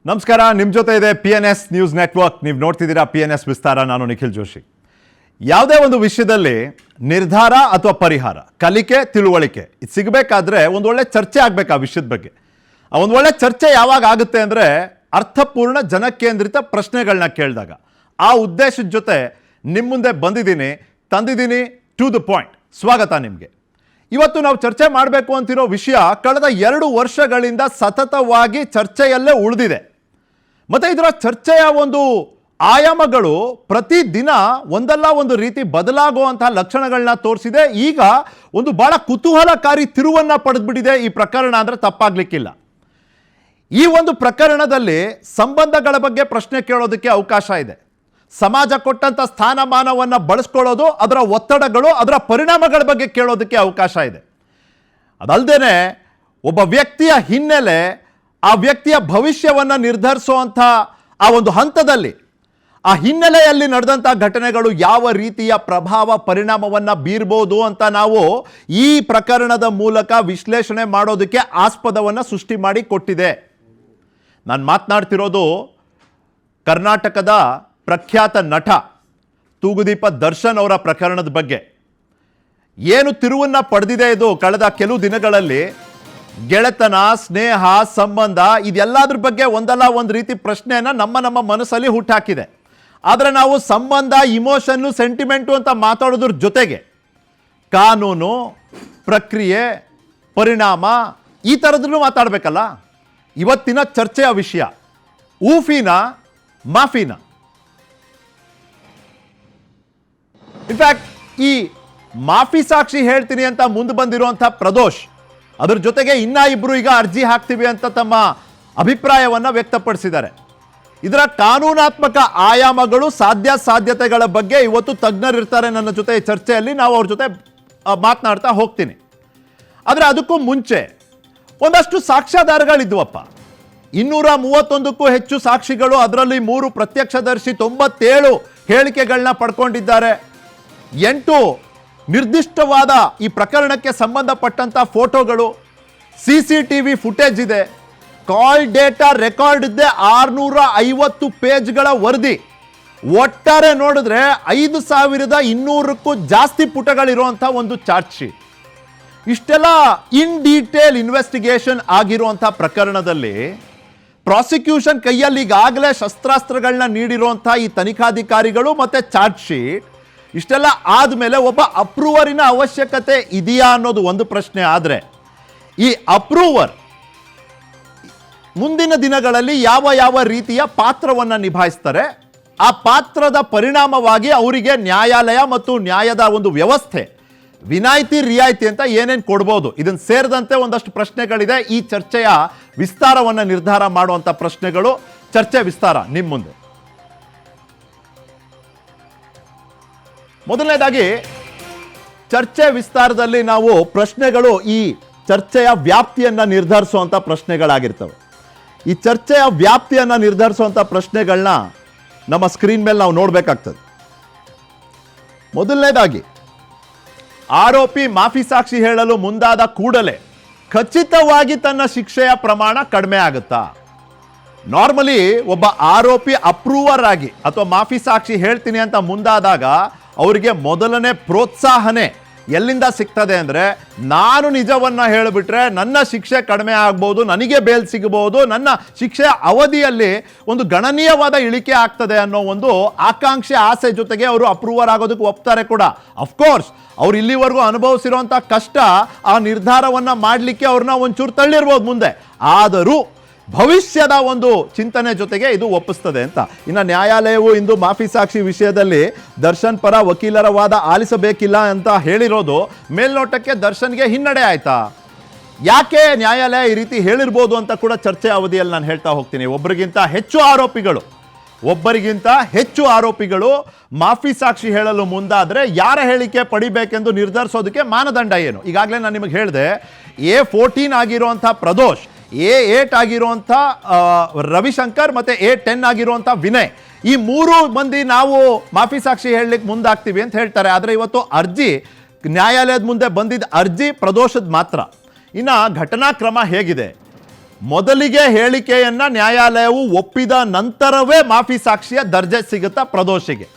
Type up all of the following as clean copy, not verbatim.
ನಮಸ್ಕಾರ, ನಿಮ್ಮ ಜೊತೆ ಇದೆ PNS ನ್ಯೂಸ್ ನೆಟ್ವರ್ಕ್. ನೀವು ನೋಡ್ತಿದ್ದೀರಾ PNS ವಿಸ್ತಾರ. ನಾನು ನಿಖಿಲ್ ಜೋಶಿ. ಯಾವುದೇ ಒಂದು ವಿಷಯದಲ್ಲಿ ನಿರ್ಧಾರ ಅಥವಾ ಪರಿಹಾರ, ಕಲಿಕೆ, ತಿಳುವಳಿಕೆ ಇದು ಸಿಗಬೇಕಾದ್ರೆ ಒಂದು ಒಳ್ಳೆ ಚರ್ಚೆ ಆಗಬೇಕು ಆ ವಿಷಯದ ಬಗ್ಗೆ. ಆ ಒಂದು ಒಳ್ಳೆ ಚರ್ಚೆ ಯಾವಾಗ ಆಗುತ್ತೆ ಅಂದರೆ ಅರ್ಥಪೂರ್ಣ ಜನಕೇಂದ್ರಿತ ಪ್ರಶ್ನೆಗಳನ್ನ ಕೇಳಿದಾಗ. ಆ ಉದ್ದೇಶದ ಜೊತೆ ನಿಮ್ಮ ಮುಂದೆ ತಂದಿದ್ದೀನಿ ಟು ದ ಪಾಯಿಂಟ್. ಸ್ವಾಗತ ನಿಮಗೆ. ಇವತ್ತು ನಾವು ಚರ್ಚೆ ಮಾಡಬೇಕು ಅಂತಿರೋ ವಿಷಯ ಕಳೆದ 2 ವರ್ಷಗಳಿಂದ ಸತತವಾಗಿ ಚರ್ಚೆಯಲ್ಲೇ ಉಳಿದಿದೆ. ಮತ್ತು ಇದರ ಚರ್ಚೆಯ ಒಂದು ಆಯಾಮಗಳು ಪ್ರತಿದಿನ ಒಂದಲ್ಲ ಒಂದು ರೀತಿ ಬದಲಾಗುವಂತಹ ಲಕ್ಷಣಗಳನ್ನ ತೋರಿಸಿದೆ. ಈಗ ಒಂದು ಬಹಳ ಕುತೂಹಲಕಾರಿ ತಿರುವನ್ನು ಪಡೆದುಬಿಟ್ಟಿದೆ ಈ ಪ್ರಕರಣ ಅಂದರೆ ತಪ್ಪಾಗಲಿಕ್ಕಿಲ್ಲ. ಈ ಒಂದು ಪ್ರಕರಣದಲ್ಲಿ ಸಂಬಂಧಗಳ ಬಗ್ಗೆ ಪ್ರಶ್ನೆ ಕೇಳೋದಕ್ಕೆ ಅವಕಾಶ ಇದೆ. ಸಮಾಜ ಕೊಟ್ಟಂಥ ಸ್ಥಾನಮಾನವನ್ನು ಬಳಸ್ಕೊಳ್ಳೋದು, ಅದರ ಒತ್ತಡಗಳು, ಅದರ ಪರಿಣಾಮಗಳ ಬಗ್ಗೆ ಕೇಳೋದಕ್ಕೆ ಅವಕಾಶ ಇದೆ. ಅದಲ್ಲದೆ ಒಬ್ಬ ವ್ಯಕ್ತಿಯ ಹಿನ್ನೆಲೆ, ಆ ವ್ಯಕ್ತಿಯ ಭವಿಷ್ಯವನ್ನು ನಿರ್ಧರಿಸುವಂಥ ಆ ಒಂದು ಹಂತದಲ್ಲಿ ಆ ಹಿನ್ನೆಲೆಯಲ್ಲಿ ನಡೆದಂಥ ಘಟನೆಗಳು ಯಾವ ರೀತಿಯ ಪ್ರಭಾವ ಪರಿಣಾಮವನ್ನು ಬೀರ್ಬೋದು ಅಂತ ನಾವು ಈ ಪ್ರಕರಣದ ಮೂಲಕ ವಿಶ್ಲೇಷಣೆ ಮಾಡೋದಕ್ಕೆ ಆಸ್ಪದವನ್ನು ಸೃಷ್ಟಿ ಮಾಡಿ ಕೊಟ್ಟಿದೆ. ನಾನು ಮಾತನಾಡ್ತಿರೋದು ಕರ್ನಾಟಕದ ಪ್ರಖ್ಯಾತ ನಟ ತೂಗುದೀಪ ದರ್ಶನ್ ಅವರ ಪ್ರಕರಣದ ಬಗ್ಗೆ. ಏನು ತಿರುವನ್ನು ಪಡೆದಿದೆ ಇದು ಕಳೆದ ಕೆಲವು ದಿನಗಳಲ್ಲಿ. ಗೆಳೆತನ, ಸ್ನೇಹ, ಸಂಬಂಧ ಇದೆಲ್ಲದ್ರ ಬಗ್ಗೆ ಒಂದಲ್ಲ ಒಂದು ರೀತಿ ಪ್ರಶ್ನೆಯನ್ನು ನಮ್ಮ ಮನಸ್ಸಲ್ಲಿ ಹುಟ್ಟಾಕಿದೆ. ಆದರೆ ನಾವು ಸಂಬಂಧ, ಇಮೋಷನ್ನು, ಸೆಂಟಿಮೆಂಟು ಅಂತ ಮಾತಾಡೋದ್ರ ಜೊತೆಗೆ ಕಾನೂನು, ಪ್ರಕ್ರಿಯೆ, ಪರಿಣಾಮ ಈ ಥರದ್ರೂ ಮಾತಾಡಬೇಕಲ್ಲ. ಇವತ್ತಿನ ಚರ್ಚೆಯ ವಿಷಯ ಊಫಿನಾ ಮಾಫಿನಾ. ಇನ್ಫ್ಯಾಕ್ಟ್ ಈ ಮಾಫಿ ಸಾಕ್ಷಿ ಹೇಳ್ತೀನಿ ಅಂತ ಮುಂದೆ ಬಂದಿರುವಂಥ ಪ್ರದೋಷ್, ಅದ್ರ ಜೊತೆಗೆ ಇನ್ನ ಇಬ್ರು ಈಗ ಅರ್ಜಿ ಹಾಕ್ತೀವಿ ಅಂತ ತಮ್ಮ ಅಭಿಪ್ರಾಯವನ್ನು ವ್ಯಕ್ತಪಡಿಸಿದ್ದಾರೆ. ಇದರ ಕಾನೂನಾತ್ಮಕ ಆಯಾಮಗಳು, ಸಾಧ್ಯತೆಗಳ ಬಗ್ಗೆ ಇವತ್ತು ತಜ್ಞರಿರ್ತಾರೆ ನನ್ನ ಜೊತೆ ಈ ಚರ್ಚೆಯಲ್ಲಿ. ನಾವು ಅವ್ರ ಜೊತೆ ಮಾತನಾಡ್ತಾ ಹೋಗ್ತೀನಿ. ಆದರೆ ಅದಕ್ಕೂ ಮುಂಚೆ ಒಂದಷ್ಟು ಸಾಕ್ಷ್ಯಾಧಾರಗಳಿದ್ವಪ್ಪ. 231ಕ್ಕೂ ಹೆಚ್ಚು ಸಾಕ್ಷಿಗಳು, ಅದರಲ್ಲಿ 3 ಪ್ರತ್ಯಕ್ಷದರ್ಶಿ, 97 ಹೇಳಿಕೆಗಳನ್ನ ಪಡ್ಕೊಂಡಿದ್ದಾರೆ. 8 ನಿರ್ದಿಷ್ಟವಾದ ಈ ಪ್ರಕರಣಕ್ಕೆ ಸಂಬಂಧಪಟ್ಟಂಥ ಫೋಟೋಗಳು, CCTV ಫುಟೇಜ್ ಇದೆ, ಕಾಲ್ ಡೇಟಾ ರೆಕಾರ್ಡ್ ಇದೆ, 650 ಪೇಜ್ಗಳ ವರದಿ. ಒಟ್ಟಾರೆ ನೋಡಿದ್ರೆ 5200ಕ್ಕೂ ಜಾಸ್ತಿ ಪುಟಗಳಿರುವಂಥ ಒಂದು ಚಾರ್ಜ್ ಶೀಟ್. ಇಷ್ಟೆಲ್ಲ ಇನ್ ಡೀಟೇಲ್ ಇನ್ವೆಸ್ಟಿಗೇಷನ್ ಆಗಿರುವಂಥ ಪ್ರಕರಣದಲ್ಲಿ ಪ್ರಾಸಿಕ್ಯೂಷನ್ ಕೈಯಲ್ಲಿ ಈಗಾಗಲೇ ಶಸ್ತ್ರಾಸ್ತ್ರಗಳನ್ನ ನೀಡಿರುವಂಥ ಈ ತನಿಖಾಧಿಕಾರಿಗಳು ಮತ್ತು ಚಾರ್ಜ್ ಶೀಟ್ ಇಷ್ಟೆಲ್ಲ ಆದಮೇಲೆ ಒಬ್ಬ ಅಪ್ರೂವರಿನ ಅವಶ್ಯಕತೆ ಇದೆಯಾ ಅನ್ನೋದು ಒಂದು ಪ್ರಶ್ನೆ. ಆದರೆ ಈ ಅಪ್ರೂವರ್ ಮುಂದಿನ ದಿನಗಳಲ್ಲಿ ಯಾವ ರೀತಿಯ ಪಾತ್ರವನ್ನು ನಿಭಾಯಿಸ್ತಾರೆ, ಆ ಪಾತ್ರದ ಪರಿಣಾಮವಾಗಿ ಅವರಿಗೆ ನ್ಯಾಯಾಲಯ ಮತ್ತು ನ್ಯಾಯದ ಒಂದು ವ್ಯವಸ್ಥೆ ವಿನಾಯಿತಿ, ರಿಯಾಯಿತಿ ಅಂತ ಏನೇನು ಕೊಡ್ಬೋದು, ಇದನ್ನು ಸೇರಿದಂತೆ ಒಂದಷ್ಟು ಪ್ರಶ್ನೆಗಳಿದೆ. ಈ ಚರ್ಚೆಯ ವಿಸ್ತಾರವನ್ನು ನಿರ್ಧಾರ ಮಾಡುವಂಥ ಪ್ರಶ್ನೆಗಳು, ಚರ್ಚೆ ವಿಸ್ತಾರ ನಿಮ್ಮ ಮುಂದೆ. ಮೊದಲನೇದಾಗಿ ಚರ್ಚೆ ವಿಸ್ತಾರದಲ್ಲಿ ನಾವು ಪ್ರಶ್ನೆಗಳು ಈ ಚರ್ಚೆಯ ವ್ಯಾಪ್ತಿಯನ್ನು ನಿರ್ಧರಿಸುವಂಥ ಪ್ರಶ್ನೆಗಳಾಗಿರ್ತವೆ. ಈ ಚರ್ಚೆಯ ವ್ಯಾಪ್ತಿಯನ್ನು ನಿರ್ಧರಿಸುವಂಥ ಪ್ರಶ್ನೆಗಳನ್ನ ನಮ್ಮ ಸ್ಕ್ರೀನ್ ಮೇಲೆ ನಾವು ನೋಡಬೇಕಾಗ್ತದೆ. ಮೊದಲನೇದಾಗಿ, ಆರೋಪಿ ಮಾಫಿ ಸಾಕ್ಷಿ ಹೇಳಲು ಮುಂದಾದ ಕೂಡಲೇ ಖಚಿತವಾಗಿ ತನ್ನ ಶಿಕ್ಷೆಯ ಪ್ರಮಾಣ ಕಡಿಮೆ ಆಗುತ್ತಾ? ನಾರ್ಮಲಿ ಒಬ್ಬ ಆರೋಪಿ ಅಪ್ರೂವರ್ ಆಗಿ ಅಥವಾ ಮಾಫಿ ಸಾಕ್ಷಿ ಹೇಳ್ತೀನಿ ಅಂತ ಮುಂದಾದಾಗ ಅವರಿಗೆ ಮೊದಲನೇ ಪ್ರೋತ್ಸಾಹನೆ ಎಲ್ಲಿಂದ ಸಿಗ್ತದೆ ಅಂದರೆ, ನಾನು ನಿಜವನ್ನು ಹೇಳಿಬಿಟ್ರೆ ನನ್ನ ಶಿಕ್ಷೆ ಕಡಿಮೆ ಆಗ್ಬೋದು, ನನಗೆ ಬೇಲ್ ಸಿಗಬಹುದು, ನನ್ನ ಶಿಕ್ಷೆಯ ಅವಧಿಯಲ್ಲಿ ಒಂದು ಗಣನೀಯವಾದ ಇಳಿಕೆ ಆಗ್ತದೆ ಅನ್ನೋ ಒಂದು ಆಕಾಂಕ್ಷೆ, ಆಸೆ ಜೊತೆಗೆ ಅವರು ಅಪ್ರೂವರ್ ಆಗೋದಕ್ಕೆ ಒಪ್ತಾರೆ ಕೂಡ. ಅಫ್ಕೋರ್ಸ್ ಅವ್ರು ಇಲ್ಲಿವರೆಗೂ ಅನುಭವಿಸಿರುವಂಥ ಕಷ್ಟ ಆ ನಿರ್ಧಾರವನ್ನು ಮಾಡಲಿಕ್ಕೆ ಅವ್ರನ್ನ ಒಂಚೂರು ತಳ್ಳಿರ್ಬೋದು ಮುಂದೆ. ಆದರೂ ಭವಿಷ್ಯದ ಒಂದು ಚಿಂತನೆ ಜೊತೆಗೆ ಇದು ಒಪ್ಪಿಸ್ತದೆ ಅಂತ. ಇನ್ನು ನ್ಯಾಯಾಲಯವು ಇಂದು ಮಾಫಿ ಸಾಕ್ಷಿ ವಿಷಯದಲ್ಲಿ ದರ್ಶನ್ ಪರ ವಕೀಲರ ವಾದ ಆಲಿಸಬೇಕಿಲ್ಲ ಅಂತ ಹೇಳಿರೋದು ಮೇಲ್ನೋಟಕ್ಕೆ ದರ್ಶನ್ಗೆ ಹಿನ್ನಡೆ ಆಯ್ತಾ? ಯಾಕೆ ನ್ಯಾಯಾಲಯ ಈ ರೀತಿ ಹೇಳಿರ್ಬೋದು ಅಂತ ಕೂಡ ಚರ್ಚೆ ಅವಧಿಯಲ್ಲಿ ನಾನು ಹೇಳ್ತಾ ಹೋಗ್ತೀನಿ. ಒಬ್ಬರಿಗಿಂತ ಹೆಚ್ಚು ಆರೋಪಿಗಳು ಮಾಫಿ ಸಾಕ್ಷಿ ಹೇಳಲು ಮುಂದಾದರೆ ಯಾರ ಹೇಳಿಕೆ ಪಡಿಬೇಕೆಂದು ನಿರ್ಧರಿಸೋದಕ್ಕೆ ಮಾನದಂಡ ಏನು? ಈಗಾಗಲೇ ನಾನು ನಿಮಗೆ ಹೇಳಿದೆ, A14 ಆಗಿರುವಂಥ ಪ್ರದೋಷ್, A8 ಆಗಿರುವಂಥ ರವಿಶಂಕರ್ ಮತ್ತು A10 ಆಗಿರುವಂಥ ವಿನಯ್, ಈ 3 ಮಂದಿ ನಾವು ಮಾಫಿ ಸಾಕ್ಷಿ ಹೇಳಲಿಕ್ಕೆ ಮುಂದಾಗ್ತೀವಿ ಅಂತ ಹೇಳ್ತಾರೆ. ಆದರೆ ಇವತ್ತು ಅರ್ಜಿ ನ್ಯಾಯಾಲಯದ ಮುಂದೆ ಬಂದಿದ್ದ ಅರ್ಜಿ ಪ್ರದೋಷದ ಮಾತ್ರ. ಇನ್ನು ಘಟನಾ ಕ್ರಮ ಹೇಗಿದೆ? ಮೊದಲಿಗೆ ಹೇಳಿಕೆಯನ್ನ ನ್ಯಾಯಾಲಯವು ಒಪ್ಪಿದ ನಂತರವೇ ಮಾಫಿ ಸಾಕ್ಷಿಯ ದರ್ಜೆ ಸಿಗುತ್ತಾ ಪ್ರದೋಷಿಗೆ.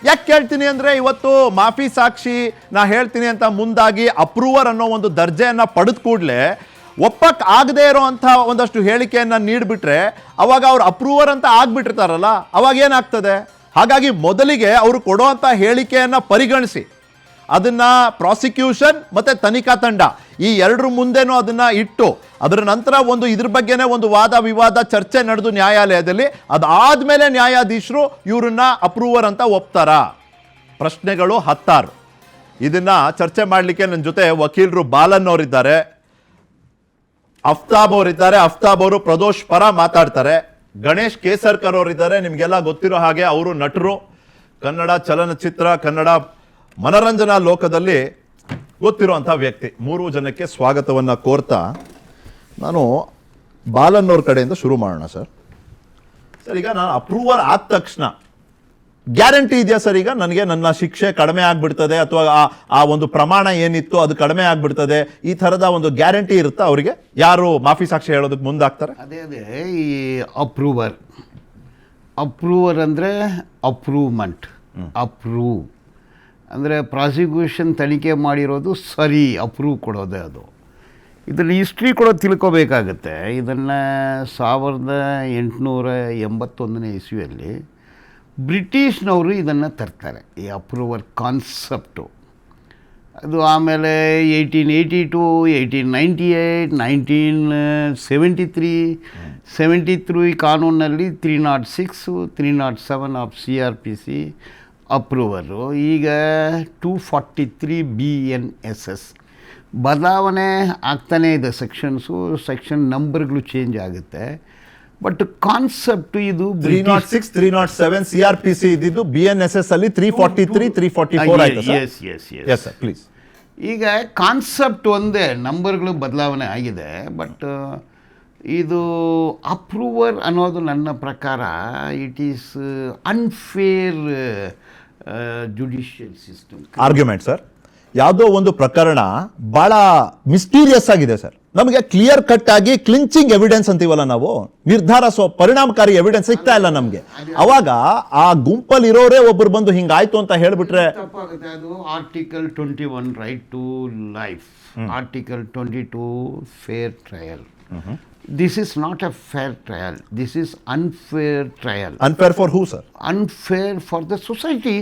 ಯಾಕೆ ಕೇಳ್ತೀನಿ ಅಂದರೆ, ಇವತ್ತು ಮಾಫಿ ಸಾಕ್ಷಿ ನಾ ಹೇಳ್ತೀನಿ ಅಂತ ಮುಂದಾಗಿ ಅಪ್ರೂವರ್ ಅನ್ನೋ ಒಂದು ದರ್ಜೆಯನ್ನು ಪಡೆದ ಕೂಡಲೇ ಒಪ್ಪಕ್ಕೆ ಆಗದೆ ಇರೋವಂಥ ಒಂದಷ್ಟು ಹೇಳಿಕೆಯನ್ನು ನೀಡಿಬಿಟ್ರೆ ಅವಾಗ ಅವ್ರು ಅಪ್ರೂವರ್ ಅಂತ ಆಗ್ಬಿಟ್ಟಿರ್ತಾರಲ್ಲ, ಅವಾಗ ಏನಾಗ್ತದೆ? ಹಾಗಾಗಿ ಮೊದಲಿಗೆ ಅವರು ಕೊಡುವಂಥ ಹೇಳಿಕೆಯನ್ನು ಪರಿಗಣಿಸಿ ಅದನ್ನು ಪ್ರಾಸಿಕ್ಯೂಷನ್ ಮತ್ತು ತನಿಖಾ ತಂಡ ಈ ಎರಡರ ಮುಂದೆನೂ ಅದನ್ನು ಇಟ್ಟು ಅದರ ನಂತರ ಇದ್ರ ಬಗ್ಗೆನೇ ಒಂದು ವಾದ ವಿವಾದ ಚರ್ಚೆ ನಡೆದು ನ್ಯಾಯಾಲಯದಲ್ಲಿ ಅದಾದಮೇಲೆ ನ್ಯಾಯಾಧೀಶರು ಇವರನ್ನ ಅಪ್ರೂವರ್ ಅಂತ ಒಪ್ತಾರ. ಪ್ರಶ್ನೆಗಳು 16. ಇದನ್ನು ಚರ್ಚೆ ಮಾಡಲಿಕ್ಕೆ ನನ್ನ ಜೊತೆ ವಕೀಲರು ಬಾಲನ್ ಅವರಿದ್ದಾರೆ, ಅಫ್ತಾಬ್ ಅವರಿದ್ದಾರೆ. ಅಫ್ತಾಬ್ ಅವರು ಪ್ರದೋಷ್ ಪರ ಮಾತಾಡ್ತಾರೆ. ಗಣೇಶ್ ಕೇಸರ್ಕರ್ ಅವರಿದ್ದಾರೆ, ನಿಮಗೆಲ್ಲ ಗೊತ್ತಿರೋ ಹಾಗೆ ಅವರು ನಟರು, ಕನ್ನಡ ಚಲನಚಿತ್ರ, ಕನ್ನಡ ಮನರಂಜನಾ ಲೋಕದಲ್ಲಿ ಗೊತ್ತಿರುವಂಥ ವ್ಯಕ್ತಿ. 3 ಜನಕ್ಕೆ ಸ್ವಾಗತವನ್ನು ಕೋರ್ತಾ ನಾನು ಬಾಲನ್ ಅವ್ರ ಕಡೆಯಿಂದ ಶುರು ಮಾಡೋಣ. ಸರ್, ಈಗ ನಾನು ಅಪ್ರೂವರ್ ಆದ ತಕ್ಷಣ ಗ್ಯಾರಂಟಿ ಇದೆಯಾ ಸರ್? ಈಗ ನನಗೆ ನನ್ನ ಶಿಕ್ಷೆ ಕಡಿಮೆ ಆಗ್ಬಿಡ್ತದೆ ಅಥವಾ ಆ ಒಂದು ಪ್ರಮಾಣ ಏನಿತ್ತು ಅದು ಕಡಿಮೆ ಆಗ್ಬಿಡ್ತದೆ, ಈ ಥರದ ಒಂದು ಗ್ಯಾರಂಟಿ ಇರುತ್ತಾ ಅವರಿಗೆ? ಯಾರು ಮಾಫಿ ಸಾಕ್ಷಿ ಹೇಳೋದಕ್ಕೆ ಮುಂದಾಗ್ತಾರೆ? ಅದೇ ಈ ಅಪ್ರೂವರ್ ಅಂದರೆ ಅಪ್ರೂವ್ಮೆಂಟ್. ಅಪ್ರೂವ್ ಅಂದರೆ ಪ್ರಾಸಿಕ್ಯೂಷನ್ ತನಿಖೆ ಮಾಡಿರೋದು ಸರಿ, ಅಪ್ರೂವ್ ಕೊಡೋದೇ ಅದು. ಇದನ್ನು ಹಿಸ್ಟ್ರಿ ಕೂಡ ತಿಳ್ಕೊಬೇಕಾಗತ್ತೆ. ಇದನ್ನು 1881ನೇ ಇಸ್ವಿಯಲ್ಲಿ ಬ್ರಿಟಿಷ್ನವರು ಇದನ್ನು ತರ್ತಾರೆ, ಈ ಅಪ್ರೂವರ್ ಕಾನ್ಸೆಪ್ಟು. ಅದು ಆಮೇಲೆ 1882, 1898, 1973 ಕಾನೂನಲ್ಲಿ 306, 307 ಆಫ್ CRPC ಅಪ್ರೂವರು. ಈಗ 243 BNSS ಬದಲಾವಣೆ ಆಗ್ತಾನೇ ಇದೆ. ಸೆಕ್ಷನ್ ನಂಬರ್ಗಳು ಚೇಂಜ್ ಆಗುತ್ತೆ. ಬಟ್ ಕಾನ್ಸೆಪ್ಟ್ ಇದು 306, 307 CRPC ಇದ್ದಿದ್ದು BNSS ಅಲ್ಲಿ 343, 344 ಆಯ್ತು ಸರ್. Yes sir, please. ಈಗ ಕಾನ್ಸೆಪ್ಟ್ ಒಂದೇ, ನಂಬರ್ಗಳು ಬದಲಾವಣೆ ಆಗಿದೆ. ಬಟ್ ಇದು ಅಪ್ರೂವರ್ ಅನ್ನೋದು ನನ್ನ ಪ್ರಕಾರ it is unfair judicial system argument. Sir, ಯಾವುದೋ ಒಂದು ಪ್ರಕರಣ ಬಹಳ ಮಿಸ್ಟೀರಿಯಸ್ ಆಗಿದೆ ಸರ್, ನಮಗೆ ಕ್ಲಿಯರ್ ಕಟ್ ಆಗಿ ಕ್ಲಿಂಚಿಂಗ್ ಎವಿಡೆನ್ಸ್ ಅಂತೀವಲ್ಲ ನಾವು, ನಿರ್ಧಾರ ಪರಿಣಾಮಕಾರಿ ಎವಿಡೆನ್ಸ್ ಸಿಗ್ತಾ ಇಲ್ಲ ನಮಗೆ. ಅವಾಗ ಆ ಗುಂಪಲ್ಲಿ ಇರೋರೇ ಒಬ್ಬರು ಬಂದು ಹಿಂಗಾಯ್ತು ಅಂತ ಹೇಳ್ಬಿಟ್ರೆ ತಪ್ಪಾಗುತ್ತೆ. ಅದು article 21 right to life, article 22 fair trial. This is not a fair trial. This is unfair trial. Unfair for who, sir? Unfair for the society.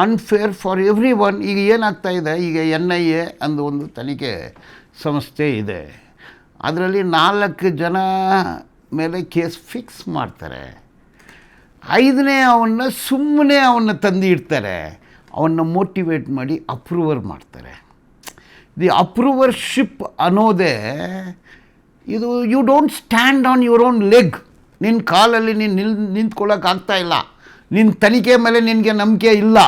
Unfair for everyone. ಈಗ ಏನಾಗ್ತಾ ಇದೆ, ಈಗ NIA ಅಂದು ಒಂದು ತನಿಖೆ ಸಂಸ್ಥೆ ಇದೆ. ಅದರಲ್ಲಿ 4 ಜನ ಮೇಲೆ ಕೇಸ್ ಫಿಕ್ಸ್ ಮಾಡ್ತಾರೆ. 5ನೇ ಅವನ್ನ ತಂದು ಇಡ್ತಾರೆ. ಅವನ್ನ ಮೋಟಿವೇಟ್ ಮಾಡಿ ಅಪ್ರೂವರ್ ಮಾಡ್ತಾರೆ. ದಿ ಅಪ್ರೂವರ್ಶಿಪ್ ಅನ್ನೋದೇ ಇದು. You don't stand on your own leg. ನಿನ್ನ ಕಾಲಲ್ಲಿ ನೀನು ನಿಂತ್ಕೊಳ್ಳೋಕ್ಕಾಗ್ತಾ ಇಲ್ಲ, ನಿನ್ನ ತನಿಖೆ ಮೇಲೆ ನಿನಗೆ ನಂಬಿಕೆ ಇಲ್ಲ.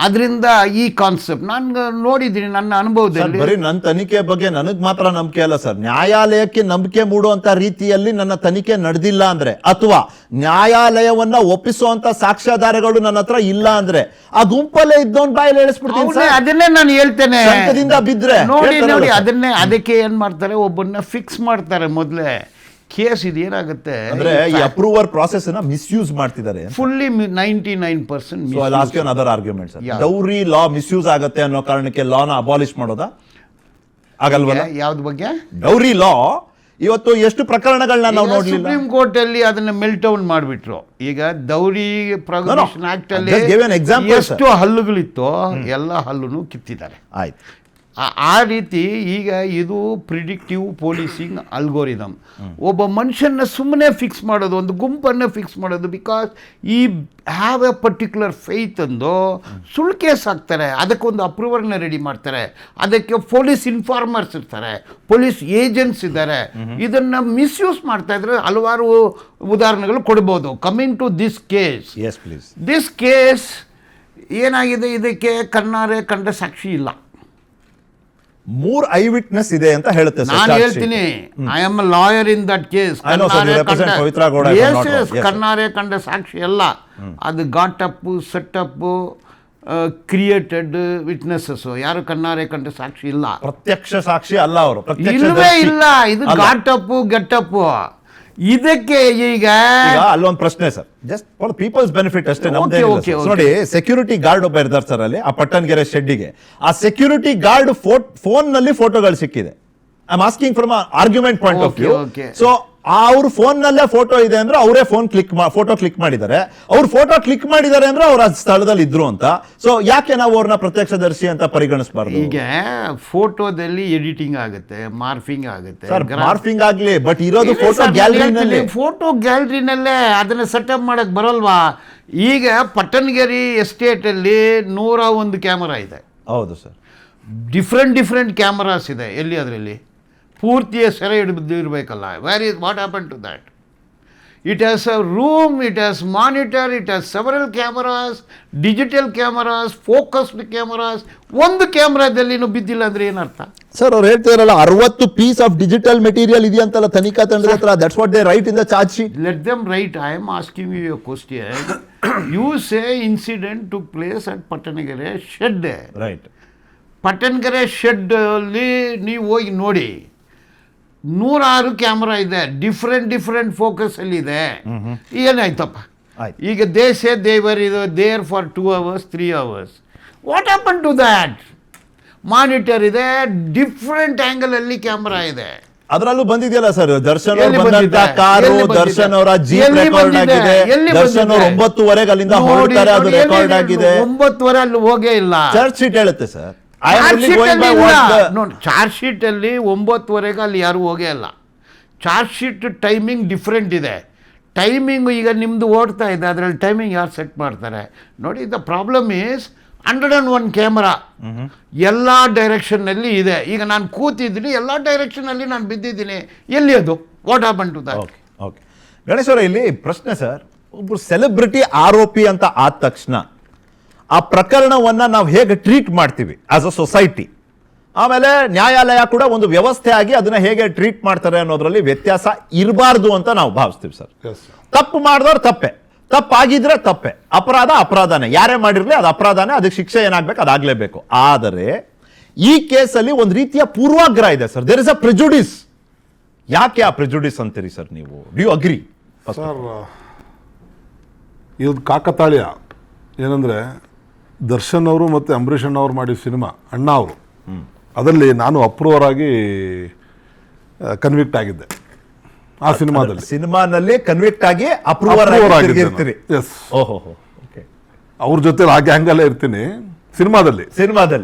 ಅದರಿಂದ ಈ ಕಾನ್ಸೆಪ್ಟ್ ನಾನು ನೋಡಿದ್ದೀನಿ ನನ್ನ ಅನುಭವದಲ್ಲಿ. ಬರೀ ನನ್ನ ತನಿಖೆ ಬಗ್ಗೆ ನನಗೆ ಮಾತ್ರ ನಂಬಿಕೆ ಅಲ್ಲ ಸರ್, ನ್ಯಾಯಾಲಯಕ್ಕೆ ನಂಬಿಕೆ ಮೂಡುವಂತ ರೀತಿಯಲ್ಲಿ ನನ್ನ ತನಿಖೆ ನಡೆದಿಲ್ಲ ಅಂದ್ರೆ, ಅಥವಾ ನ್ಯಾಯಾಲಯವನ್ನ ಒಪ್ಪಿಸುವಂತ ಸಾಕ್ಷ್ಯಾಧಾರಗಳು ನನ್ನ ಹತ್ರ ಇಲ್ಲ ಅಂದ್ರೆ, ಆ ಗುಂಪಲ್ಲೇ ಇದ್ದವನ್ ಬಾಯಲ್ಲಿ ಹೇಳಿಸ್ಬಿಡ್ತೀನಿ. ಅದನ್ನೇ ನಾನು ಹೇಳ್ತೇನೆ, ಬಿದ್ರೆ ನೋಡಿ ಅದನ್ನೇ. ಅದಕ್ಕೆ ಏನ್ ಮಾಡ್ತಾರೆ, ಒಬ್ಬನ್ನ ಫಿಕ್ಸ್ ಮಾಡ್ತಾರೆ ಮೊದಲೇ. ಕೇಸ್ ಇದೇನಾಗುತ್ತೆ ಅಂದ್ರೆ ಈ ಅಪ್ರೂವರ್ ಪ್ರಾಸೆಸ್ ಅನ್ನ ಮಿಸ್ಯೂಸ್ ಮಾಡ್ತಿದ್ದಾರೆ fully 99%. So I'll ask you another argument, sir. Dowry law misuse ಆಗುತ್ತೆ ಅನ್ನೋ ಕಾರಣಕ್ಕೆ ಲಾನ ಅಬಾಲಿಷ್ ಮಾಡೋದಾ? ಆಗಲ್ವಲ್ಲ? ಯಾವ್ದು ಬಗ್ಗೆ? ಡೌರಿ ಲಾ ಇವತ್ತು ಎಷ್ಟು ಪ್ರಕರಣಗಳನ್ನ ನಾವು ನೋಡ್ಲಿಲ್ಲ. ಸುಪ್ರೀಂ ಕೋರ್ಟ್ ಅಲ್ಲಿ ಅದನ್ನ ಮೆಲ್ಟ್ ಡೌನ್ ಮಾಡಿಬಿಟ್ರು. ಈಗ ದೌರಿ ಪ್ರೊಹಿಬಿಷನ್ ಆಕ್ಟ್ ಅಲ್ಲಿ ಎಷ್ಟು ಹಲ್ಲುಗಳಿತ್ತು ಎಲ್ಲ ಹಲ್ಲುನು ಕಿತ್ತಿದ್ದಾರೆ. ಆಯ್ತು. ಆ ರೀತಿ ಈಗ ಇದು ಪ್ರಿಡಿಕ್ಟಿವ್ ಪೊಲೀಸಿಂಗ್ ಅಲ್ಗೋರಿದಮ್. ಒಬ್ಬ ಮನುಷ್ಯನ ಸುಮ್ಮನೆ ಫಿಕ್ಸ್ ಮಾಡೋದು, ಒಂದು ಗುಂಪನ್ನು ಫಿಕ್ಸ್ ಮಾಡೋದು, ಬಿಕಾಸ್ ಈ ಹ್ಯಾವ್ ಎ ಪರ್ಟಿಕ್ಯುಲರ್ ಫೇತ್ ಅಂದು ಸುಳ್ಳು ಕೇಸ್ ಹಾಕ್ತಾರೆ. ಅದಕ್ಕೊಂದು ಅಪ್ರೂವರ್ನ ರೆಡಿ ಮಾಡ್ತಾರೆ. ಅದಕ್ಕೆ ಪೊಲೀಸ್ ಇನ್ಫಾರ್ಮರ್ಸ್ ಇರ್ತಾರೆ, ಪೊಲೀಸ್ ಏಜೆಂಟ್ಸ್ ಇದ್ದಾರೆ. ಇದನ್ನು ಮಿಸ್ಯೂಸ್ ಮಾಡ್ತಾ ಇದ್ರೆ ಹಲವಾರು ಉದಾಹರಣೆಗಳು ಕೊಡ್ಬೋದು. Coming to this case, this case ಏನಾಗಿದೆ, ಇದಕ್ಕೆ ಕಣ್ಣಾರೆ ಕಂಡ ಸಾಕ್ಷಿ ಇಲ್ಲ. 3 ಐ ವಿಟ್ನೆಸ್ ಇದೆ ಅಂತ ಹೇಳುತ್ತೆ. ನಾನು ಹೇಳ್ತೀನಿ, I am A lawyer in that case. ಕಣ್ಣಾರೆ ಕಂಡ ಸಾಕ್ಷಿ ಎಲ್ಲ. ಅದು ಗಾಟಪ್ಪು, ಸೆಟಪ್ಪು, ಕ್ರಿಯೇಟೆಡ್ ವಿಟ್ನೆಸಸ್ಸು, ಯಾರು ಕಣ್ಣಾರೆ ಕಂಡ ಸಾಕ್ಷಿ ಇಲ್ಲ, ಪ್ರತ್ಯಕ್ಷ ಸಾಕ್ಷಿ ಅಲ್ಲ ಅವರು, ಇಲ್ಲವೇ ಇಲ್ಲ. ಇದು ಗಾಟಪ್ಪು ಗೆಟ್ಟಪ್ಪು. ಇದಕ್ಕೆ ಈಗ ಅಲ್ಲೊಂದು ಪ್ರಶ್ನೆ sir, just for people's benefit ಅಷ್ಟೇ, Okay, okay. ನೋಡಿ ಸೆಕ್ಯೂರಿಟಿ ಗಾರ್ಡ್ ಒಬ್ಬ ಇರ್ತಾರೆ ಸರ್ ಅಲ್ಲಿ ಆ ಪಟ್ಟಣಗೆರೆ ಶೆಡ್ಡಿಗೆ, ಆ ಸೆಕ್ಯೂರಿಟಿ ಗಾರ್ಡ್ ಫೋನ್ ನಲ್ಲಿ ಫೋಟೋಗಳು ಸಿಕ್ಕಿದೆ. I am asking from argument point of view. So ಅವ್ರ ಫೋನ್ ನಲ್ಲೇ ಫೋಟೋ ಇದೆ ಅಂದ್ರೆ ಅವರೇ ಫೋಟೋ ಕ್ಲಿಕ್ ಮಾಡಿದ್ದಾರೆ, ಅವ್ರು ಫೋಟೋ ಕ್ಲಿಕ್ ಮಾಡಿದ್ದಾರೆ ಅಂದ್ರೆ ಅವ್ರ ಆ ಸ್ಥಳದಲ್ಲಿ ಇದ್ರು ಅಂತ. ಸೊ ಯಾಕೆ ನಾವು ಅವ್ರನ್ನ ಪ್ರತ್ಯಕ್ಷದರ್ಶಿ ಅಂತ ಪರಿಗಣಿಸಬಾರ್ದು? ಈಗ ಫೋಟೋದಲ್ಲಿ ಎಡಿಟಿಂಗ್ ಆಗುತ್ತೆ, ಮಾರ್ಫಿಂಗ್ ಆಗುತ್ತೆ. ಸರ್ ಮಾರ್ಫಿಂಗ್ ಆಗ್ಲಿ, ಬಟ್ ಇರೋದು ಫೋಟೋ ಗ್ಯಾಲರಿನಲ್ಲಿ. ಫೋಟೋ ಗ್ಯಾಲರಿನಲ್ಲೇ ಅದನ್ನ ಸೆಟಪ್ ಮಾಡಕ್ ಬರಲ್ವಾ? ಈಗ ಪಟ್ಟಣಗೆರೆ ಎಸ್ಟೇಟಲ್ಲಿ 101 ಕ್ಯಾಮರಾ ಇದೆ. ಹೌದು ಸರ್, ಡಿಫ್ರೆಂಟ್ ಕ್ಯಾಮರಾಸ್ ಇದೆ. ಎಲ್ಲಿ ಅದರಲ್ಲಿ ಪೂರ್ತಿಯ ಸೆರೆ ಹಿಡಿದಿರಬೇಕಲ್ಲ. What happen to that? It has a room, it has monitor, it has several cameras, digital cameras, focused cameras. ಒಂದು ಕ್ಯಾಮ್ರಾದಲ್ಲಿನೂ ಬಿದ್ದಿಲ್ಲ ಅಂದ್ರೆ ಏನರ್ಥ? ಸರ್ ಅವ್ರು ಹೇಳ್ತಿದಾರಲ್ಲ 60 ಪೀಸ್ ಆಫ್ ಡಿಜಿಟಲ್ ಮೆಟೀರಿಯಲ್ ಇದೆಯಂತಲ್ಲ ತನಿಖಾ ತಂಡದ ಹತ್ರ. That's what they write in the charge sheet. Let them write. I am asking you a question. You say incident took place at Pattanagere shed. Right. Pattanagere shed ಅಲ್ಲಿ ನೀವು ಹೋಗಿ ನೋಡಿ, 106 ಕ್ಯಾಮ್ರಾ ಇದೆ, different focus ಅಲ್ಲಿ ಇದೆ. ಏನಾಯ್ತಪ್ಪ? ಈಗ ದೇಶ ದೇವರ್ ಇದು there for 2 hours 3 hours. What happen to that? Monitor ಇದೆ, ಡಿಫ್ರೆಂಟ್ ಆಂಗಲ್ ಅಲ್ಲಿ ಕ್ಯಾಮ್ರಾ ಇದೆ. ಅದರಲ್ಲೂ ಬಂದಿದೆಯಲ್ಲ ಸರ್, ದರ್ಶನ್ ಅವರು ಬಂದಂತ ಕಾರು, ದರ್ಶನ್ ಅವರ ಜೀಪ್ ರೆಕಾರ್ಡ್ ಆಗಿದೆ. ದರ್ಶನ್ ಅವರು 9:30 ಅಲ್ಲಿಂದ ಹೊರಡ್ತಾರೆ, ಅದು ರೆಕಾರ್ಡ್ ಆಗಿದೆ. 9:30 ಅಲ್ಲಿ ಹೋಗೇ ಇಲ್ಲ. ಚಾರ್ಜ್ ಶೀಟ್ ಹೇಳುತ್ತೆ ಸರ್. ಚಾರ್ಜ್ ಶೀಟ್ ಅಲ್ಲಿ 9:30 ಅಲ್ಲಿ ಯಾರು ಹೋಗೇ ಇಲ್ಲ. ಚಾರ್ಜ್ ಶೀಟ್ ಟೈಮಿಂಗ್ ಡಿಫ್ರೆಂಟ್ ಇದೆ. ಟೈಮಿಂಗ್ ಈಗ ನಿಮ್ದು ಓಡ್ತಾ ಇದೆ, ಅದರಲ್ಲಿ ಟೈಮಿಂಗ್ ಯಾರು ಸೆಟ್ ಮಾಡ್ತಾರೆ ನೋಡಿ. ದ ಪ್ರಾಬ್ಲಮ್ ಈಸ್ 101 ಕ್ಯಾಮ್ರಾ ಎಲ್ಲ ಡೈರೆಕ್ಷನ್ನಲ್ಲಿ ಇದೆ. ಈಗ ನಾನು ಕೂತಿದ್ದೀನಿ, ಎಲ್ಲ ಡೈರೆಕ್ಷನಲ್ಲಿ ನಾನು ಬಿದ್ದಿದ್ದೀನಿ. ಎಲ್ಲಿ ಅದು? What happen to that? Okay Ganesh ಅವರ, ಇಲ್ಲಿ ಪ್ರಶ್ನೆ ಸರ್, ಒಬ್ರು ಸೆಲೆಬ್ರಿಟಿ ಆರೋಪಿ ಅಂತ ಆದ ತಕ್ಷಣ ಆ ಪ್ರಕರಣವನ್ನ ನಾವು ಹೇಗೆ ಟ್ರೀಟ್ ಮಾಡ್ತೀವಿ ಆಸ್ ಅ ಸೊಸೈಟಿ, ಆಮೇಲೆ ನ್ಯಾಯಾಲಯ ಕೂಡ ಒಂದು ವ್ಯವಸ್ಥೆ ಆಗಿ ಅದನ್ನ ಹೇಗೆ ಟ್ರೀಟ್ ಮಾಡ್ತಾರೆ ಅನ್ನೋದ್ರಲ್ಲಿ ವ್ಯತ್ಯಾಸ ಇರಬಾರ್ದು ಅಂತ ನಾವು ಭಾವಿಸ್ತೀವಿ ಸರ್. ತಪ್ಪು ಮಾಡಿದವ್ರು ತಪ್ಪೆ, ತಪ್ಪಾಗಿದ್ರೆ ತಪ್ಪೆ, ಅಪರಾಧನೇ, ಯಾರೇ ಮಾಡಿರ್ಲಿ ಅದು ಅಪರಾಧನೇ, ಅದಕ್ಕೆ ಶಿಕ್ಷೆ ಏನಾಗಬೇಕು ಅದಾಗಲೇಬೇಕು. ಆದರೆ ಈ ಕೇಸಲ್ಲಿ ಒಂದು ರೀತಿಯ ಪೂರ್ವಾಗ್ರಹ ಇದೆ ಸರ್. There is a prejudice. ಯಾಕೆ ಆ ಪ್ರೆಜುಡಿಸ್ ಅಂತೀರಿ ಸರ್ ನೀವು? Do you agree? ಸರ್, ಇದು ಕಾಕತಾಳೀಯ. ಏನಂದರೆ ದರ್ಶನ್ ಅವರು ಮತ್ತು ಅಂಬರೀಷ್ ಅಣ್ಣ ಅವರು ಮಾಡಿದ ಸಿನಿಮಾ ಅಣ್ಣ ಅವರು, ಅದರಲ್ಲಿ ನಾನು ಅಪ್ರೂವರ್ ಆಗಿ ಕನ್ವಿಕ್ಟ್ ಆಗಿದ್ದೆ. ಆ ಸಿನಿಮಾದಲ್ಲಿ ಕನ್ವಿಕ್ಟ್ ಆಗಿ ಅಪ್ರೂವರ್ ಆಗಿರ್ತೀರಿ. ಎಸ್, ಅವ್ರ ಜೊತೆ ಆ ಗ್ಯಾಂಗಲ್ಲೇ ಇರ್ತೀನಿ. ಸಿನಿಮಾದಲ್ಲಿ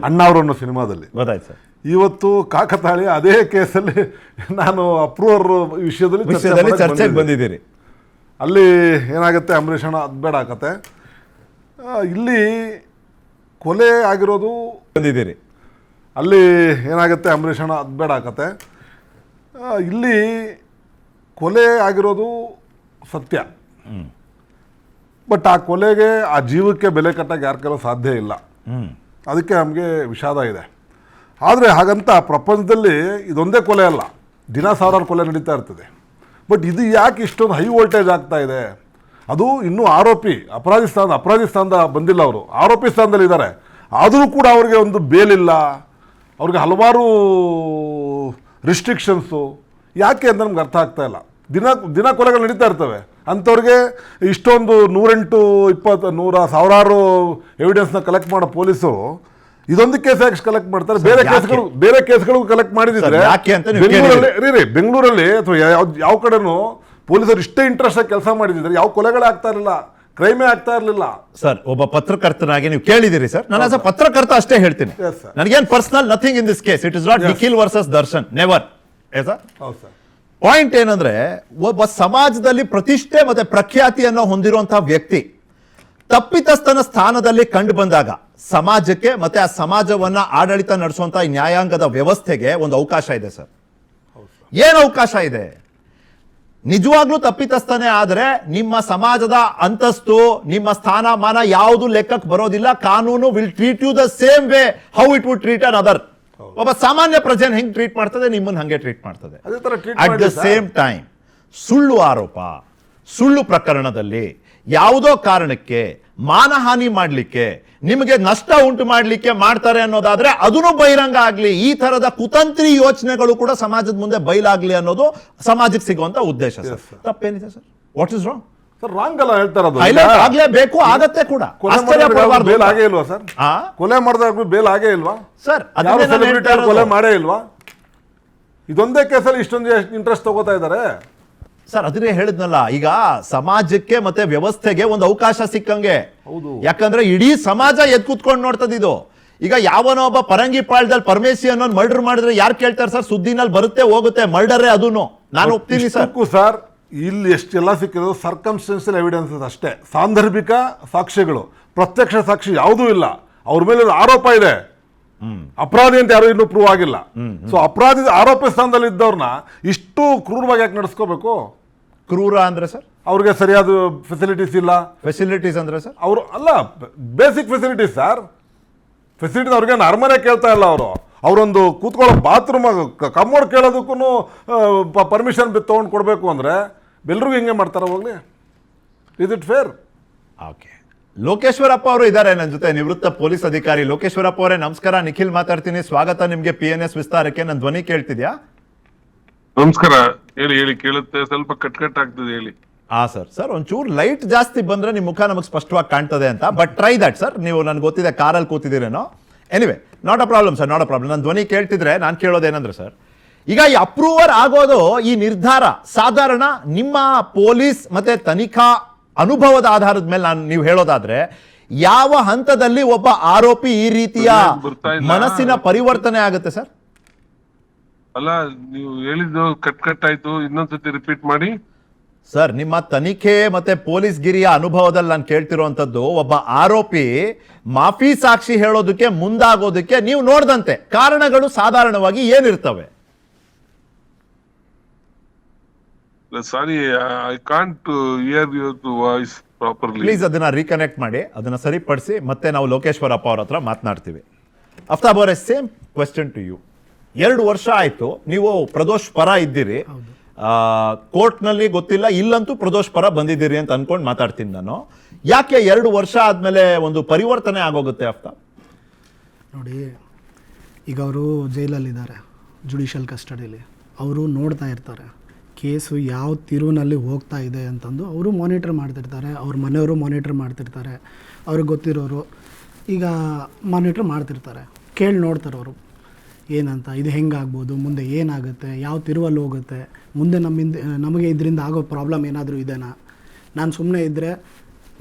ಅಣ್ಣ ಅವರು ಅನ್ನೋ ಸಿನಿಮಾದಲ್ಲಿ ಗೊತ್ತಾಯ್ತು ಸರ್. ಇವತ್ತು ಕಾಕತಾಳಿ ಅದೇ ಕೇಸಲ್ಲಿ ನಾನು ಅಪ್ರೂವರ್ ವಿಷಯದಲ್ಲಿ ಚರ್ಚೆಗೆ ಬಂದಿದ್ದೀರಿ. ಅಲ್ಲಿ ಏನಾಗುತ್ತೆ, ಅಂಬರೀಷ್ ಅಣ್ಣ ಅದು ಬೇಡ ಆಗತ್ತೆ. ಇಲ್ಲಿ ಕೊಲೆ ಆಗಿರೋದು ಬಂದಿದ್ದೀರಿ. ಅಲ್ಲಿ ಏನಾಗುತ್ತೆ, ಅಂಬರೀಷ್ ಅಣ್ಣ ಅದು ಬೇಡ ಆಗತ್ತೆ. ಇಲ್ಲಿ ಕೊಲೆ ಆಗಿರೋದು ಸತ್ಯ, ಬಟ್ ಆ ಕೊಲೆಗೆ, ಆ ಜೀವಕ್ಕೆ ಬೆಲೆ ಕಟ್ಟಕ್ಕೆ ಯಾರ ಕೈಲೂ ಸಾಧ್ಯ ಇಲ್ಲ. ಅದಕ್ಕೆ ನಮಗೆ ವಿಷಾದ ಇದೆ. ಆದರೆ ಹಾಗಂತ ಪ್ರಪಂಚದಲ್ಲಿ ಇದೊಂದೇ ಕೊಲೆ ಅಲ್ಲ, ದಿನ ಸಾವಿರಾರು ಕೊಲೆ ನಡೀತಾ ಇರ್ತದೆ. ಬಟ್ ಇದು ಯಾಕೆ ಇಷ್ಟೊಂದು ಹೈ ವೋಲ್ಟೇಜ್ ಆಗ್ತಾ ಇದೆ? ಅದು ಇನ್ನೂ ಅಪರಾಧಿ ಸ್ಥಾನದ ಬಂದಿಲ್ಲ. ಅವರು ಆರೋಪಿ ಸ್ಥಾನದಲ್ಲಿ ಇದ್ದಾರೆ. ಆದರೂ ಕೂಡ ಅವ್ರಿಗೆ ಒಂದು ಬೇಲಿಲ್ಲ, ಅವ್ರಿಗೆ ಹಲವಾರು ರಿಸ್ಟ್ರಿಕ್ಷನ್ಸು. ಯಾಕೆ ಅಂತ ನಮ್ಗೆ ಅರ್ಥ ಆಗ್ತಾ ಇಲ್ಲ. ದಿನ ಕೊಲೆಗಳು ನಡೀತಾ ಇರ್ತವೆ. ಅಂಥವ್ರಿಗೆ ಇಷ್ಟೊಂದು 100 ಸಾವಿರಾರು ಎವಿಡೆನ್ಸ್ನ ಕಲೆಕ್ಟ್ ಮಾಡೋ ಪೊಲೀಸರು ಇದೊಂದು ಕೇಸ್ ಯಾಕೆ ಕಲೆಕ್ಟ್ ಮಾಡ್ತಾರೆ? ಬೇರೆ ಕೇಸ್ಗಳು ಕಲೆಕ್ಟ್ ಮಾಡಿದ್ರೆ ಬೆಂಗಳೂರಲ್ಲಿ ಅಥವಾ ಯಾವ ಕಡೆನೂ ಪೊಲೀಸರು ಇಷ್ಟೇ ಇಂಟ್ರೆಸ್ಟ್ ಆಗಿ ಕೆಲಸ ಮಾಡಿದ್ರೆ ಯಾವ ಕೊಲೆಗಳೇ ಆಗ್ತಾ ಇರಲಿಲ್ಲ, ಕ್ರೈಮೇ ಆಗ್ತಾ ಇರಲಿಲ್ಲ. ಸರ್, ಒಬ್ಬ ಪತ್ರಕರ್ತನಾಗಿ ನೀವು ಕೇಳಿದಿರಿ ಸರ್. ನಾನು ಆಸ್ ಅ ಪತ್ರಕರ್ತ ಅಷ್ಟೇ ಹೇಳ್ತೀನಿ. ನನಗೇನು personal nothing in this case. It is not Nikhil versus Darshan, never. Point ಏನಂದ್ರೆ, ಒಬ್ಬ ಸಮಾಜದಲ್ಲಿ ಪ್ರತಿಷ್ಠೆ ಮತ್ತೆ ಪ್ರಖ್ಯಾತಿಯನ್ನು ಹೊಂದಿರುವಂತಹ ವ್ಯಕ್ತಿ ತಪ್ಪಿತಸ್ಥನ ಸ್ಥಾನದಲ್ಲಿ ಕಂಡು ಬಂದಾಗ ಸಮಾಜಕ್ಕೆ ಮತ್ತೆ ಆ ಸಮಾಜವನ್ನ ಆಡಳಿತ ನಡೆಸುವಂತಹ ನ್ಯಾಯಾಂಗದ ವ್ಯವಸ್ಥೆಗೆ ಒಂದು ಅವಕಾಶ ಇದೆ ಸರ್. ಏನು ಅವಕಾಶ ಇದೆ? ನಿಜವಾಗ್ಲೂ ತಪ್ಪಿತಸ್ಥನೇ ಆದರೆ ನಿಮ್ಮ ಸಮಾಜದ ಅಂತಸ್ತು, ನಿಮ್ಮ ಸ್ಥಾನಮಾನ ಯಾವುದು ಲೆಕ್ಕಕ್ಕೆ ಬರೋದಿಲ್ಲ. ಕಾನೂನು will treat you the same way how it would treat another. ಒಬ್ಬ ಸಾಮಾನ್ಯ ಪ್ರಜೆನ ಹೆಂಗ್ ಟ್ರೀಟ್ ಮಾಡ್ತದೆ, ನಿಮ್ಮನ್ನ ಹಂಗೆ ಟ್ರೀಟ್ ಮಾಡ್ತದೆ. ಅಟ್ ದ ಸೇಮ್ ಟೈಮ್ ಸುಳ್ಳು ಆರೋಪ, ಸುಳ್ಳು ಪ್ರಕರಣದಲ್ಲಿ ಯಾವುದೋ ಕಾರಣಕ್ಕೆ ಮಾನಹಾನಿ ಮಾಡಲಿಕ್ಕೆ, ನಿಮಗೆ ನಷ್ಟ ಉಂಟು ಮಾಡಲಿಕ್ಕೆ ಮಾಡ್ತಾರೆ ಅನ್ನೋದಾದ್ರೆ ಅದನ್ನು ಬಹಿರಂಗ ಆಗ್ಲಿ. ಈ ತರದ ಕುತಂತ್ರಿ ಯೋಚನೆಗಳು ಕೂಡ ಸಮಾಜದ ಮುಂದೆ ಬಯಲಾಗ್ಲಿ ಅನ್ನೋದು ಸಮಾಜಕ್ಕೆ ಸಿಗುವಂತ ಉದ್ದೇಶ ಸರ್. ತಪ್ಪೇನಿದೆ sir? What is wrong? Sir wrong ಅಲ್ಲ ಹೇಳ್ತಾ ಇರೋದು. ಹೈಲೈಟ್ ಆಗ್ಲೇಬೇಕು, ಆಗತ್ತೆ ಕೂಡ. ಕೊಲೆ ಆಶ್ಚರ್ಯಪಡಬಾರ್ದು. ಬೇಲ್ ಆಗೇ ಇಲ್ವಾ ಸರ್? ಕೊಲೆ ಮಾಡಿದಾಗ ಬೇಲ್ ಆಗೇ ಇಲ್ವಾ ಸರ್? ಯಾರು ಸೆಲೆಬ್ರಿಟಿ ಕೊಲೆ ಮಾಡೇ ಇಲ್ವಾ? ಇದೊಂದೇ ಕೇಸಲ್ಲಿ ಇಷ್ಟೊಂದು ಇಂಟ್ರೆಸ್ಟ್ ತಗೋತಾ ಇದ್ದಾರೆ ಸರ್. ಅದನ್ನೇ ಹೇಳಿದ್ನಲ್ಲ, ಈಗ ಸಮಾಜಕ್ಕೆ ಮತ್ತೆ ವ್ಯವಸ್ಥೆಗೆ ಒಂದು ಅವಕಾಶ ಸಿಕ್ಕಂಗೆ. ಹೌದು. ಯಾಕಂದ್ರೆ ಇಡೀ ಸಮಾಜ ಎದ್ ಕೂತ್ಕೊಂಡು ನೋಡ್ತದ ಇದು. ಈಗ ಯಾವನೋ ಒಬ್ಬ ಪರಂಗಿ ಪಾಳ್ದಲ್ಲಿ ಪರಮೇಶಿ ಅನ್ನೋನ್ ಮರ್ಡರ್ ಮಾಡಿದ್ರೆ ಯಾರು ಕೇಳ್ತಾರೆ ಸರ್? ಸುದ್ದಿನಲ್ಲಿ ಬರುತ್ತೆ ಹೋಗುತ್ತೆ, ಮರ್ಡರೇ ಅದೂನು. ನಾನು ಒಪ್ತೀನಿ ಸರ್. ಸರ್ ಇಲ್ಲಿ ಎಷ್ಟೆಲ್ಲ ಸಿಕ್ಕಿರೋದು ಸರ್ಕಮ್ಸ್ಟೆನ್ಷಿಯಲ್ ಎವಿಡೆನ್ಸಸ್ ಅಷ್ಟೇ, ಸಾಂದರ್ಭಿಕ ಸಾಕ್ಷ್ಯಗಳು, ಪ್ರತ್ಯಕ್ಷ ಸಾಕ್ಷಿ ಯಾವುದೂ ಇಲ್ಲ. ಅವ್ರ ಮೇಲೆ ಆರೋಪ ಇದೆ, ಅಪರಾಧಿ ಅಂತ ಯಾರು ಇನ್ನೂ ಪ್ರೂವ್ ಆಗಿಲ್ಲ. ಸೊ ಅಪರಾಧಿ ಆರೋಪ ಸ್ಥಾನದಲ್ಲಿ ಇದ್ದವ್ರನ್ನ ಇಷ್ಟು ಕ್ರೂರವಾಗಿ ಯಾಕೆ ನಡೆಸ್ಕೋಬೇಕು? ಕ್ರೂರ ಅಂದ್ರೆ ಸರ್? ಅವ್ರಿಗೆ ಸರಿಯಾದ ಫೆಸಿಲಿಟೀಸ್ ಇಲ್ಲ. ಫೆಸಿಲಿಟೀಸ್ ಅಂದ್ರೆ ಸರ್? ಅವರು ಅಲ್ಲ, ಬೇಸಿಕ್ ಫೆಸಿಲಿಟೀಸ್ ಸರ್. ಫೆಸಿಲಿಟೀಸ್ ಅವ್ರಿಗೆ ಅರಮನೆ ಕೇಳ್ತಾ ಇಲ್ಲ. ಅವರೊಂದು ಕೂತ್ಕೊಳ್ಳೋ ಬಾತ್ರೂಮ್ ಕಮ್ಮೋಡ್ ಕೇಳೋದಕ್ಕೂ ಪರ್ಮಿಷನ್ ತೊಗೊಂಡು ಕೊಡಬೇಕು ಅಂದರೆ ಬೆಲ್ಲರಿಗೂ ಹಿಂಗೆ ಮಾಡ್ತಾರೆ. ಹೋಗ್ಲಿ, is it fair? Okay, Lokeshwarappa ಅವರು ಇದ್ದಾರೆ ನನ್ನ ಜೊತೆ, ನಿವೃತ್ತ ಪೊಲೀಸ್ ಅಧಿಕಾರಿ. ಲೋಕೇಶ್ವರಪ್ಪ ಅವರೇ ನಮಸ್ಕಾರ. ನಿಖಿಲ್ ಮಾತಾಡ್ತೀನಿ, ಸ್ವಾಗತ ನಿಮ್ಗೆ PNS ವಿಸ್ತಾರಕ್ಕೆ. ನನ್ನ ಧ್ವನಿ ಕೇಳ್ತಿದ್ಯಾ? ನಮಸ್ಕಾರ. ಹೇಳಿ ಕೇಳುತ್ತೆ, ಸ್ವಲ್ಪ ಕಟ್ ಆಗ್ತದೆ, ಹೇಳಿ. ಸರ್ ಸರ್ ಒಂಚೂರು ಲೈಟ್ ಜಾಸ್ತಿ ಬಂದ್ರೆ ನಿಮ್ ಮುಖ ನಮಗೆ ಸ್ಪಷ್ಟವಾಗಿ ಕಾಣ್ತದೆ ಅಂತ. But try that sir. ನೀವು ನನ್ಗೆ ಗೊತ್ತಿದೆ ಕಾರಲ್ಲಿ ಕೂತಿದ್ದೀರೇನೋ. Anyway, not a problem sir, not a problem. ನನ್ನ ಧ್ವನಿ ಕೇಳ್ತಿದ್ರೆ ನಾನು ಕೇಳೋದೇನಂದ್ರೆ ಸರ್, ಈಗ ಈ ಅಪ್ರೂವರ್ ಆಗೋದು, ಈ ನಿರ್ಧಾರ ಸಾಧಾರಣ ನಿಮ್ಮ ಪೊಲೀಸ್ ಮತ್ತೆ ತನಿಖಾ ಅನುಭವದ ಆಧಾರದ ಮೇಲೆ ನೀವು ಹೇಳೋದಾದ್ರೆ ಯಾವ ಹಂತದಲ್ಲಿ ಒಬ್ಬ ಆರೋಪಿ ಈ ರೀತಿಯ ಮನಸ್ಸಿನ ಪರಿವರ್ತನೆ ಆಗುತ್ತೆ ಸರ್? ಅಲ್ಲ, ನೀವು ಹೇಳಿದ್ದು ಕಟ್ ಆಯ್ತು, ಇನ್ನೊಂದ್ಸತಿ ರಿಪೀಟ್ ಮಾಡಿ ಸರ್. ನಿಮ್ಮ ತನಿಖೆ ಮತ್ತೆ ಪೊಲೀಸ್ ಗಿರಿಯ ಅನುಭವದಲ್ಲಿ ನಾನು ಕೇಳ್ತಿರುವಂತದ್ದು, ಒಬ್ಬ ಆರೋಪಿ ಮಾಫಿ ಸಾಕ್ಷಿ ಹೇಳೋದಕ್ಕೆ ಮುಂದಾಗೋದಕ್ಕೆ ನೀವು ನೋಡ್ದಂತೆ ಕಾರಣಗಳು ಸಾಧಾರಣವಾಗಿ ಏನಿರ್ತವೆ? Sorry, I can't hear your voice properly. Please ಅದನ್ನ ರೀಕನೆಕ್ಟ್ ಮಾಡಿ, ಅದನ್ನ ಸರಿಪಡಿಸಿ ಮತ್ತೆ ನಾವು ಲೋಕೇಶ್ವರಪ್ಪ ಅವ್ರ ಹತ್ರ ಮಾತನಾಡ್ತೀವಿ. ಅಫ್ತಾಬ್ ಅವರೇ, ಸೇಮ್ ಕ್ವೆಶ್ಚನ್ ಟು ಯು. 2 ವರ್ಷ ಆಯ್ತು ನೀವು ಪ್ರದೋಷ್ ಪರ ಇದ್ದೀರಿ, ಕೋರ್ಟ್ನಲ್ಲಿ ಗೊತ್ತಿಲ್ಲ, ಇಲ್ಲಂತೂ ಪ್ರದೋಷ್ ಪರ ಬಂದಿದ್ದೀರಿ ಅಂತ ಅನ್ಕೊಂಡು ಮಾತಾಡ್ತೀನಿ ನಾನು. ಯಾಕೆ 2 ವರ್ಷ ಆದ್ಮೇಲೆ ಒಂದು ಪರಿವರ್ತನೆ ಆಗೋಗುತ್ತೆ ಅಫ್ತಾಬ್? ನೋಡಿ, ಈಗ ಅವರು ಜೈಲಲ್ಲಿದ್ದಾರೆ, ಜುಡಿಷಿಯಲ್ ಕಸ್ಟಡಿಯಲ್ಲಿ. ಅವರು ನೋಡ್ತಾ ಇರ್ತಾರೆ ಕೇಸು ಯಾವ ತಿರುವಿನಲ್ಲಿ ಹೋಗ್ತಾ ಇದೆ ಅಂತಂದು. ಅವರು ಮಾನಿಟರ್ ಮಾಡ್ತಿರ್ತಾರೆ, ಅವ್ರ ಮನೆಯವರು ಮಾನಿಟರ್ ಮಾಡ್ತಿರ್ತಾರೆ, ಅವ್ರಿಗೆ ಗೊತ್ತಿರೋರು ಈಗ ಮಾನಿಟರ್ ಮಾಡ್ತಿರ್ತಾರೆ, ಕೇಳಿ ನೋಡ್ತಾರೆ ಅವರು ಏನಂತ, ಇದು ಹೆಂಗಾಗ್ಬೋದು, ಮುಂದೆ ಏನಾಗುತ್ತೆ, ಯಾವ ತಿರುವಲ್ಲಿ ಹೋಗುತ್ತೆ, ಮುಂದೆ ನಮಗೆ ಇದರಿಂದ ಆಗೋ ಪ್ರಾಬ್ಲಮ್ ಏನಾದರೂ ಇದೆನಾ, ನಾನು ಸುಮ್ಮನೆ ಇದ್ದರೆ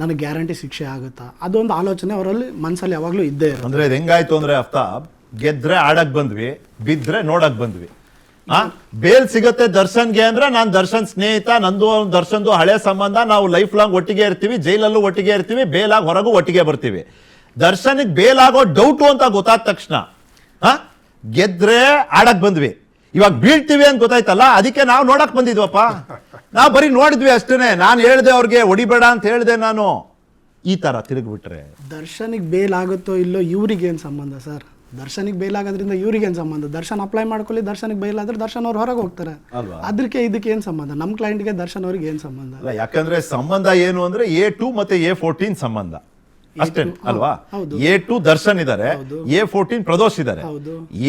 ನನಗೆ ಗ್ಯಾರಂಟಿ ಶಿಕ್ಷೆ ಆಗುತ್ತಾ, ಅದೊಂದು ಆಲೋಚನೆ ಅವರಲ್ಲಿ ಮನಸ್ಸಲ್ಲಿ ಯಾವಾಗಲೂ ಇದ್ದೇ ಇರುತ್ತೆ. ಅಂದರೆ ಇದು ಹೆಂಗಾಯ್ತು ಅಂದರೆ ಅಫ್ತಾಬ್, ಗೆದ್ರೆ ಆಡಕ್ಕೆ ಬಂದ್ವಿ, ಬಿದ್ದರೆ ನೋಡಕ್ಕೆ ಬಂದ್ವಿ. ಬೇಲ್ ಸಿಗತ್ತೆ ದರ್ಶನ್ಗೆ ಅಂದ್ರೆ ನಾನು ದರ್ಶನ್ ಸ್ನೇಹಿತ, ನಂದು ದರ್ಶನ್ದು ಹಳೆ ಸಂಬಂಧ, ನಾವು ಲೈಫ್ ಲಾಂಗ್ ಒಟ್ಟಿಗೆ ಇರ್ತೀವಿ, ಜೈಲಲ್ಲೂ ಒಟ್ಟಿಗೆ ಇರ್ತೀವಿ, ಬೇಲಾಗಿ ಹೊರಗೂ ಒಟ್ಟಿಗೆ ಬರ್ತೀವಿ. ದರ್ಶನ್ಗೆ ಬೇಲಾಗೋ ಡೌಟು ಅಂತ ಗೊತ್ತಾದ ತಕ್ಷಣ ಗೆದ್ರೆ ಆಡಕ್ ಬಂದ್ವಿ, ಇವಾಗ ಬೀಳ್ತೀವಿ ಅಂತ ಗೊತ್ತಾಯ್ತಲ್ಲ, ಅದಕ್ಕೆ ನಾವು ನೋಡಕ್ ಬಂದಿದ್ವಪ್ಪ. ನಾವು ಬರೀ ನೋಡಿದ್ವಿ ಅಷ್ಟೇನೆ. ನಾನು ಹೇಳ್ದೆ ಅವ್ರಿಗೆ ಹೊಡಿಬೇಡ ಅಂತ ಹೇಳ್ದೆ ನಾನು. ಈ ತರ ತಿರುಗ್ಬಿಟ್ರೆ ದರ್ಶನಿಗೆ ಬೇಲ್ ಆಗುತ್ತೋ ಇಲ್ಲೋ ಇವ್ರಿಗೇನು ಸಂಬಂಧ ಸರ್? ದರ್ಶನಿಗೆ ಬೇಲ್ ಆಗೋದ್ರಿಂದ ಇವ್ರಿಗೇನು ಸಂಬಂಧ? ದರ್ಶನ್ ಅಪ್ಲೈ ಮಾಡ್ಕೊಳ್ಳಿ, ದರ್ಶನಿಗೆ ಬೇಲ್ ಆದ್ರೆ ದರ್ಶನ್ ಅವ್ರು ಹೊರಗೆ ಹೋಗ್ತಾರೆ. ಅದಕ್ಕೆ ಇದಕ್ಕೆ ಏನು ಸಂಬಂಧ? ನಮ್ಮ ಕ್ಲೈಂಟ್ಗೆ ದರ್ಶನ್ ಅವ್ರಿಗೆ ಏನು ಸಂಬಂಧ? ಅಲ್ಲ, ಯಾಕಂದ್ರೆ ಸಂಬಂಧ ಏನು ಅಂದ್ರೆ A2 ಮತ್ತೆ A14 ಸಂಬಂಧ ಅಷ್ಟೇ ಅಲ್ವಾ? A2 ದರ್ಶನ್ ಇದಾರೆ, A14 ಪ್ರದೋಷ್ ಇದಾರೆ.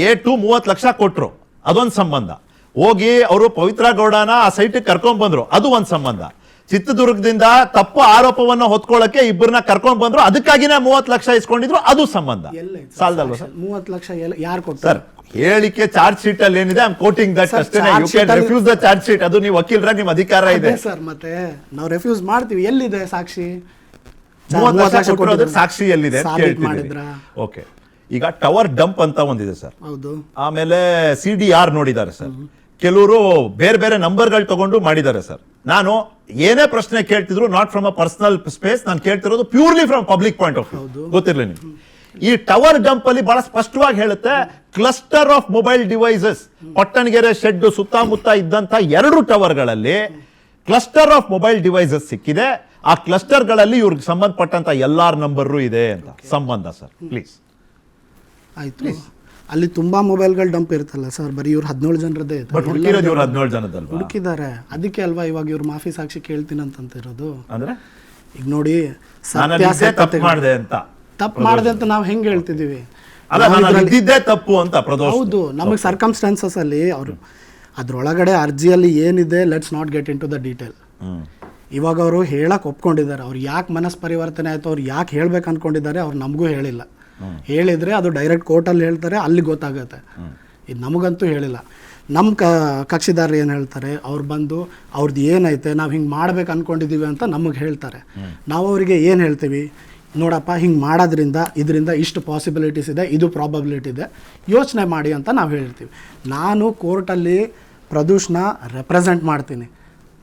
A2 30 ಲಕ್ಷ ಕೊಟ್ರು, ಅದೊಂದು ಸಂಬಂಧ. ಹೋಗಿ ಅವರು ಪವಿತ್ರ ಗೌಡನ ಆ ಸೈಟ್ ಕರ್ಕೊಂಡ್ ಬಂದ್ರು, ಅದು ಒಂದ್ ಸಂಬಂಧ. ಚಿತ್ರದುರ್ಗದಿಂದ ತಪ್ಪು ಆರೋಪವನ್ನು ಹೊತ್ಕೊಳ್ಳಕ್ಕೆ ಇಬ್ಬರನ್ನ ಕರ್ಕೊಂಡ್ ಬಂದ್ರು, ಅದಕ್ಕಾಗಿನೇ 30 ಲಕ್ಷ ಇಸ್ಕೊಂಡಿದ್ರು, ಅದು ಸಂಬಂಧ. ಸಾಲದಲ್ವಾ ಸರ್? 30 ಲಕ್ಷ ಯಾರು ಕೊಡ್ತಾರೆ? ಹೇಳಿಕೆ ಚಾರ್ಜ್ ಶೀಟ್ ಅಲ್ಲಿ ಏನಿದೆ, ಐ ಆಮ್ ಕೋಟಿಂಗ್ ದಟ್ ಅಷ್ಟೇ. You can refuse the charge sheet. ಅದು ನೀವು ವಕೀಲರಾಗಿ ನಿಮ್ಮ ಅಧಿಕಾರ ಇದೆ ಸರ್. ಮತ್ತೆ ನಾವು ರೆಫ್ಯೂಸ್ ಮಾಡ್ತೀವಿ, ಎಲ್ಲಿದೆ ಸಾಕ್ಷಿ? 30 ಲಕ್ಷ ಕೊಟ್ಟಿರೋದಕ್ಕೆ ಸಾಕ್ಷಿ ಎಲ್ಲಿದೆ ಅಂತ ಕೇಳ್ತಿದ್ದೀವಿ. ಓಕೆ, ಈಗ ಟವರ್ ಡಂಪ್ ಅಂತ ಒಂದಿದೆ ಸರ್. ಹೌದು. ಆಮೇಲೆ CDR ನೋಡಿದ್ದಾರೆ ಸರ್. ಕೆಲವರು ಬೇರೆ ಬೇರೆ ನಂಬರ್ಗಳು ತಗೊಂಡು ಮಾಡಿದ್ದಾರೆ ಸರ್. ನಾನು ಏನೇ ಪ್ರಶ್ನೆ ಕೇಳ್ತಿದ್ರು, not from a personal space, ನಾನು ಕೇಳ್ತಿರೋದು purely from public point of view. ಗೊತ್ತಿರಲಿ ನಿಮ್ಗೆ. ಈ ಟವರ್ ಡಂಪ್ ಅಲ್ಲಿ ಬಹಳ ಸ್ಪಷ್ಟವಾಗಿ ಹೇಳುತ್ತೆ, cluster of mobile devices. Pattanagere shed ಸುತ್ತಮುತ್ತ ಇದ್ದಂತ 2 ಟವರ್ಗಳಲ್ಲಿ ಕ್ಲಸ್ಟರ್ ಆಫ್ ಮೊಬೈಲ್ ಡಿವೈಸಸ್ ಸಿಕ್ಕಿದೆ. ಆ ಕ್ಲಸ್ಟರ್ಗಳಲ್ಲಿ ಇವ್ರಿಗೆ ಸಂಬಂಧಪಟ್ಟಂತ ಎಲ್ಲಾರ್ ನಂಬರು ಇದೆ ಅಂತ ಸಂಬಂಧ ಸರ್. ಪ್ಲೀಸ್ ಆಯ್ತು. ಅಲ್ಲಿ ತುಂಬಾ ಮೊಬೈಲ್ಗಳು ಡಂಪ್ ಇರುತ್ತಲ್ಲ ಸರ್, ಬರೀ ಇವ್ರು 17 ಜನರದ್ದೇ ಹುಡುಕಿರೋದು, ಇವ್ರು 17 ಜನದಲ್ವಾ? ಹುಡುಕಿದ್ದಾರೆ, ಅದಕ್ಕೆ ಅಲ್ವಾ ಇವಾಗ ಇವ್ರು ಮಾಫಿ ಸಾಕ್ಷಿ ಕೇಳ್ತೀನಿ ಅಂತಂತಿರೋದು. ಅಂದ್ರೆ ಈಗ ನೋಡಿ, ನಾನು ಅಲ್ಲಿದ್ದೇ ತಪ್ಪು ಮಾಡಿದೆ ಅಂತ ತಪ್ಪು ಮಾಡಿದೆ ಅಂತ ನಾವು ಹೆಂಗೆ ಹೇಳ್ತಿದ್ದೀವಿ? ಅಲ್ಲ, ನಾನು ಅಲ್ಲಿದ್ದೇ ತಪ್ಪು ಅಂತ ಪ್ರದೋಷ್. ಹೌದು, ನಮಗೆ ಸರ್ಕಮ್ಸ್ಟಾನ್ಸಸ್ ಅಲ್ಲಿ ಅವರು ಅದ್ರೊಳಗಡೆ ಅರ್ಜಿಯಲ್ಲಿ ಏನಿದೆ, let's not get into the detail. ಇವಾಗ ಅವರು ಹೇಳಕ್ಕೆ ಒಪ್ಕೊಂಡಿದ್ದಾರೆ. ಅವ್ರು ಯಾಕೆ ಪರಿವರ್ತನೆ ಆಯಿತು, ಅವ್ರು ಯಾಕೆ ಹೇಳ್ಬೇಕು ಅಂದ್ಕೊಂಡಿದ್ದಾರೆ, ಅವ್ರು ನಮಗೂ ಹೇಳಿಲ್ಲ. ಹೇಳಿದರೆ ಅದು ಡೈರೆಕ್ಟ್ ಕೋರ್ಟಲ್ಲಿ ಹೇಳ್ತಾರೆ, ಅಲ್ಲಿ ಗೊತ್ತಾಗುತ್ತೆ. ಇದು ನಮಗಂತೂ ಹೇಳಿಲ್ಲ. ನಮ್ಮ ಕಕ್ಷಿದಾರರು ಏನು ಹೇಳ್ತಾರೆ, ಅವ್ರು ಬಂದು ಅವ್ರದ್ದು ಏನೈತೆ, ನಾವು ಹಿಂಗೆ ಮಾಡ್ಬೇಕು ಅಂದ್ಕೊಂಡಿದ್ದೀವಿ ಅಂತ ನಮಗೆ ಹೇಳ್ತಾರೆ. ನಾವು ಅವರಿಗೆ ಏನು ಹೇಳ್ತೀವಿ, ನೋಡಪ್ಪ ಹಿಂಗೆ ಮಾಡೋದ್ರಿಂದ ಇದರಿಂದ ಇಷ್ಟು ಪಾಸಿಬಿಲಿಟೀಸ್ ಇದೆ, ಇದು ಪ್ರಾಬಬಿಲಿಟಿ ಇದೆ, ಯೋಚನೆ ಮಾಡಿ ಅಂತ ನಾವು ಹೇಳ್ತೀವಿ. ನಾನು ಕೋರ್ಟಲ್ಲಿ ಪ್ರದೋಷ್ನ ರೆಪ್ರೆಸೆಂಟ್ ಮಾಡ್ತೀನಿ,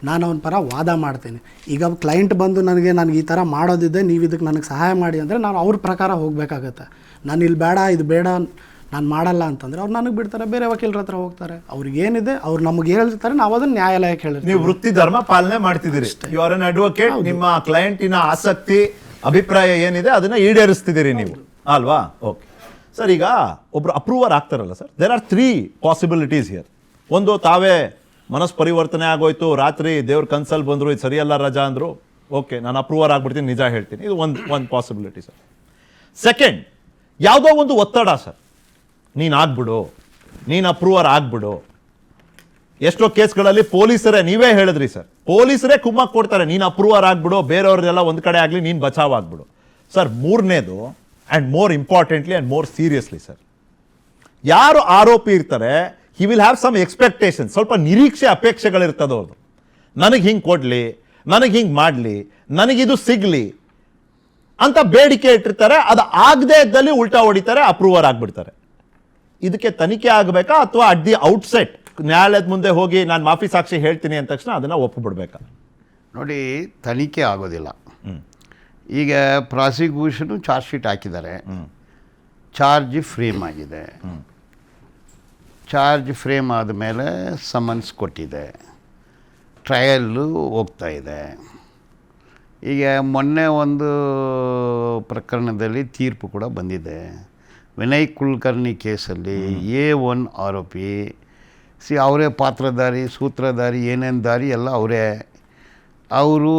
ನಾನು ಅವನ ಪರ ವಾದ ಮಾಡ್ತೀನಿ. ಈಗ ಕ್ಲೈಂಟ್ ಬಂದು ನನಗೆ ಈ ಥರ ಮಾಡೋದಿದೆ, ನೀವು ಇದಕ್ಕೆ ನನಗೆ ಸಹಾಯ ಮಾಡಿ ಅಂದರೆ ನಾನು ಅವ್ರ ಪ್ರಕಾರ ಹೋಗಬೇಕಾಗತ್ತೆ. ನಾನು ಇಲ್ಲಿ ಬೇಡ, ಇದು ಬೇಡ, ನಾನು ಮಾಡಲ್ಲ ಅಂತಂದರೆ ಅವ್ರು ನನಗೆ ಬಿಡ್ತಾರೆ, ಬೇರೆ ವಕೀಲರ ಹತ್ರ ಹೋಗ್ತಾರೆ. ಅವ್ರಿಗೆ ಏನಿದೆ ಅವ್ರು ನಮಗೆ ಹೇಳ್ತಾರೆ, ನಾವು ಅದನ್ನು ನ್ಯಾಯಾಲಯಕ್ಕೆ ಹೇಳ್ತೀವಿ. ನೀವು ವೃತ್ತಿ ಧರ್ಮ ಪಾಲನೆ ಮಾಡ್ತಿದ್ದೀರಿ. You are an advocate. ನಿಮ್ಮ ಕ್ಲೈಂಟಿನ ಆಸಕ್ತಿ, ಅಭಿಪ್ರಾಯ ಏನಿದೆ ಅದನ್ನ ಈಡೇರಿಸ್ತಿದ್ದೀರಿ ನೀವು, ಅಲ್ವಾ? ಓಕೆ ಸರ್, ಈಗ ಒಬ್ರು ಅಪ್ರೂವರ್ ಆಗ್ತಾರಲ್ಲ sir, there are 3 possibilities here. ಒಂದು, ತಾವೇ ಪರಿವರ್ತನೆ ಆಗೋಯ್ತು, ರಾತ್ರಿ ದೇವ್ರ ಕನ್ಸಲ್ ಬಂದರು, ಇದು ಸರಿಯಲ್ಲ ರಜಾ ಅಂದರು, ಓಕೆ ನಾನು ಅಪ್ರೂವರ್ ಆಗ್ಬಿಡ್ತೀನಿ, ನಿಜ ಹೇಳ್ತೀನಿ, ಇದು ಒಂದು ಪಾಸಿಬಿಲಿಟಿ ಸರ್. ಸೆಕೆಂಡ್, ಯಾವುದೋ ಒಂದು ಒತ್ತಡ ಸರ್, ನೀನು ಆಗ್ಬಿಡು, ನೀನು ಅಪ್ರೂವರ್ ಆಗ್ಬಿಡು. ಎಷ್ಟೋ ಕೇಸ್ಗಳಲ್ಲಿ ಪೊಲೀಸರೇ, ನೀವೇ ಹೇಳಿದ್ರಿ ಸರ್, ಪೊಲೀಸರೇ ಕುಮ್ಮಕ್ ಕೊಡ್ತಾರೆ, ನೀನು ಅಪ್ರೂವರ್ ಆಗ್ಬಿಡು, ಬೇರೆಯವ್ರದ್ದೆಲ್ಲ ಒಂದು ಕಡೆ ಆಗಲಿ, ನೀನು ಬಚಾವ್ ಆಗ್ಬಿಡು. ಸರ್, ಮೂರನೇದು and more importantly and more seriously sir, ಯಾರು ಆರೋಪಿ ಇರ್ತಾರೆ, he will have some expectation, ಸ್ವಲ್ಪ ನಿರೀಕ್ಷೆ ಅಪೇಕ್ಷೆಗಳಿರ್ತದೆ ಅವ್ರದ್ದು. ನನಗೆ ಹಿಂಗೆ ಕೊಡಲಿ, ನನಗೆ ಹಿಂಗೆ ಮಾಡಲಿ, ನನಗಿದು ಸಿಗಲಿ ಅಂತ ಬೇಡಿಕೆ ಇಟ್ಟಿರ್ತಾರೆ. ಅದು ಆಗದೇ ಇದ್ದಲ್ಲಿ ಉಲ್ಟಾ ಹೊಡಿತಾರೆ, ಅಪ್ರೂವರ್ ಆಗಿಬಿಡ್ತಾರೆ. ಇದಕ್ಕೆ ತನಿಖೆ ಆಗಬೇಕಾ, ಅಥವಾ ಅಟ್ ದಿ ಔಟ್ಸೆಟ್ ನ್ಯಾಯಾಲಯದ ಮುಂದೆ ಹೋಗಿ ನಾನು ಮಾಫಿ ಸಾಕ್ಷಿ ಹೇಳ್ತೀನಿ ಅಂದ ತಕ್ಷಣ ಅದನ್ನು ಒಪ್ಪಿಬಿಡ್ಬೇಕಾ? ನೋಡಿ, ತನಿಖೆ ಆಗೋದಿಲ್ಲ. ಈಗ ಪ್ರಾಸಿಕ್ಯೂಷನು ಚಾರ್ಜ್ ಶೀಟ್ ಹಾಕಿದ್ದಾರೆ, ಚಾರ್ಜ್ ಫ್ರೇಮ್ ಆಗಿದೆ, ಚಾರ್ಜ್ ಫ್ರೇಮ್ ಆದಮೇಲೆ ಸಮನ್ಸ್ ಕೊಟ್ಟಿದೆ, ಟ್ರಯಲ್ಲು ಹೋಗ್ತಾ ಇದೆ. ಈಗ ಮೊನ್ನೆ ಒಂದು ಪ್ರಕರಣದಲ್ಲಿ ತೀರ್ಪು ಕೂಡ ಬಂದಿದೆ. ವಿನಯ್ ಕುಲಕರ್ಣಿ ಕೇಸಲ್ಲಿ A1 ಆರೋಪಿ, ಅವರೇ ಪಾತ್ರಧಾರಿ, ಸೂತ್ರಧಾರಿ, ಏನೇನು ದಾರಿ ಎಲ್ಲ ಅವರೇ. ಅವರು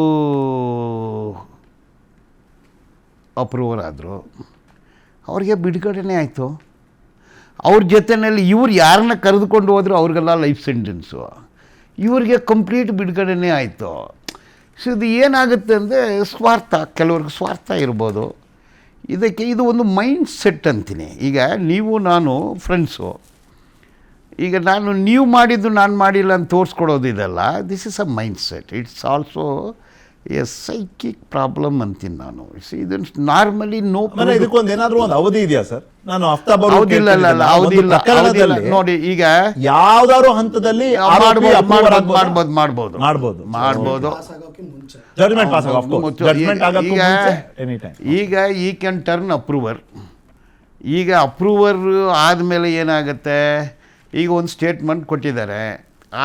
ಅಪ್ರೂವರ್ ಆದರು, ಅವ್ರಿಗೆ ಬಿಡುಗಡೆನೇ ಆಯಿತು. ಅವ್ರ ಜೊತೆಯಲ್ಲಿ ಇವ್ರು ಯಾರನ್ನ ಕರೆದುಕೊಂಡು ಹೋದ್ರು ಅವ್ರಿಗೆಲ್ಲ ಲೈಫ್ ಸೆಂಟೆನ್ಸು, ಇವ್ರಿಗೆ ಕಂಪ್ಲೀಟ್ ಬಿಡುಗಡೆನೇ ಆಯಿತು. ಸೊ ಇದು ಏನಾಗುತ್ತೆ ಅಂದರೆ ಸ್ವಾರ್ಥ, ಕೆಲವ್ರಿಗೆ ಸ್ವಾರ್ಥ ಇರ್ಬೋದು. ಇದು ಒಂದು ಮೈಂಡ್ ಸೆಟ್ ಅಂತೀನಿ. ಈಗ ನೀವು ನಾನು ಫ್ರೆಂಡ್ಸು, ಈಗ ನೀವು ಮಾಡಿದ್ದು ನಾನು ಮಾಡಿಲ್ಲ ಅಂತ ತೋರಿಸ್ಕೊಡೋದು ಇದೆಲ್ಲ, this is a mind set. It's also A psychic problem ಅಂತೀನಿ ನಾನು. ಇದನ್ನು ನಾರ್ಮಲಿ ಇದಕ್ಕೊಂದು ಏನಾದರೂ ಒಂದು ಅವಧಿ ಇದೆಯಾ ಸರ್? ನಾನು ನೋಡಿ, ಈಗ ಯಾವ್ದಾದ್ರು ಹಂತದಲ್ಲಿ ಮಾಡ್ಬೋದು. ಈಗ ಈ ಕ್ಯಾನ್ ಟರ್ನ್ ಅಪ್ರೂವರ್. ಈಗ ಅಪ್ರೂವರ್ ಆದಮೇಲೆ ಏನಾಗುತ್ತೆ, ಈಗ ಒಂದು ಸ್ಟೇಟ್ಮೆಂಟ್ ಕೊಟ್ಟಿದ್ದಾರೆ,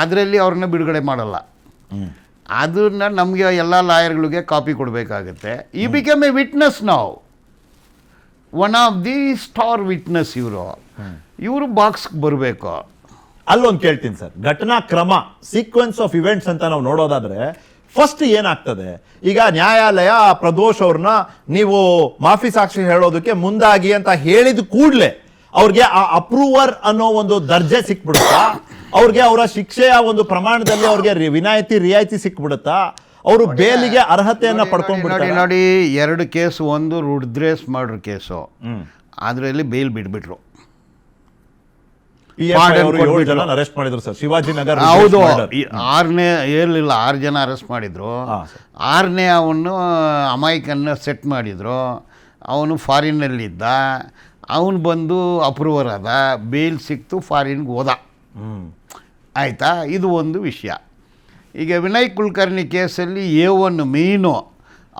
ಅದರಲ್ಲಿ ಅವ್ರನ್ನ ಬಿಡುಗಡೆ ಮಾಡಲ್ಲ. ಅದನ್ನು ನಮಗೆ ಎಲ್ಲ ಲಾಯರ್ಗಳಿಗೆ ಕಾಪಿ ಕೊಡಬೇಕಾಗತ್ತೆ. ಈ ಬಿಕಮ್ ಎ ವಿಟ್ನೆಸ್ ನಾವು, one of the star witness. ಇವರು ಬಾಕ್ಸ್ಗೆ ಬರಬೇಕು. ಅಲ್ಲೊಂದು ಕೇಳ್ತೀನಿ ಸರ್, ಘಟನಾ ಕ್ರಮ, ಸೀಕ್ವೆನ್ಸ್ ಆಫ್ ಇವೆಂಟ್ಸ್ ಅಂತ ನಾವು ನೋಡೋದಾದ್ರೆ ಫಸ್ಟ್ ಏನಾಗ್ತದೆ, ಈಗ ನ್ಯಾಯಾಲಯ ಪ್ರದೋಷ್ ಅವ್ರನ್ನ ನೀವು ಮಾಫಿ ಸಾಕ್ಷಿ ಹೇಳೋದಕ್ಕೆ ಮುಂದಾಗಿ ಅಂತ ಹೇಳಿದ ಕೂಡಲೇ ಅವ್ರಿಗೆ ಆ ಅಪ್ರೂವರ್ ಅನ್ನೋ ಒಂದು ದರ್ಜೆ ಸಿಕ್ಬಿಡುತ್ತಾ? ಅವ್ರಿಗೆ ಅವರ ಶಿಕ್ಷೆಯ ಒಂದು ಪ್ರಮಾಣದಲ್ಲಿ ಅವ್ರಿಗೆ ರಿಯಾಯಿತಿ ಸಿಕ್ಬಿಡುತ್ತಾ? ಅವರು ಬೇಲಿಗೆ ಅರ್ಹತೆಯನ್ನ ಪಡ್ಕೊಂಡ್ಬಿಡ್ತಾರೆ. ನೋಡಿ, 2 ಕೇಸು, ಒಂದು ರುದ್ರೇಶ್ ಮರ್ಡರ್ ಕೇಸು, ಅದರಲ್ಲಿ ಬೇಲ್ ಬಿಟ್ಬಿಟ್ರು. 7 ಜನ ಅರೆಸ್ಟ್ ಮಾಡಿದ್ರು ಸರ್, ಶಿವಾಜಿನಗರ. ಹೌದು, 6 ಜನ ಅರೆಸ್ಟ್ ಮಾಡಿದ್ರು. 6ನೇ ಅವನು ಅಮಾಯಕನ್ನ ಸೆಟ್ ಮಾಡಿದ್ರು. ಅವನು ಫಾರಿನ್ನಲ್ಲಿದ್ದ, ಅವನು ಬಂದು ಅಪ್ರೂವರ್ ಆದ, ಬೇಲ್ ಸಿಕ್ತು, ಫಾರಿನ್ಗೆ ಹೋದ. ಆಯಿತಾ? ಇದು ಒಂದು ವಿಷಯ. ಈಗ ವಿನಯ್ ಕುಲಕರ್ಣಿ ಕೇಸಲ್ಲಿ A1 ಮೇಯ್ನು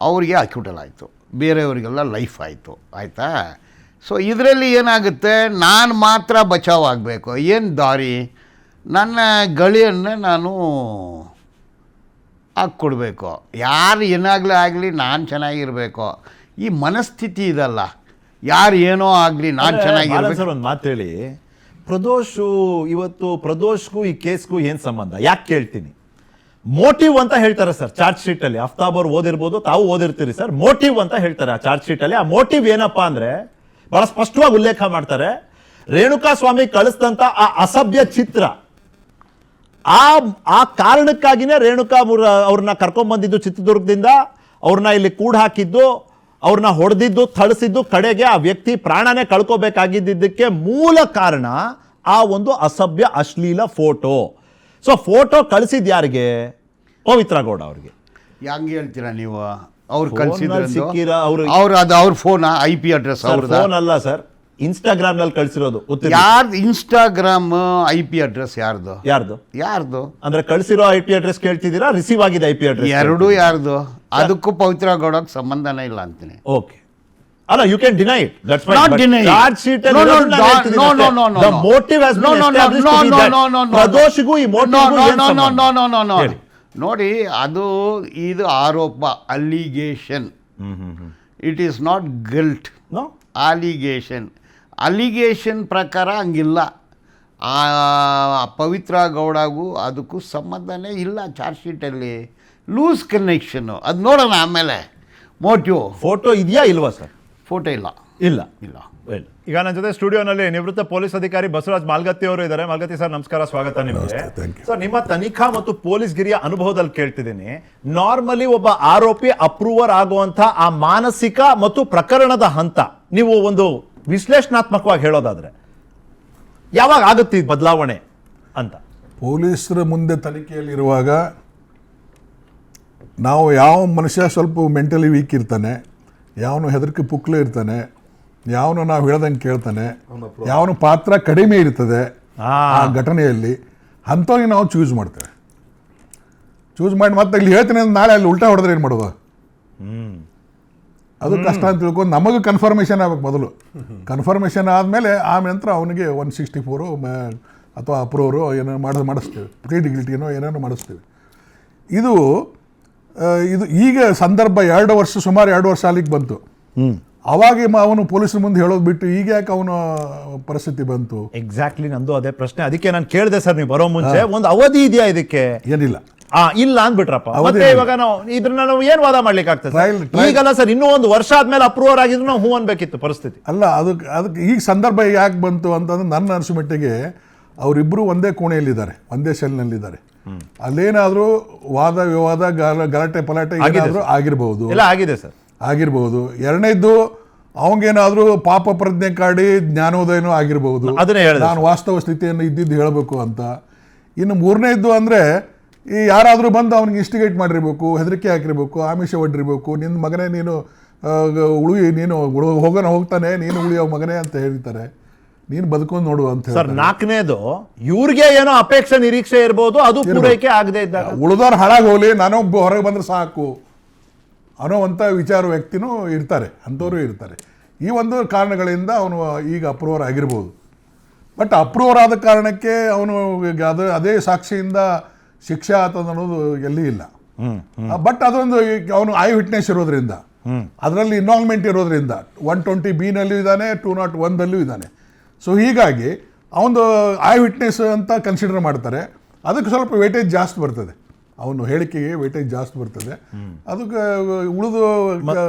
ಅವ್ರಿಗೆ ಅಕ್ಯೂಟಲ್ ಆಯಿತು, ಬೇರೆಯವರಿಗೆಲ್ಲ ಲೈಫ್ ಆಯಿತು. ಆಯಿತಾ? ಸೊ ಇದರಲ್ಲಿ ಏನಾಗುತ್ತೆ, ನಾನು ಮಾತ್ರ ಬಚಾವ್ ಆಗಬೇಕು. ಏನು ದಾರಿ? ನನ್ನ ಗಳಿಯನ್ನು ನಾನು ಹಾಕ್ಕೊಡ್ಬೇಕು. ಯಾರು ಏನಾಗಲಿ ನಾನು ಚೆನ್ನಾಗಿರಬೇಕು. ಈ ಮನಸ್ಥಿತಿ ಇದಲ್ಲ, ಯಾರು ಏನೋ ಆಗಲಿ ನಾನು ಚೆನ್ನಾಗಿರ್ಬೇಕು. ಸರ್, ಒಂದು ಮಾತು ಹೇಳಿ, ಪ್ರದೋಷ್ಗೂ ಈ ಕೇಸ್ಗೂ ಏನು ಸಂಬಂಧ? ಯಾಕೆ ಕೇಳ್ತೀನಿ, ಮೋಟಿವ್ ಅಂತ ಹೇಳ್ತಾರೆ ಸರ್ ಚಾರ್ಜ್ ಶೀಟ್ ಅಲ್ಲಿ. ಅಫ್ತಾಬ್ ಅವ್ರು ಓದಿರ್ಬೋದು, ತಾವು ಓದಿರ್ತೀರಿ ಸರ್. ಮೋಟಿವ್ ಅಂತ ಹೇಳ್ತಾರೆ ಆ ಚಾರ್ಜ್ ಶೀಟ್ ಅಲ್ಲಿ. ಆ ಮೋಟಿವ್ ಏನಪ್ಪಾ ಅಂದ್ರೆ ಬಹಳ ಸ್ಪಷ್ಟವಾಗಿ ಉಲ್ಲೇಖ ಮಾಡ್ತಾರೆ. ರೇಣುಕಾ ಸ್ವಾಮಿ ಕಳಿಸಿದಂತ ಆ ಅಸಭ್ಯ ಚಿತ್ರ, ಆ ಕಾರಣಕ್ಕಾಗಿನೇ ರೇಣುಕಾ ಅವ್ರನ್ನ ಕರ್ಕೊಂಡ್ ಬಂದಿದ್ದು ಚಿತ್ರದುರ್ಗದಿಂದ, ಅವ್ರನ್ನ ಇಲ್ಲಿ ಕೂಡ್ ಹಾಕಿದ್ದು, ಅವ್ರನ್ನ ಹೊಡೆದಿದ್ದು, ಥಳಿಸಿದ್ದು, ಕಡೆಗೆ ಆ ವ್ಯಕ್ತಿ ಪ್ರಾಣನೇ ಕಳ್ಕೋಬೇಕಾಗಿದ್ದಕ್ಕೆ ಮೂಲ ಕಾರಣ ಆ ಒಂದು ಅಸಭ್ಯ ಅಶ್ಲೀಲ ಫೋಟೋ. ಸೊ ಫೋಟೋ ಕಳಿಸಿದ್ ಯಾರಿಗೆ? ಪವಿತ್ರ ಗೌಡ ಅವ್ರಿಗೆ. ಹೆಂಗೆ ಹೇಳ್ತೀರಾ ನೀವು? ಅವ್ರು Phone ನಲ್ಲಿ ಸಿಕ್ಕಿರ ಅವ್ರು- ಅವ್ರ ಫೋನ್ IP ಅಡ್ರೆಸ್ ಅವ್ರದ್ದು? ಫೋನ್ ಅಲ್ಲ ಸರ್, ಇನ್ಸ್ಟಾಗ್ರಾಮ್ ನಲ್ಲಿ ಕಳಿಸಿರೋದು. ಯಾರ್ದು ಇನ್ಸ್ಟಾಗ್ರಾಮ್ IP ಅಡ್ರೆಸ್ ಯಾರ್ದು? ಅಂದ್ರೆ ಕಳಿಸಿರೋ IP ಅಡ್ರೆಸ್ ಕೇಳ್ತಿದ್ದೀರಾ, ರಿಸೀವ್ ಆಗಿದೆ IP ಅಡ್ರೆಸ್? ಎರಡೂ ಯಾರ್ದು? ಅದಕ್ಕೂ ಪವಿತ್ರ ಗೌಡಕ್ಕೆ ಸಂಬಂಧನೇ ಇಲ್ಲ ಅಂತೀನಿ. ಓಕೆ, ಅಲ್ಲ, you can deny it. That's fine. Not deny it. Charge sheet No, no, no. The motive has been established to be that. ಪ್ರದೋಷಿಗೂ ಈ ಮೋಟಿವ್ಗೂ ಏನು ಸಂಬಂಧ? ಹೇಳಿ. ನೋಡಿ, ಇದು ಆರೋಪ, allegation. It is not guilt. No, allegation ಪ್ರಕಾರ ಹಂಗಿಲ್ಲ. ಆ ಪವಿತ್ರ ಗೌಡಗೂ ಅದಕ್ಕೂ ಸಂಬಂಧನೇ ಇಲ್ಲ. ಚಾರ್ಜ್ ಶೀಟಲ್ಲಿ ಲೂಸ್ ಕನೆಕ್ಷನ್ನು. ಅದು ನೋಡೋಣ ಆಮೇಲೆ. ಮೋಟಿವ್ ಫೋಟೋ ಇದೆಯಾ ಇಲ್ವಾ ಸರ್? ಫೋಟೋ ಇಲ್ಲ. ಈಗ ನನ್ನ ಜೊತೆ ಸ್ಟುಡಿಯೋನಲ್ಲಿ ನಿವೃತ್ತ ಪೊಲೀಸ್ ಅಧಿಕಾರಿ ಬಸವರಾಜ್ ಮಾಲ್ಗತ್ತಿ ಅವರು ಇದ್ದಾರೆ. ಮಾಲ್ಗತ್ತಿ ಸರ್, ನಮಸ್ಕಾರ, ಸ್ವಾಗತ ನಿಮಗೆ. ಸರ್, ನಿಮ್ಮ ತನಿಖಾ ಮತ್ತು ಪೊಲೀಸ್ ಗಿರಿಯ ಅನುಭವದಲ್ಲಿ ಕೇಳ್ತಿದ್ದೀನಿ, ನಾರ್ಮಲಿ ಒಬ್ಬ ಆರೋಪಿ ಅಪ್ರೂವರ್ ಆಗುವಂತ ಆ ಮಾನಸಿಕ ಮತ್ತು ಪ್ರಕರಣದ ಹಂತ ನೀವು ಒಂದು ವಿಶ್ಲೇಷಣಾತ್ಮಕವಾಗಿ ಹೇಳೋದಾದ್ರೆ ಯಾವಾಗ ಆಗುತ್ತೆ ಬದಲಾವಣೆ ಅಂತ? ಪೊಲೀಸರ ಮುಂದೆ ತನಿಖೆಯಲ್ಲಿರುವಾಗ ನಾವು ಯಾವ ಮನುಷ್ಯ ಸ್ವಲ್ಪ ಮೆಂಟಲಿ ವೀಕ್ ಇರ್ತಾನೆ, ಯಾವನು ಹೆದರಿಕೆ ಪುಕ್ಲು ಇರ್ತಾನೆ, ಯಾವನು ನಾವು ಹೇಳ್ದಂಗೆ ಕೇಳ್ತಾನೆ, ಯಾವನು ಪಾತ್ರ ಕಡಿಮೆ ಇರ್ತದೆ ಆ ಘಟನೆಯಲ್ಲಿ, ಅಂಥವ್ರಿಗೆ ನಾವು ಚೂಸ್ ಮಾಡ್ತೇವೆ. ಚೂಸ್ ಮಾಡಿ ಮತ್ತೆ ಇಲ್ಲಿ ಹೇಳ್ತೀನಿ ಅಂದ್ರೆ ನಾಳೆ ಅಲ್ಲಿ ಉಲ್ಟಾ ಹೊಡೆದ್ರೆ ಏನು ಮಾಡೋದು? ಅದು ಕಷ್ಟ ಅಂತ ತಿಳ್ಕೊಂಡು ನಮಗೆ ಕನ್ಫರ್ಮೇಷನ್ ಆಗ್ಬೇಕು ಮೊದಲು. ಕನ್ಫರ್ಮೇಷನ್ ಆದಮೇಲೆ ನಂತರ ಅವನಿಗೆ 164 ಅಥವಾ ಅಪ್ರೂವರು ಏನೋ ಮಾಡಿಸ್ತೇವೆ, ಪ್ಲೀಡ್ ಗಿಲ್ಟಿನೋ ಏನೇನೋ ಮಾಡಿಸ್ತೀವಿ. ಇದು ಈಗ ಸಂದರ್ಭ ಸುಮಾರು 2 ವರ್ಷ ಅಲ್ಲಿಗೆ ಬಂತು. ಅವಾಗ ಅವನು ಪೊಲೀಸರ ಮುಂದೆ ಹೇಳೋದು ಬಿಟ್ಟು ಈಗ ಯಾಕೆ ಅವನ ಪರಿಸ್ಥಿತಿ ಬಂತು? ಎಕ್ಸಾಕ್ಟ್ಲಿ, ನಂದು ಅದೇ ಪ್ರಶ್ನೆ. ಅದಕ್ಕೆ ನಾನು ಕೇಳಿದೆ ಸರ್, ನೀವು ಬರೋ ಮುಂಚೆ ಒಂದು ಅವಧಿ ಇದೆಯಾ ಇದಕ್ಕೆ? ಏನಿಲ್ಲ, ಇಲ್ಲ ಅಂದ್ಬಿಟ್ರಪ್ಪ. ಮತ್ತೆ ಇವಾಗ ನಾವು ಏನ್ ವಾದ ಮಾಡ್ಲಿಕ್ಕೆ ಆಗ್ತದೆ? ಈಗಲ್ಲ ಸರ್, ಇನ್ನೂ 1 ವರ್ಷ ಆದ್ಮೇಲೆ ಅಪ್ರೂವರ್ ಆಗಿದ್ರು ನಾವು ಹೂ ಅನ್ಬೇಕಿತ್ತು ಪರಿಸ್ಥಿತಿ. ಅಲ್ಲ, ಅದಕ್ಕೆ ಈಗ ಸಂದರ್ಭ ಯಾಕೆ ಬಂತು ಅಂತಂದ್ರೆ ನನ್ನ ಅನಿಸೋ ಮಟ್ಟಿಗೆ ಅವರಿಬ್ಬರು ಒಂದೇ ಕೋಣೆಯಲ್ಲಿದ್ದಾರೆ, ಒಂದೇ ಸೆಲ್ನಲ್ಲಿದ್ದಾರೆ. ಅಲ್ಲೇನಾದ್ರೂ ವಾದ ವಿವಾದ ಗಲಾಟೆ ಪಲಾಟೆ ಏನಾದ್ರೂ ಆಗಿರ್ಬೋದು. ಎಲ್ಲ ಆಗಿದೆ ಸರ್, ಆಗಿರ್ಬೋದು. ಎರಡನೇದ್ದು ಅವಂಗೇನಾದ್ರೂ ಪಾಪ ಪ್ರಜ್ಞೆ ಕಾಡಿ ಜ್ಞಾನೋದಯನೂ ಆಗಿರ್ಬೋದು, ನಾನು ವಾಸ್ತವ ಸ್ಥಿತಿಯನ್ನು ಇದ್ದಿದ್ದು ಹೇಳಬೇಕು ಅಂತ. ಇನ್ನು ಮೂರನೇದ್ದು ಅಂದರೆ ಈ ಯಾರಾದರೂ ಬಂದು ಅವ್ನಿಗೆ ಇನ್ಸ್ಟಿಗೇಟ್ ಮಾಡಿರ್ಬೇಕು, ಹೆದರಿಕೆ ಹಾಕಿರ್ಬೇಕು, ಆಮಿಷ ಒಡ್ಡಿರ್ಬೇಕು, ನಿನ್ನ ಮಗನೇ ನೀನು ಹೋಗ್ತಾನೆ, ನೀನು ಉಳಿಯೋ ಮಗನೇ ಅಂತ ಹೇಳ್ತಾರೆ, ನೀನು ಬದುಕೊಂಡು ನೋಡು ಅಂತ ಸರ್. 4ನೇದು ಇವ್ರಿಗೆ ಏನೋ ಅಪೇಕ್ಷೆ ನಿರೀಕ್ಷೆ ಇರ್ಬೋದು, ಅದು ಪೂರೈಕೆ ಆಗದೆ ಇದ್ದಾಗ ಉಳಿದವ್ರು ಹಾಳಾಗಿ ಹೋಗ್ಲಿ, ನಾನೊಬ್ಬ ಹೊರಗೆ ಬಂದ್ರೆ ಸಾಕು ಅನ್ನೋವಂಥ ವಿಚಾರ ವ್ಯಕ್ತಿನೂ ಇರ್ತಾರೆ, ಅಂಥವರು ಇರ್ತಾರೆ. ಈ ಒಂದು ಕಾರಣಗಳಿಂದ ಅವನು ಈಗ ಅಪ್ರೂವರ್ ಆಗಿರ್ಬೋದು. ಬಟ್ ಅಪ್ರೂವರ್ ಆದ ಕಾರಣಕ್ಕೆ ಅವನು ಅದೇ ಸಾಕ್ಷಿಯಿಂದ ಶಿಕ್ಷೆ ಆತದ ಅನ್ನೋದು ಎಲ್ಲಿ ಇಲ್ಲ. ಬಟ್ ಅದೊಂದು ಅವನು ಐ ವಿಟ್ನೆಸ್ ಇರೋದ್ರಿಂದ, ಅದರಲ್ಲಿ ಇನ್ವಾಲ್ವ್ಮೆಂಟ್ ಇರೋದ್ರಿಂದ 120B ನಲ್ಲೂ ಇದ್ದಾನೆ, 201 ಇದ್ದಾನೆ. ಸೊ ಹೀಗಾಗಿ ಅವನು ಐ ವಿಟ್ನೆಸ್ ಅಂತ ಕನ್ಸಿಡರ್ ಮಾಡ್ತಾರೆ. ಅದಕ್ಕೆ ಸ್ವಲ್ಪ ವೇಟೇಜ್ ಜಾಸ್ತಿ ಬರ್ತದೆ, ಅವನು ಹೇಳಿಕೆಗೆ ವೇಟೇಜ್ ಜಾಸ್ತಿ ಬರ್ತದೆ. ಅದಕ್ಕೆ ಉಳಿದು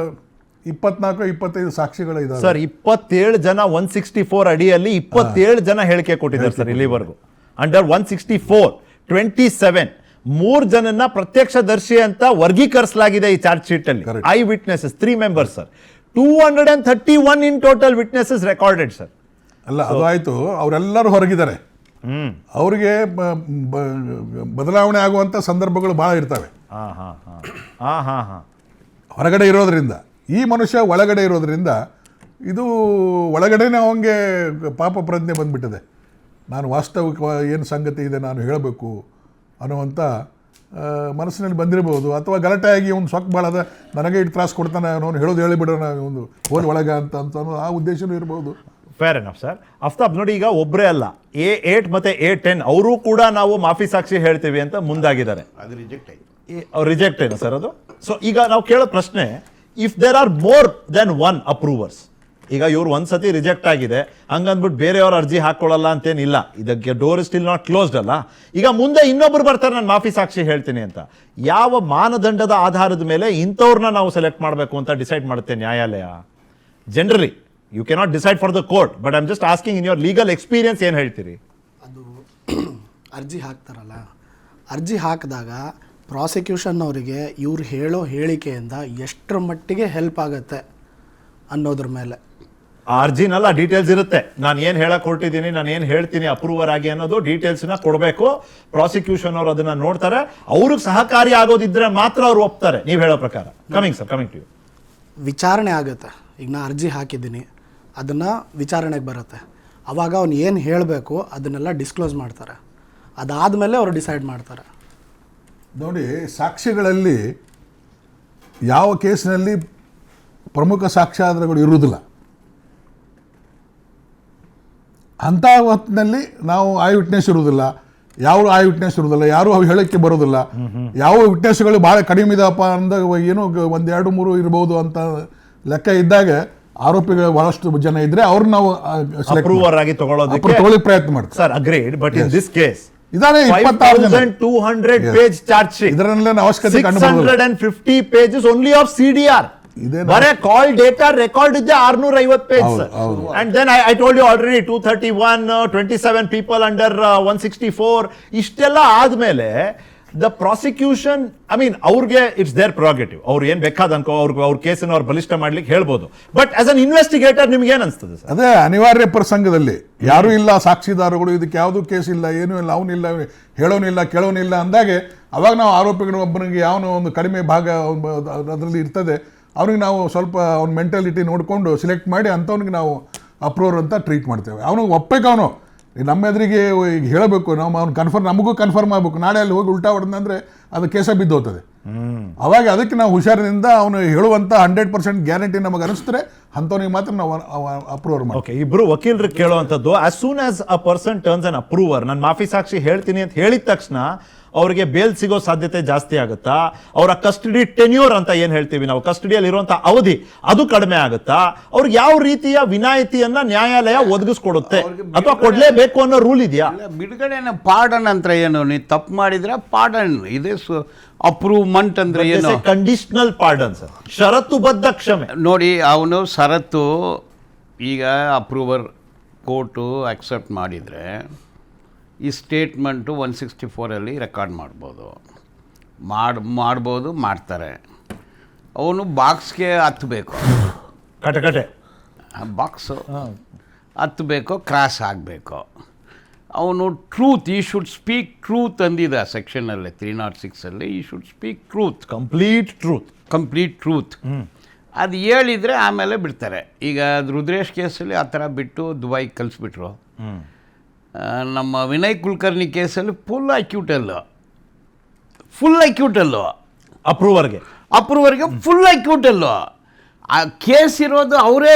24-25 ಸಾಕ್ಷಿಗಳು ಇದಾವೆ ಸರ್. 27 ಜನ 164 ಅಡಿಯಲ್ಲಿ 27 ಜನ ಹೇಳಿಕೆ ಕೊಟ್ಟಿದ್ದಾರೆ ಸರ್ ಇಲ್ಲಿವರೆಗೂ. ಅಂಡರ್ 164 27 3 ಜನನ್ನ ಪ್ರತ್ಯಕ್ಷದರ್ಶಿ ಅಂತ ವರ್ಗೀಕರಿಸಲಾಗಿದೆ ಈ ಚಾರ್ಜ್ ಶೀಟ್ ಅಲ್ಲಿ. I witnesses 3 members sir. 231 in total witnesses recorded sir. ಅಲ್ಲ, ಅದು ಆಯ್ತು, ಅವರೆಲ್ಲರೂ ಹೊರಗಿದ್ದಾರೆ. ಅವರಿಗೆ ಬದಲಾವಣೆ ಆಗುವಂಥ ಸಂದರ್ಭಗಳು ಭಾಳ ಇರ್ತವೆ ಹೊರಗಡೆ ಇರೋದ್ರಿಂದ. ಈ ಮನುಷ್ಯ ಒಳಗಡೆ ಇರೋದ್ರಿಂದ ಇದು ಒಳಗಡೆನೇ ಅವನಿಗೆ ಪಾಪ ಪ್ರಜ್ಞೆ ಬಂದ್ಬಿಟ್ಟಿದೆ. ನಾನು ವಾಸ್ತವಿಕ ಏನು ಸಂಗತಿ ಇದೆ ನಾನು ಹೇಳಬೇಕು ಅನ್ನುವಂಥ ಮನಸ್ಸಿನಲ್ಲಿ ಬಂದಿರಬಹುದು. ಅಥವಾ ಗಲಾಟೆಯಾಗಿ ಒಂದು ಸೊಕ್ಕ ಭಾಳದ, ನನಗೆ ಇಟ್ಟು ತ್ರಾಸು ಕೊಡ್ತಾನೆ, ಅವನು ಹೇಳೋದು ಹೇಳಿಬಿಡೋಣ ಒಂದು ಹೋಲ್ ಒಳಗೆ ಅಂತ ಆ ಉದ್ದೇಶನೂ ಇರ್ಬೋದು. Fair enough sir. ಅಫ್ತಾಬ್ ನೋಡಿ, ಈಗ ಒಬ್ಬರೇ ಅಲ್ಲ, A8 ಮತ್ತು A10 ಅವರು ಕೂಡ ನಾವು ಮಾಫಿ ಸಾಕ್ಷಿ ಹೇಳ್ತೀವಿ ಅಂತ ಮುಂದಾಗಿದ್ದಾರೆ. ಅದು ರಿಜೆಕ್ಟ್ ಆಯ್ತು. ರಿಜೆಕ್ಟ್ ಏನು ಸರ್ ಅದು? ಸೊ ಈಗ ನಾವು ಕೇಳೋ ಪ್ರಶ್ನೆ, if there are more then 1 approvers, ಈಗ ಇವ್ರು ಒಂದ್ಸತಿ ರಿಜೆಕ್ಟ್ ಆಗಿದೆ ಹಂಗಂದ್ಬಿಟ್ಟು ಬೇರೆಯವ್ರ ಅರ್ಜಿ ಹಾಕೊಳ್ಳಲ್ಲ ಅಂತೇನಿಲ್ಲ. ಇದಕ್ಕೆ ಡೋರ್ ಸ್ಟಿಲ್ ನಾಟ್ ಕ್ಲೋಸ್ಡ್ ಅಲ್ಲ. ಈಗ ಮುಂದೆ ಇನ್ನೊಬ್ರು ಬರ್ತಾರೆ, ನಾನು ಮಾಫಿ ಸಾಕ್ಷಿ ಹೇಳ್ತೀನಿ ಅಂತ. ಯಾವ ಮಾನದಂಡದ ಆಧಾರದ ಮೇಲೆ ಇಂಥವ್ರನ್ನ ನಾವು ಸೆಲೆಕ್ಟ್ ಮಾಡಬೇಕು ಅಂತ ಡಿಸೈಡ್ ಮಾಡುತ್ತೆ ನ್ಯಾಯಾಲಯ? Generally you cannot decide for the court, but I am just asking in your legal experience ಏನು ಹೇಳ್ತೀರಿ? ಅದು ಅರ್ಜಿ ಹಾಕ್ತಾರಲ್ಲ, ಅರ್ಜಿ ಹಾಕಿದಾಗ ಪ್ರಾಸಿಕ್ಯೂಷನ್ ಅವರಿಗೆ ಇವ್ರು ಹೇಳೋ ಹೇಳಿಕೆಯಿಂದ ಎಷ್ಟರ ಮಟ್ಟಿಗೆ ಹೆಲ್ಪ್ ಆಗುತ್ತೆ ಅನ್ನೋದ್ರ ಮೇಲೆ ಆ ಅರ್ಜಿನಲ್ಲ ಡೀಟೇಲ್ಸ್ ಇರುತ್ತೆ. ನಾನು ಏನು ಹೇಳಕ್ ಹೊರಟಿದ್ದೀನಿ, ನಾನು ಏನು ಹೇಳ್ತೀನಿ ಅಪ್ರೂವರ್ ಆಗಿ ಅನ್ನೋದು ಡೀಟೇಲ್ಸ್ನ ಕೊಡಬೇಕು. ಪ್ರಾಸಿಕ್ಯೂಷನ್ ಅವರು ಅದನ್ನ ನೋಡ್ತಾರೆ. ಅವ್ರಿಗೆ ಸಹಕಾರಿ ಆಗೋದಿದ್ರೆ ಮಾತ್ರ ಅವ್ರು ಒಪ್ತಾರೆ ನೀವು ಹೇಳೋ ಪ್ರಕಾರ. Coming to you. ವಿಚಾರಣೆ ಆಗುತ್ತೆ. ಈಗ ನಾ ಅರ್ಜಿ ಹಾಕಿದ್ದೀನಿ, ಅದನ್ನು ವಿಚಾರಣೆಗೆ ಬರುತ್ತೆ. ಆವಾಗ ಅವ್ನು ಏನು ಹೇಳಬೇಕು ಅದನ್ನೆಲ್ಲ ಡಿಸ್ಕ್ಲೋಸ್ ಮಾಡ್ತಾರೆ. ಅದಾದಮೇಲೆ ಅವರು ಡಿಸೈಡ್ ಮಾಡ್ತಾರೆ. ನೋಡಿ, ಸಾಕ್ಷಿಗಳಲ್ಲಿ ಯಾವ ಕೇಸಿನಲ್ಲಿ ಪ್ರಮುಖ ಸಾಕ್ಷ್ಯಾಧಾರಗಳು ಇರುವುದಿಲ್ಲ, ಅಂಥ ಹೊತ್ತಿನಲ್ಲಿ ನಾವು ಐ ವಿಟ್ನೆಸ್ ಇರುವುದಿಲ್ಲ, ಯಾವ ಐ ವಿಟ್ನೆಸ್ ಇರುವುದಿಲ್ಲ, ಯಾರು ಅವು ಹೇಳೋಕ್ಕೆ ಬರೋದಿಲ್ಲ. ಯಾವ ವಿಟ್ನೆಸ್ಗಳು ಭಾಳ ಕಡಿಮೆ ಇದಪ್ಪ ಅಂದಾಗ ಏನೋ 1, 2, 3 ಇರ್ಬೋದು ಅಂತ ಲೆಕ್ಕ ಇದ್ದಾಗ ಆರೋಪಿಗಳು ಬಹಳಷ್ಟು ಜನ ಇದ್ರೆ ಅವ್ರನ್ನ ನಾವು ಅಪ್ರೂವರ್ ಆಗಿ ತಗೊಳ್ಳೋಕೆ ಪ್ರಯತ್ನ ಮಾಡ್ತೀವಿ. Sir agreed, but in this case ಇದಾನೆ 5200 ಪೇಜ್ ಚಾರ್ಜ್ ಶೀಟ್, ಇದರಲ್ಲೇ ಅವಶ್ಯಕತೆ 650 pages only of CDR. ಬರೇ ಕಾಲ್ ಡೇಟಾ ರೆಕಾರ್ಡ್ ಇದೆ 650 page. And then I told you already 231, 27 people under 164. ಇಷ್ಟೆಲ್ಲ ಆದ್ಮೇಲೆ ದ ಪ್ರಾಸಿಕ್ಯೂಷನ್, ಐ ಮೀನ್ ಅವ್ರಿಗೆ ಇಟ್ಸ್ ದೇರ್ ಪ್ರೋಗೇಟಿವ್. ಅವ್ರು ಏನ್ ಬೇಕಾದ ಅನ್ಕೋ, ಅವ್ರ ಕೇಸನ್ನು ಅವ್ರು ಬಲಿಷ್ಠ ಮಾಡ್ಲಿಕ್ಕೆ ಹೇಳ್ಬೋದು. ಬಟ್ ಆಸ್ ಅನ್ ಇನ್ವೆಸ್ಟಿಗೇಟರ್ ನಿಮ್ಗೆ ಏನ್ ಅನ್ಸ್ತದೆ ಸರ್? ಅದೇ ಅನಿವಾರ್ಯ ಪ್ರಸಂಗದಲ್ಲಿ ಯಾರೂ ಇಲ್ಲ, ಸಾಕ್ಷಿದಾರಗಳು, ಇದಕ್ಕೆ ಯಾವುದೂ ಕೇಸ್ ಇಲ್ಲ, ಏನೂ ಇಲ್ಲ, ಅವನಿಲ್ಲ, ಹೇಳೋನಿಲ್ಲ, ಕೇಳೋನಿಲ್ಲ ಅಂದಾಗೆ ಅವಾಗ ನಾವು ಆರೋಪಿಗಳು ಒಬ್ಬನಿಗೆ ಯಾವನೋ ಒಂದು ಕಡಿಮೆ ಭಾಗ ಅದರಲ್ಲಿ ಇರ್ತದೆ, ಅವ್ನಿಗೆ ನಾವು ಸ್ವಲ್ಪ ಅವ್ನ ಮೆಂಟಾಲಿಟಿ ನೋಡಿಕೊಂಡು ಸಿಲೆಕ್ಟ್ ಮಾಡಿ ಅಂಥವ್ನಿಗೆ ನಾವು ಅಪ್ರೂವರ್ ಅಂತ ಟ್ರೀಟ್ ಮಾಡ್ತೇವೆ. ಅವನಿಗೆ ಒಪ್ಪಬೇಕು, ಅವನು ನಮ್ಮ ಎದುರಿಗೆ ಈಗ ಹೇಳಬೇಕು, ನಾವು ಅವ್ನು ಕನ್ಫರ್ಮ್, ನಮಗೂ ಕನ್ಫರ್ಮ್ ಆಗಬೇಕು. ನಾಳೆ ಅಲ್ಲಿ ಹೋಗಿ ಉಲ್ಟಾ ಹೊಡೆದಂದ್ರೆ ಅದು ಕೇಸ ಬಿದ್ದೋಗ್ತದೆ. ಅವಾಗ ಅದಕ್ಕೆ ನಾವು ಹುಷಾರಿನಿಂದ ಅವನು ಹೇಳುವಂಥ 100% ಗ್ಯಾರಂಟಿ ನಮಗೆ ಅನಿಸಿದ್ರೆ ಅಂಥವ್ನಿಗೆ ಮಾತ್ರ ನಾವು ಅಪ್ರೂವರ್ ಮಾಡಿ. ಓಕೆ, ಇಬ್ರು ವಕೀಲರು ಕೇಳುವಂಥದ್ದು, as soon as a person turns an approver, ನಾನು ಮಾಫಿ ಸಾಕ್ಷಿ ಹೇಳ್ತೀನಿ ಅಂತ ಹೇಳಿದ ತಕ್ಷಣ ಅವರಿಗೆ ಬೇಲ್ ಸಿಗೋ ಸಾಧ್ಯತೆ ಜಾಸ್ತಿ ಆಗುತ್ತಾ? ಅವರ ಕಸ್ಟಡಿ ಟೆನ್ಯೂರ್ ಅಂತ ಏನ್ ಹೇಳ್ತೀವಿ ನಾವು, ಕಸ್ಟಡಿಯಲ್ಲಿ ಇರುವಂತಹ ಅವಧಿ ಅದು ಕಡಿಮೆ ಆಗುತ್ತಾ? ಅವ್ರಿಗೆ ಯಾವ ರೀತಿಯ ವಿನಾಯಿತಿಯನ್ನ ನ್ಯಾಯಾಲಯ ಒದಗಿಸ್ಕೊಡುತ್ತೆ ಅಥವಾ ಕೊಡ್ಲೇಬೇಕು ಅನ್ನೋ ರೂಲ್ ಇದೆಯಾ? ಬಿಡುಗಡೆನ ಪಾರ್ಡನ್ ಅಂತ ಏನು, ನೀವು ತಪ್ಪು ಮಾಡಿದ್ರೆ ಪಾರ್ಡನ್ ಇದೆ. ಅಪ್ರೂವ್ಮೆಂಟ್ ಅಂದ್ರೆ ಏನು? ಕಂಡೀಷನಲ್ ಪಾರ್ಡನ್ ಸರ್, ಷರತ್ತುಬದ್ಧ ಕ್ಷಮೆ. ನೋಡಿ, ಅವನು ಷರತ್ತು, ಈಗ ಅಪ್ರೂವರ್ ಕೋರ್ಟು ಅಕ್ಸೆಪ್ಟ್ ಮಾಡಿದರೆ ಈ ಸ್ಟೇಟ್ಮೆಂಟು 164 ರೆಕಾರ್ಡ್ ಮಾಡ್ಬೋದು, ಮಾಡ್ತಾರೆ. ಅವನು ಬಾಕ್ಸ್ಗೆ ಹತ್ತಬೇಕು, ಕಟಕಟೆ ಬಾಕ್ಸು ಹತ್ತಬೇಕು, ಕ್ರಾಸ್ ಆಗಬೇಕು. ಅವನು ಟ್ರೂತ್, ಈ ಶುಡ್ ಸ್ಪೀಕ್ ಟ್ರೂತ್ ಅಂದಿದೆ ಸೆಕ್ಷನಲ್ಲಿ 306 ಈ should speak truth, complete truth. ಅದು ಹೇಳಿದರೆ ಆಮೇಲೆ ಬಿಡ್ತಾರೆ. ಈಗ ರುದ್ರೇಶ್ ಕೇಸಲ್ಲಿ ಆ ಥರ ಬಿಟ್ಟು ದುಬೈಗೆ ಕಳಿಸ್ಬಿಟ್ರು. ನಮ್ಮ ವಿನಯ್ ಕುಲಕರ್ಣಿ ಕೇಸಲ್ಲಿ ಫುಲ್ ಅಕ್ಯೂಟಲ್ಲು ಅಪ್ರೂವರ್ಗೆ ಫುಲ್ ಅಕ್ಯೂಟಲ್ಲು. ಆ ಕೇಸ್ ಇರೋದು ಅವರೇ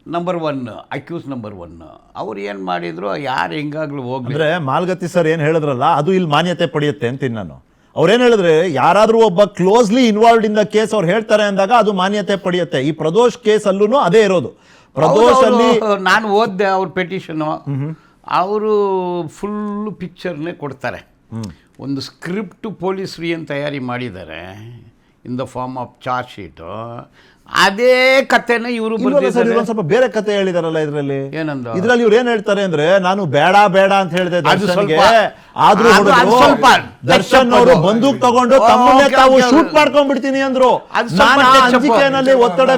ನಂಬರ್ 1, ಅಕ್ಯೂಸ್ ನಂಬರ್ 1. ಅವ್ರು ಏನು ಮಾಡಿದ್ರು, ಯಾರು ಹೆಂಗಾಗ್ಲೂ ಹೋಗ್ಲಿ. ಅಂದರೆ ಮಾಲ್ಗತ್ತಿ ಸರ್ ಏನು ಹೇಳಿದ್ರಲ್ಲ, ಅದು ಇಲ್ಲಿ ಮಾನ್ಯತೆ ಪಡೆಯುತ್ತೆ ಅಂತೀನಿ ನಾನು. ಅವ್ರೇನು ಹೇಳಿದ್ರೆ, ಯಾರಾದರೂ ಒಬ್ಬ closely involved in the case ಅವ್ರು ಹೇಳ್ತಾರೆ ಅಂದಾಗ ಅದು ಮಾನ್ಯತೆ ಪಡೆಯುತ್ತೆ. ಈ ಪ್ರದೋಷ್ ಕೇಸಲ್ಲೂ ಅದೇ ಇರೋದು. ಪ್ರದೋಷ್ ಅಲ್ಲಿ ನಾನು ಓದಿದೆ ಅವ್ರ ಪೆಟಿಷನು. ಅವರು ಫುಲ್ಲು ಪಿಕ್ಚರ್ನೇ ಕೊಡ್ತಾರೆ. ಒಂದು ಸ್ಕ್ರಿಪ್ಟ್ ಪೊಲೀಸರು ಏನು ತಯಾರಿ ಮಾಡಿದ್ದಾರೆ in the form of charge sheet, ಅದೇ ಕಥೆನ ಇವರು ಸ್ವಲ್ಪ ಬೇರೆ ಕತೆ ಹೇಳಿದಾರಲ್ಲ ಇದರಲ್ಲಿ. ಏನಂದ್ರೆ ಇದ್ರಲ್ಲಿ ಇವ್ರು ಏನ್ ಹೇಳ್ತಾರೆ ಅಂದ್ರೆ, ನಾನು ಬೇಡ ಅಂತ ಹೇಳಿದೆ ದರ್ಶನ್ಗೆ, ಆದ್ರೂ ದರ್ಶನ್ ಅವರು ಬಂದೂಕ್ ತಗೊಂಡು ತಮ್ಮನ್ನೇ ತಾವು ಶೂಟ್ ಮಾಡ್ಕೊಂಡ್ಬಿಡ್ತೀನಿ ಅಂದ್ರು. ಅಂಜಿಕೆಯಲ್ಲಿ ಒತ್ತಡ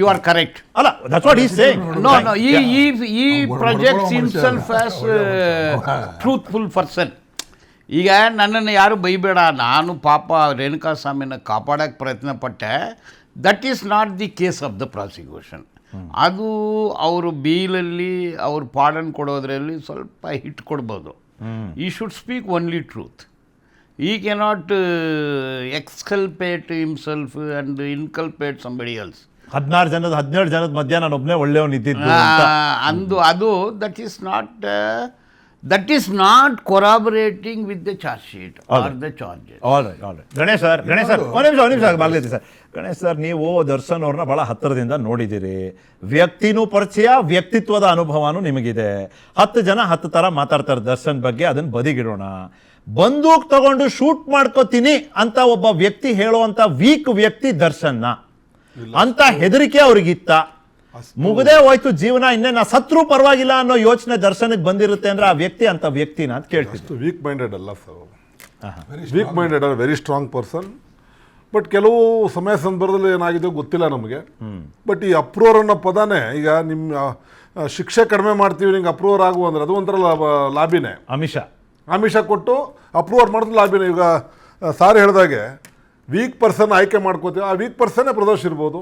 ಯು ಆರ್ ಕರೆಕ್ಟ್. ಅಲ್ಲ, that's what he is saying. No he projects himself as truthful person. ಈಗ ನನ್ನನ್ನು ಯಾರು ಬೈಬೇಡ, ನಾನು ಪಾಪ ರೇಣುಕಾಸ್ವಾಮಿನ ಕಾಪಾಡೋಕ್ಕೆ ಪ್ರಯತ್ನ ಪಟ್ಟೆ. That is not the case of the prosecution. ಅದು ಅವರು ಬೀಲಲ್ಲಿ ಅವ್ರು ಪಾರ್ಡನ್ ಕೊಡೋದ್ರಲ್ಲಿ ಸ್ವಲ್ಪ ಹಿಟ್ ಕೊಡ್ಬೋದು. He should speak only truth. He cannot exculpate himself and inculpate somebody else. 17 ಜನದ ಮಧ್ಯ ನಾನು ಒಬ್ಬನೇ ಒಳ್ಳೆಯವನಿದ್ದಿದ್ದು ಅದು that is not That is not corroborating with the charge sheet or the charges. All right Ganesh sir ಒಂದು ನಿಮಿಷ ಭಾಗವಹಿಸಿ ಸರ್. ಗಣೇಶ್ ಸರ್, ನೀವು ದರ್ಶನ್ ಅವ್ರನ್ನ ಬಹಳ ಹತ್ತಿರದಿಂದ ನೋಡಿದ್ದೀರಿ, ವ್ಯಕ್ತಿನೂ ಪರಿಚಯ, ವ್ಯಕ್ತಿತ್ವದ ಅನುಭವನೂ ನಿಮಗಿದೆ. 10 ಜನ 10 ಥರ ಮಾತಾಡ್ತಾರೆ ದರ್ಶನ್ ಬಗ್ಗೆ, ಅದನ್ನ ಬದಿಗಿಡೋಣ. ಬಂದೂಕ್ ತಗೊಂಡು ಶೂಟ್ ಮಾಡ್ಕೋತೀನಿ ಅಂತ ಒಬ್ಬ ವ್ಯಕ್ತಿ ಹೇಳುವಂತ ವೀಕ್ ವ್ಯಕ್ತಿ ದರ್ಶನ್ನ ಅಂತ ಹೆದರಿಕೆ ಅವ್ರಿಗಿತ್ತ? ಮುಗದೇ ಹೋಯ್ತು ಜೀವನ, ಇನ್ನೇನು ಸತ್ರು ಪರವಾಗಿಲ್ಲ ಅನ್ನೋ ಯೋಚನೆ ದರ್ಶನಕ್ಕೆ ಬಂದಿರುತ್ತೆ ಅಂದ್ರೆ ಆ ವ್ಯಕ್ತಿ ಅಂತ ವ್ಯಕ್ತಿನ ಅಂತ ಕೇಳ್ತೀನಿ. ಅಷ್ಟು ವೀಕ್ ಮೈಂಡೆಡ್ ಅಲ್ಲ ಸರ್, ವೀಕ್ ಮೈಂಡೆಡ್ ಅಲ್ಲ, ವೆರಿ ಸ್ಟ್ರಾಂಗ್ ಪರ್ಸನ್. ಬಟ್ ಕೆಲವು ಸಮಯ ಸಂದರ್ಭದಲ್ಲಿ ಏನಾಗಿದೆ ಗೊತ್ತಿಲ್ಲ ನಮಗೆ. ಬಟ್ ಈ ಅಪ್ರೂವರ್ ಅನ್ನೋ ಪದನೇ, ಈಗ ನಿಮ್ಮ ಶಿಕ್ಷೆ ಕಡಿಮೆ ಮಾಡ್ತೀವಿ ನಿಂಗೆ ಅಪ್ರೂವರ್ ಆಗುವ ಅಂದ್ರೆ ಅದು ಒಂಥರ ಲಾಬಿನೇ, ಆಮಿಷ ಕೊಟ್ಟು ಅಪ್ರೂವರ್ ಮಾಡಿದ್ರೆ ಲಾಬಿನೇ. ಈಗ ಸಾರ್ ಹೇಳಿದಾಗೆ ವೀಕ್ ಪರ್ಸನ್ ಆಯ್ಕೆ ಮಾಡ್ಕೋತೀವಿ, ಆ ವೀಕ್ ಪರ್ಸನ್ನೇ ಪ್ರದೋಷ್ ಇರ್ಬೋದು.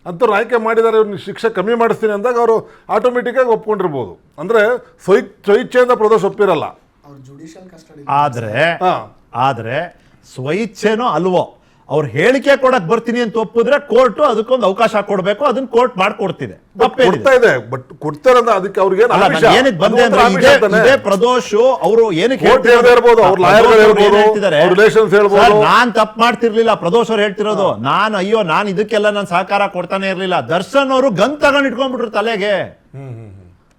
ಅಂಥವ್ರು ಆಯ್ಕೆ ಮಾಡಿದ್ದಾರೆ, ಇವ್ರಿಗೆ ಶಿಕ್ಷೆ ಕಮ್ಮಿ ಮಾಡಿಸ್ತೀನಿ ಅಂದಾಗ ಅವರು ಆಟೋಮೆಟಿಕ್ಕಾಗಿ ಒಪ್ಕೊಂಡಿರ್ಬೋದು. ಅಂದರೆ ಸ್ವಇಚ್ಛೆಯಿಂದ ಪ್ರದೋಷ್ ಒಪ್ಪಿರಲ್ಲ. ಆದ್ರೆ ಸ್ವಇಚ್ಛೆನೋ ಅಲ್ವೋ, ಅವ್ರು ಹೇಳಿಕೆ ಕೊಡಕ್ ಬರ್ತೀನಿ ಅಂತ ಒಪ್ಪಿದ್ರೆ ಕೋರ್ಟ್ ಅದಕ್ಕೊಂದು ಅವಕಾಶ ಕೊಡಬೇಕು, ಅದನ್ನ ಕೋರ್ಟ್ ಮಾಡ್ಕೊಡ್ತಿದೆ. ಕೊಡ್ತಾ ಇದೆ, ಬಟ್ ಕೊಡ್ತಾರೆ ಅಂದ್ರೆ ಅದಕ್ಕೆ ಅವ್ರಿಗೆ ಏನಕ್ಕೆ ಬಂದೆ ಅಂದ್ರೆ ಇದೇ ಪ್ರದೋಷ್ ಅವರು ಏನಕ್ಕೆ ನಾನ್ ತಪ್ಪು ಮಾಡ್ತಿರ್ಲಿಲ್ಲ. ಪ್ರದೋಷ್ ಅವ್ರು ಹೇಳ್ತಿರೋದು, ನಾನು ಇದಕ್ಕೆಲ್ಲ ನಾನು ಸಹಕಾರ ಕೊಡ್ತಾನೆ ಇರ್ಲಿಲ್ಲ. ದರ್ಶನ್ ಅವರು ಗನ್ ತಗೊಂಡ್ ಇಟ್ಕೊಂಡ್ಬಿಟ್ರು ತಲೆಗೆ,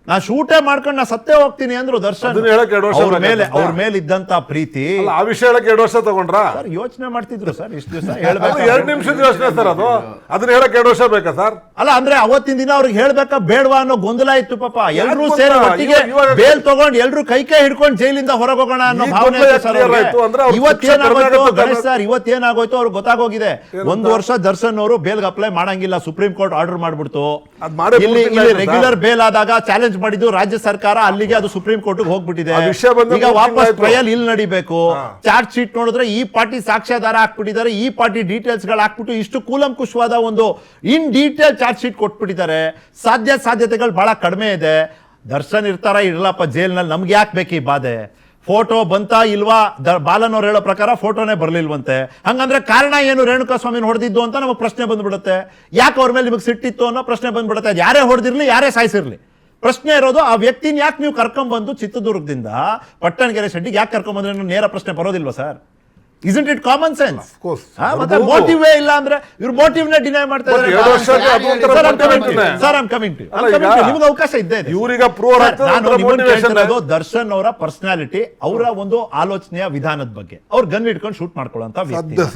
ನಾ ಶೂಟೇ ಮಾಡ್ಕೊಂಡು ನಾ ಸತ್ತೇ ಹೋಗ್ತೀನಿ ಅಂದ್ರು ದರ್ಶನ್. ಅವ್ರ ಮೇಲೆ ಇದ್ದಂತ ಪ್ರೀತಿ ಆ ವಿಷಯ ಹೇಳಕ್ಕೆ 2 ವರ್ಷ ತಗೊಂಡ್ರ ಯೋಚನೆ ಮಾಡ್ತಿದ್ರು ಸರ್. ಇಷ್ಟು ದಿವಸ 2 ನಿಮಿಷದ ಯೋಚನೆ ಸರ್ ಅದು, ಅದನ್ನ ಹೇಳಕ್ 2 ವರ್ಷ ಬೇಕಾ ಸರ್? ಅಲ್ಲ ಅಂದ್ರೆ ಅವತ್ತಿನ ದಿನ ಅವ್ರಿಗೆ ಹೇಳ್ಬೇಕಾ ಬೇಡವಾ ಅನ್ನೋ ಗೊಂದಲ ಇತ್ತು ಪಾಪ. ಎಲ್ರೂ ಸೇರಿ ಒಟ್ಟಿಗೆ ಬೇಲ್ ತಗೊಂಡು ಎಲ್ರು ಕೈ ಹಿಡ್ಕೊಂಡು ಜೈಲಿಂದ ಹೊರಗೆ ಹೋಗೋಣ ಅನ್ನೋ ಭಾವನೆ ಇವತ್ತೇನಾಗೋಯ್ತು ಗಣೇಶ್ ಸರ್, ಇವತ್ತೇನಾಗೋಯ್ತು ಅವ್ರಿಗೆ ಗೊತ್ತಾಗೋಗಿದೆ. 1 ವರ್ಷ ದರ್ಶನ್ ಅವರು ಬೇಲ್ಗೆ ಅಪ್ಲೈ ಮಾಡಂಗಿಲ್ಲ, ಸುಪ್ರೀಂ ಕೋರ್ಟ್ ಆರ್ಡರ್ ಮಾಡ್ಬಿಡ್ತು. ಇಲ್ಲಿ ರೆಗ್ಯುಲರ್ ಬೇಲ್ ಆದಾಗ ಚಾಲೆಂಜ್ ಮಾಡಿದ್ದು ರಾಜ್ಯ ಸರ್ಕಾರ, ಅಲ್ಲಿಗೆ ಅದು ಸುಪ್ರೀಂ ಕೋರ್ಟ್ ಹೋಗ್ಬಿಟ್ಟಿದೆ. ಈಗ ವಾಪಸ್ ಟ್ರಯಲ್ ಇಲ್ಲಿ ನಡಿಬೇಕು. ಚಾರ್ಜ್ ಶೀಟ್ ನೋಡಿದ್ರೆ ಈ ಪಾರ್ಟಿ ಸಾಕ್ಷ್ಯಾಧಾರ ಹಾಕ್ಬಿಟ್ಟಿದ್ದಾರೆ, ಈ ಪಾರ್ಟಿ ಡೀಟೇಲ್ಸ್ ಗಳು ಹಾಕ್ಬಿಟ್ಟು ಇಷ್ಟು ಕೂಲಂಕುಷವಾದ ಒಂದು ಇನ್ ಡೀಟೇಲ್ ಚಾರ್ಜ್ ಶೀಟ್ ಕೊಟ್ಬಿಟ್ಟಿದ್ದಾರೆ. ಸಾಧ್ಯತೆಗಳು ಬಹಳ ಕಡಿಮೆ ಇದೆ. ದರ್ಶನ್ ಇರ್ತಾರ ಇರ್ಲಪ್ಪ ಜೈಲ್ನಲ್ಲಿ, ನಮ್ಗೆ ಯಾಕೆ ಬೇಕು ಈ ಬಾಧೆ? ಫೋಟೋ ಬಂತಾ ಇಲ್ವಾ? ಬಾಲನ್ ಅವ್ರು ಹೇಳೋ ಪ್ರಕಾರ ಫೋಟೋನೇ ಬರ್ಲಿಲ್ವಂತೆ. ಹಂಗಂದ್ರೆ ಕಾರಣ ಏನು? ರೇಣುಕಾ ಸ್ವಾಮಿನ ಹೊಡೆದಿದ್ದು ಅಂತ ನಮಗೆ ಪ್ರಶ್ನೆ ಬಂದ್ಬಿಡುತ್ತೆ. ಯಾಕೆ ಅವ್ರ ಮೇಲೆ ನಿಮಗೆ ಸಿಟ್ಟಿತ್ತು ಅನ್ನೋ ಪ್ರಶ್ನೆ ಬಂದ್ಬಿಡುತ್ತೆ. ಯಾರೇ ಹೊಡೆದಿರ್ಲಿ, ಯಾರೇ ಸಾಯಿಸಿರ್ಲಿ, ಪ್ರಶ್ನೆ ಇರೋದು ಆ ವ್ಯಕ್ತಿನ ಯಾಕೆ ನೀವು ಕರ್ಕೊಂಡ್ಬಂದು ಚಿತ್ರದುರ್ಗದಿಂದ ಪಟ್ಟಣಗೆರೆ ಶೆಡ್ಡಿಗೆ ಯಾಕೆ ಕರ್ಕೊಂಡ್ಬಂದ್ರೆ ನೇರ ಪ್ರಶ್ನೆ ಬರೋದಿಲ್ವಾ sir? Isn't it common sense? Of course. ಮತ್ತೆ ಮೋಟಿವ್ ಇಲ್ಲ ಅಂದ್ರೆ ಇವ್ರು ಮೋಟಿವ್ ನ ಡಿನೈ ಮಾಡ್ತಾ ಇದ್ದಾರೆ. ನಿಮ್ಗೆ ಅವಕಾಶ ಇದ್ದೇ ಇದೆ. ದರ್ಶನ್ ಅವರ ಪರ್ಸನಾಲಿಟಿ, ಅವರ ಒಂದು ಆಲೋಚನೆಯ ವಿಧಾನದ ಬಗ್ಗೆ, ಅವ್ರು ಗನ್ ಇಟ್ಕೊಂಡು ಶೂಟ್ ಮಾಡ್ಕೊಳ್ಳೋಂತ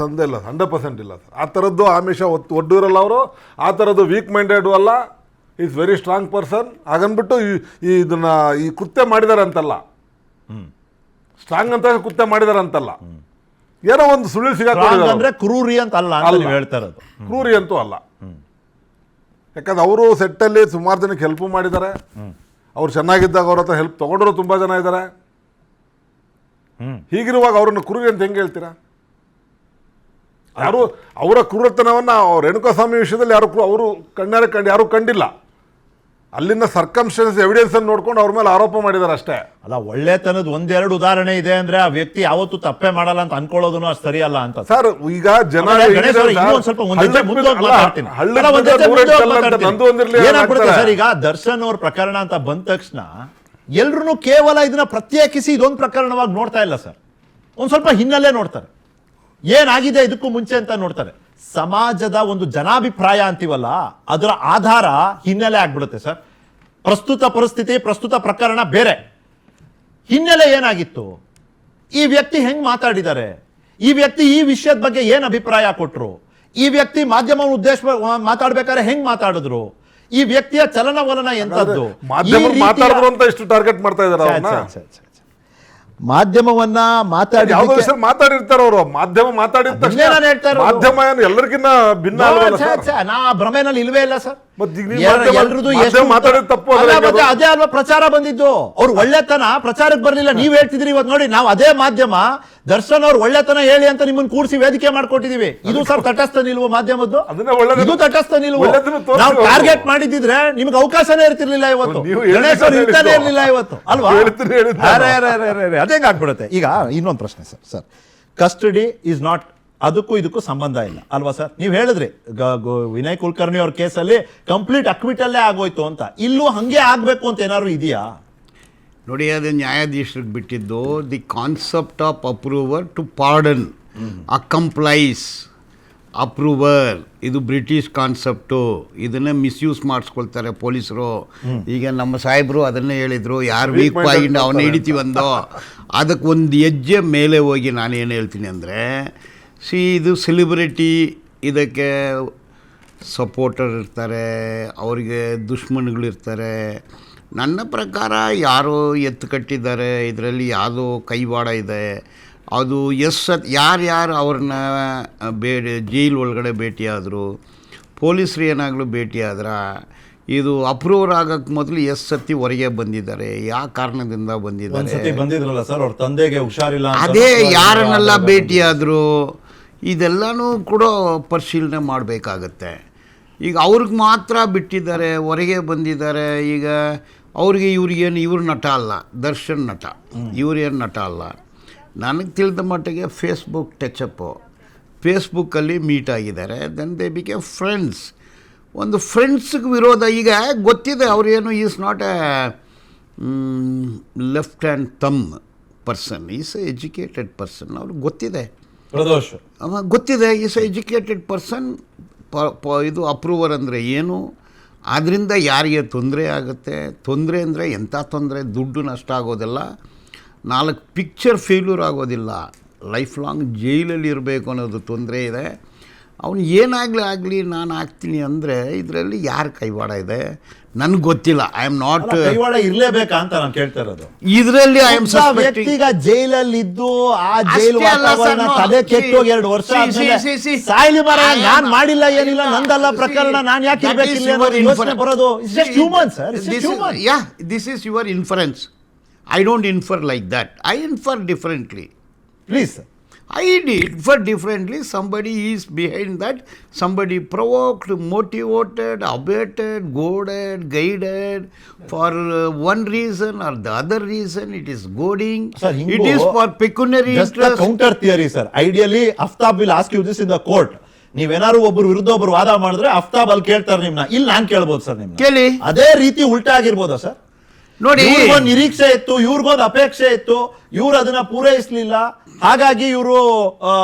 ಸಂದೇ ಇಲ್ಲ, 100% ಇಲ್ಲ ಸರ್. ಆ ತರದ್ದು ಆಮಿಷ ಒಡ್ಡಿರಲ್ಲ ಅವರು, ಆ ತರದ್ದು ವೀಕ್ ಮೈಂಡೆಡ್ ಅಲ್ಲ, ಈಸ್ ವೆರಿ ಸ್ಟ್ರಾಂಗ್ ಪರ್ಸನ್. ಹಾಗನ್ಬಿಟ್ಟು ಇದನ್ನ ಈ ಕೃತ್ಯ ಮಾಡಿದಾರೆ ಅಂತಲ್ಲ, ಸ್ಟ್ರಾಂಗ್ ಅಂತ ಕೃತ್ಯ ಮಾಡಿದಾರೆ ಅಂತಲ್ಲ, ಏನೋ ಒಂದು ಸುಳ್ಳು ಅಂದ್ರೆ ಕ್ರೂರಿ ಅಂತ ಅಲ್ಲ ಹೇಳ್ತಾ ಇರೋದು. ಕ್ರೂರಿ ಅಂತೂ ಅಲ್ಲ. ಯಾಕಂದ್ರೆ ಅವರು ಸೆಟ್ಟಲ್ಲಿ ಸುಮಾರು ಜನಕ್ಕೆ ಹೆಲ್ಪ್ ಮಾಡಿದ್ದಾರೆ. ಅವ್ರು ಚೆನ್ನಾಗಿದ್ದಾಗ ಅವ್ರ ಹತ್ರ ಹೆಲ್ಪ್ ತಗೊಂಡ್ರು ತುಂಬಾ ಜನ ಇದ್ದಾರೆ. ಹೀಗಿರುವಾಗ ಅವ್ರನ್ನ ಕ್ರೂರಿ ಅಂತ ಹೆಂಗೆ ಹೇಳ್ತೀರಾ? ಯಾರು ಅವರ ಕ್ರೂರತನವನ್ನ ರೇಣುಕಾಸ್ವಾಮಿ ವಿಷಯದಲ್ಲಿ ಅವರು ಯಾರು ಕಂಡಿಲ್ಲ. ಅಲ್ಲಿನ ಸರ್ಕಮ್ಸ್ಟೆನ್ಸ್ ಎವಿಡೆನ್ಸ್ ಅನ್ನು ನೋಡ್ಕೊಂಡು ಅವ್ರ ಮೇಲೆ ಆರೋಪ ಮಾಡಿದ್ದಾರೆ ಅಷ್ಟೇ. ಅಲ್ಲ, ಒಳ್ಳೆತನದ 1-2 ಉದಾಹರಣೆ ಇದೆ ಅಂದ್ರೆ ಆ ವ್ಯಕ್ತಿ ಯಾವತ್ತೂ ತಪ್ಪೇ ಮಾಡಲ್ಲ ಅಂತ ಅನ್ಕೊಳ್ಳೋದನ್ನು ಅಷ್ಟು ಸರಿಯಲ್ಲ ಅಂತ ಸರ್. ಈಗ ಜನ ಸರ್, ಈಗ ದರ್ಶನ್ ಅವ್ರ ಪ್ರಕರಣ ಅಂತ ಬಂದ ತಕ್ಷಣ ಎಲ್ರು ಕೇವಲ ಇದನ್ನ ಪ್ರತ್ಯೇಕಿಸಿ ಇದೊಂದು ಪ್ರಕರಣವಾಗಿ ನೋಡ್ತಾ ಇಲ್ಲ ಸರ್. ಒಂದ್ ಸ್ವಲ್ಪ ಹಿನ್ನೆಲೆ ನೋಡ್ತಾರೆ, ಏನಾಗಿದೆ ಇದಕ್ಕೂ ಮುಂಚೆ ಅಂತ ನೋಡ್ತಾರೆ. ಸಮಾಜದ ಒಂದು ಜನಾಭಿಪ್ರಾಯ ಅಂತೀವಲ್ಲ, ಅದರ ಆಧಾರ ಹಿನ್ನೆಲೆ ಆಗ್ಬಿಡುತ್ತೆ ಸರ್. ಪ್ರಸ್ತುತ ಪರಿಸ್ಥಿತಿ, ಪ್ರಸ್ತುತ ಪ್ರಕರಣ ಬೇರೆ, ಹಿನ್ನೆಲೆ ಏನಾಗಿತ್ತು, ಈ ವ್ಯಕ್ತಿ ಹೆಂಗ್ ಮಾತಾಡಿದ್ದಾರೆ, ಈ ವ್ಯಕ್ತಿ ಈ ವಿಷಯದ ಬಗ್ಗೆ ಏನ್ ಅಭಿಪ್ರಾಯ ಕೊಟ್ರು, ಈ ವ್ಯಕ್ತಿ ಮಾಧ್ಯಮವನ್ನು ಉದ್ದೇಶ ಮಾತಾಡ್ಬೇಕಾದ್ರೆ ಹೆಂಗ್ ಮಾತಾಡಿದ್ರು, ಈ ವ್ಯಕ್ತಿಯ ಚಲನವಲನ ಎಂತದ್ದು, ಇಷ್ಟು ಟಾರ್ಗೆಟ್ ಮಾಡ್ತಾ ಇದ್ದಾರೆ. ಮಾಧ್ಯಮವನ್ನ ಮಾತಾಡಿರ್ತಾರ ಅವರು. ಮಾಧ್ಯಮ ಮಾತಾಡಿದ ತಕ್ಷಣ ಮಾಧ್ಯಮ ಎಲ್ಲರಿಗಿನ್ನ ಭಿನ್ನ ನಾ ಭ್ರಮೆನಲ್ಲಿ ಇಲ್ವೇ ಇಲ್ಲ ಸರ್. ಮಾತಾಡಿದ ತಪ್ಪು ಅದೇ ಅಲ್ವಾ ಪ್ರಚಾರ ಬಂದಿದ್ದು. ಅವ್ರು ಒಳ್ಳೆತನ ಪ್ರಚಾರಕ್ಕೆ ಬರ್ಲಿಲ್ಲ. ನೀವ್ ಹೇಳ್ತಿದ್ರಿ ಇವತ್ತು ನೋಡಿ, ನಾವು ಅದೇ ಮಾಧ್ಯಮ ದರ್ಶನ್ ಅವ್ರು ಒಳ್ಳೆತನ ಹೇಳಿ ಅಂತ ನಿಮ್ಮನ್ನ ಕೂರಿಸಿ ವೇದಿಕೆ ಮಾಡ್ಕೊಟ್ಟಿದೀವಿ. ಇದು ಸರ್ ತಟಸ್ಥ ನಿಲುವು ಮಾಧ್ಯಮದ್ದು, ಇದು ತಟಸ್ಥ ನಿಲುವು. ನಾವು ಟಾರ್ಗೆಟ್ ಮಾಡಿದ್ರೆ ನಿಮ್ಗೆ ಅವಕಾಶನೇ ಇರ್ತಿರ್ಲಿಲ್ಲ ಇವತ್ತು, ಗಣೇಶ್ ಅವ್ರು ಇರ್ತಾನೆ ಇರ್ಲಿಲ್ಲ ಇವತ್ತು ಅಲ್ವಾ? ಅದೇಂಗ್ ಆಗ್ಬಿಡುತ್ತೆ. ಈಗ ಇನ್ನೊಂದು ಪ್ರಶ್ನೆ ಸರ್, ಕಸ್ಟಡಿ ಈಸ್ ನಾಟ್, ಅದಕ್ಕೂ ಇದಕ್ಕೂ ಸಂಬಂಧ ಇಲ್ಲ ಅಲ್ವಾ ಸರ್? ನೀವು ಹೇಳಿದ್ರಿ ವಿನಯ್ ಕುಲಕರ್ಣಿ ಅವ್ರ ಕೇಸಲ್ಲಿ ಕಂಪ್ಲೀಟ್ ಅಕ್ವಿಟಲ್ಲೇ ಆಗೋಯ್ತು ಅಂತ. ಇಲ್ಲೂ ಹಂಗೆ ಆಗ್ಬೇಕು ಅಂತ ಏನಾದ್ರು ಇದೆಯಾ? ನೋಡಿ, ಅದು ನ್ಯಾಯಾಧೀಶರಿಗೆ ಬಿಟ್ಟಿದ್ದು. The concept of approver to pardon, accomplice, approver, ಇದು ಬ್ರಿಟಿಷ್ ಕಾನ್ಸೆಪ್ಟು. ಇದನ್ನೇ ಮಿಸ್ಯೂಸ್ ಮಾಡಿಸ್ಕೊಳ್ತಾರೆ ಪೊಲೀಸರು. ಈಗ ನಮ್ಮ ಸಾಹೇಬರು ಅದನ್ನೇ ಹೇಳಿದರು, ಯಾರು ವೀಕ್ ಪಾಯಿಂಟ್ ಅವನ್ನ ಹಿಡಿತೀವಂದೋ ಅದಕ್ಕೆ ಒಂದು ಹೆಜ್ಜೆ ಮೇಲೆ ಹೋಗಿ ನಾನೇನು ಹೇಳ್ತೀನಿ ಅಂದರೆ, ಇದು ಸೆಲೆಬ್ರಿಟಿ, ಇದಕ್ಕೆ ಸಪೋರ್ಟರ್ ಇರ್ತಾರೆ, ಅವರಿಗೆ ದುಶ್ಮನ್ಗಳಿರ್ತಾರೆ. ನನ್ನ ಪ್ರಕಾರ ಯಾರೋ ಎತ್ತು ಕಟ್ಟಿದ್ದಾರೆ, ಇದರಲ್ಲಿ ಯಾವುದೋ ಕೈವಾಡ ಇದೆ. ಅದು ಯಾರ್ಯಾರು ಅವ್ರನ್ನ ಜೈಲ್ ಒಳಗಡೆ ಭೇಟಿಯಾದರು, ಪೊಲೀಸರು ಏನಾಗಲೂ ಭೇಟಿಯಾದ್ರ, ಇದು ಅಪ್ರೂವರ್ ಆಗೋಕ್ಕೆ ಮೊದಲು ಸತಿ ಹೊರಗೆ ಬಂದಿದ್ದಾರೆ, ಯಾವ ಕಾರಣದಿಂದ ಬಂದಿದ್ದಾರೆ, ಬಂದಿದ್ರಲ್ಲ ಸರ್ ಅವ್ರ ತಂದೆಗೆ ಹುಷಾರಿಲ್ಲ, ಅದೇ ಯಾರನ್ನೆಲ್ಲ ಭೇಟಿಯಾದರು, ಇದೆಲ್ಲನೂ ಕೂಡ ಪರಿಶೀಲನೆ ಮಾಡಬೇಕಾಗತ್ತೆ. ಈಗ ಅವ್ರಿಗೆ ಮಾತ್ರ ಬಿಟ್ಟಿದ್ದಾರೆ, ಹೊರಗೆ ಬಂದಿದ್ದಾರೆ. ಈಗ ಅವ್ರಿಗೆ ಇವ್ರು ನಟ ಅಲ್ಲ, ದರ್ಶನ್ ನಟ, ಇವ್ರೇನು ನಟ ಅಲ್ಲ. ನನಗೆ ತಿಳಿದ ಮಟ್ಟಿಗೆ ಫೇಸ್ಬುಕ್ ಟಚಪ್ಪು, ಫೇಸ್ಬುಕ್ಕಲ್ಲಿ ಮೀಟ್ ಆಗಿದ್ದಾರೆ, ದೆನ್ ದೇ ಬಿಕೇಮ್ ಫ್ರೆಂಡ್ಸ್. ಒಂದು ಫ್ರೆಂಡ್ಸ್ಗೆ ವಿರೋಧ ಈಗ ಗೊತ್ತಿದೆ. ಅವ್ರೇನು is not A left hand thumb person, is A educated person. ಅವ್ರಿಗೆ ಗೊತ್ತಿದೆ, ಗೊತ್ತಿದೆ, ಈಸ್ ಎ ಎಜುಕೇಟೆಡ್ ಪರ್ಸನ್. ಇದು ಅಪ್ರೂವರ್ ಅಂದರೆ ಏನು, ಆದ್ದರಿಂದ ಯಾರಿಗೆ ತೊಂದರೆ ಆಗುತ್ತೆ. ತೊಂದರೆ ಅಂದರೆ ಎಂಥ ತೊಂದರೆ, ದುಡ್ಡು ನಷ್ಟ ಆಗೋದಿಲ್ಲ, 4 ಪಿಕ್ಚರ್ ಫೇಲ್ಯೂರ್ ಆಗೋದಿಲ್ಲ, ಲೈಫ್ ಲಾಂಗ್ ಜೈಲಲ್ಲಿ ಇರಬೇಕು ಅನ್ನೋದು ತೊಂದರೆ ಇದೆ. ಅವನು ಏನಾಗಲಿ ನಾನು ಆಗ್ತೀನಿ ಅಂದರೆ ಇದರಲ್ಲಿ ಯಾರು ಕೈವಾಡ ಇದೆ ನನಗೆ ಗೊತ್ತಿಲ್ಲ. ಐ ಆಮ್ ನಾಟ್ ಕೈವಾಡ ಇರಲೇಬೇಕಾ ಅಂತ ನಾನು ಕೇಳ್ತಾ ಇರೋದು. ಇದರಲ್ಲಿ ಐ ಆಮ್ ಸಸ್ಪೆಕ್ಟಿಂಗ್. ವ್ಯಕ್ತಿಗ ಜೈಲಲ್ಲಿ ಇದ್ದು ಆ ಜೈಲು ವಾತಾವರಣ ತಲೆ ಕೆಟ್ಟೋಗಿ 2 ವರ್ಷ ಸಾಯ್ಲಿ ಮರ, ನಾನ್ ಮಾಡಿಲ್ಲ ಏನಿಲ್ಲ, ನಂದಲ್ಲ ಪ್ರಕರಣ, ನಾನು ಯಾಕೆ ಇರಬೇಕಿಲ್ಲ ಬರೋದು. Human sir, this is your inference. I don't infer like that. I infer differently. Please, sir. I infer differently. Somebody is behind that. Somebody provoked, motivated, abated, goaded, guided for one reason or the other reason. It is goading. Sir, it is for pecuniary just interest. a counter theory, sir. Ideally, Aftab will ask you this in the court. ನೀವೇನಾದ್ರು ಒಬ್ರು ವಿರುದ್ಧ ಒಬ್ರು ವಾದ ಮಾಡಿದ್ರೆ ಅಫ್ತಾಬ್ ಅಲ್ಲಿ ಕೇಳ್ತಾರೆ ನಿಮ್ನ, ಇಲ್ಲಿ ನಾನು ಕೇಳ್ಬೋದು ಸರ್ ನಿಮ್ನ. ಕೇಳಿ. ಅದೇ ರೀತಿ ಉಲ್ಟಾ ಆಗಿರ್ಬೋದಾ ಸರ್? ನೋಡಿ, ಇವ್ರಿಗೊಂದು ನಿರೀಕ್ಷೆ ಇತ್ತು, ಇವ್ರಿಗೊಂದು ಅಪೇಕ್ಷೆ ಇತ್ತು, ಇವ್ರು ಅದನ್ನ ಪೂರೈಸಲಿಲ್ಲ, ಹಾಗಾಗಿ ಇವರು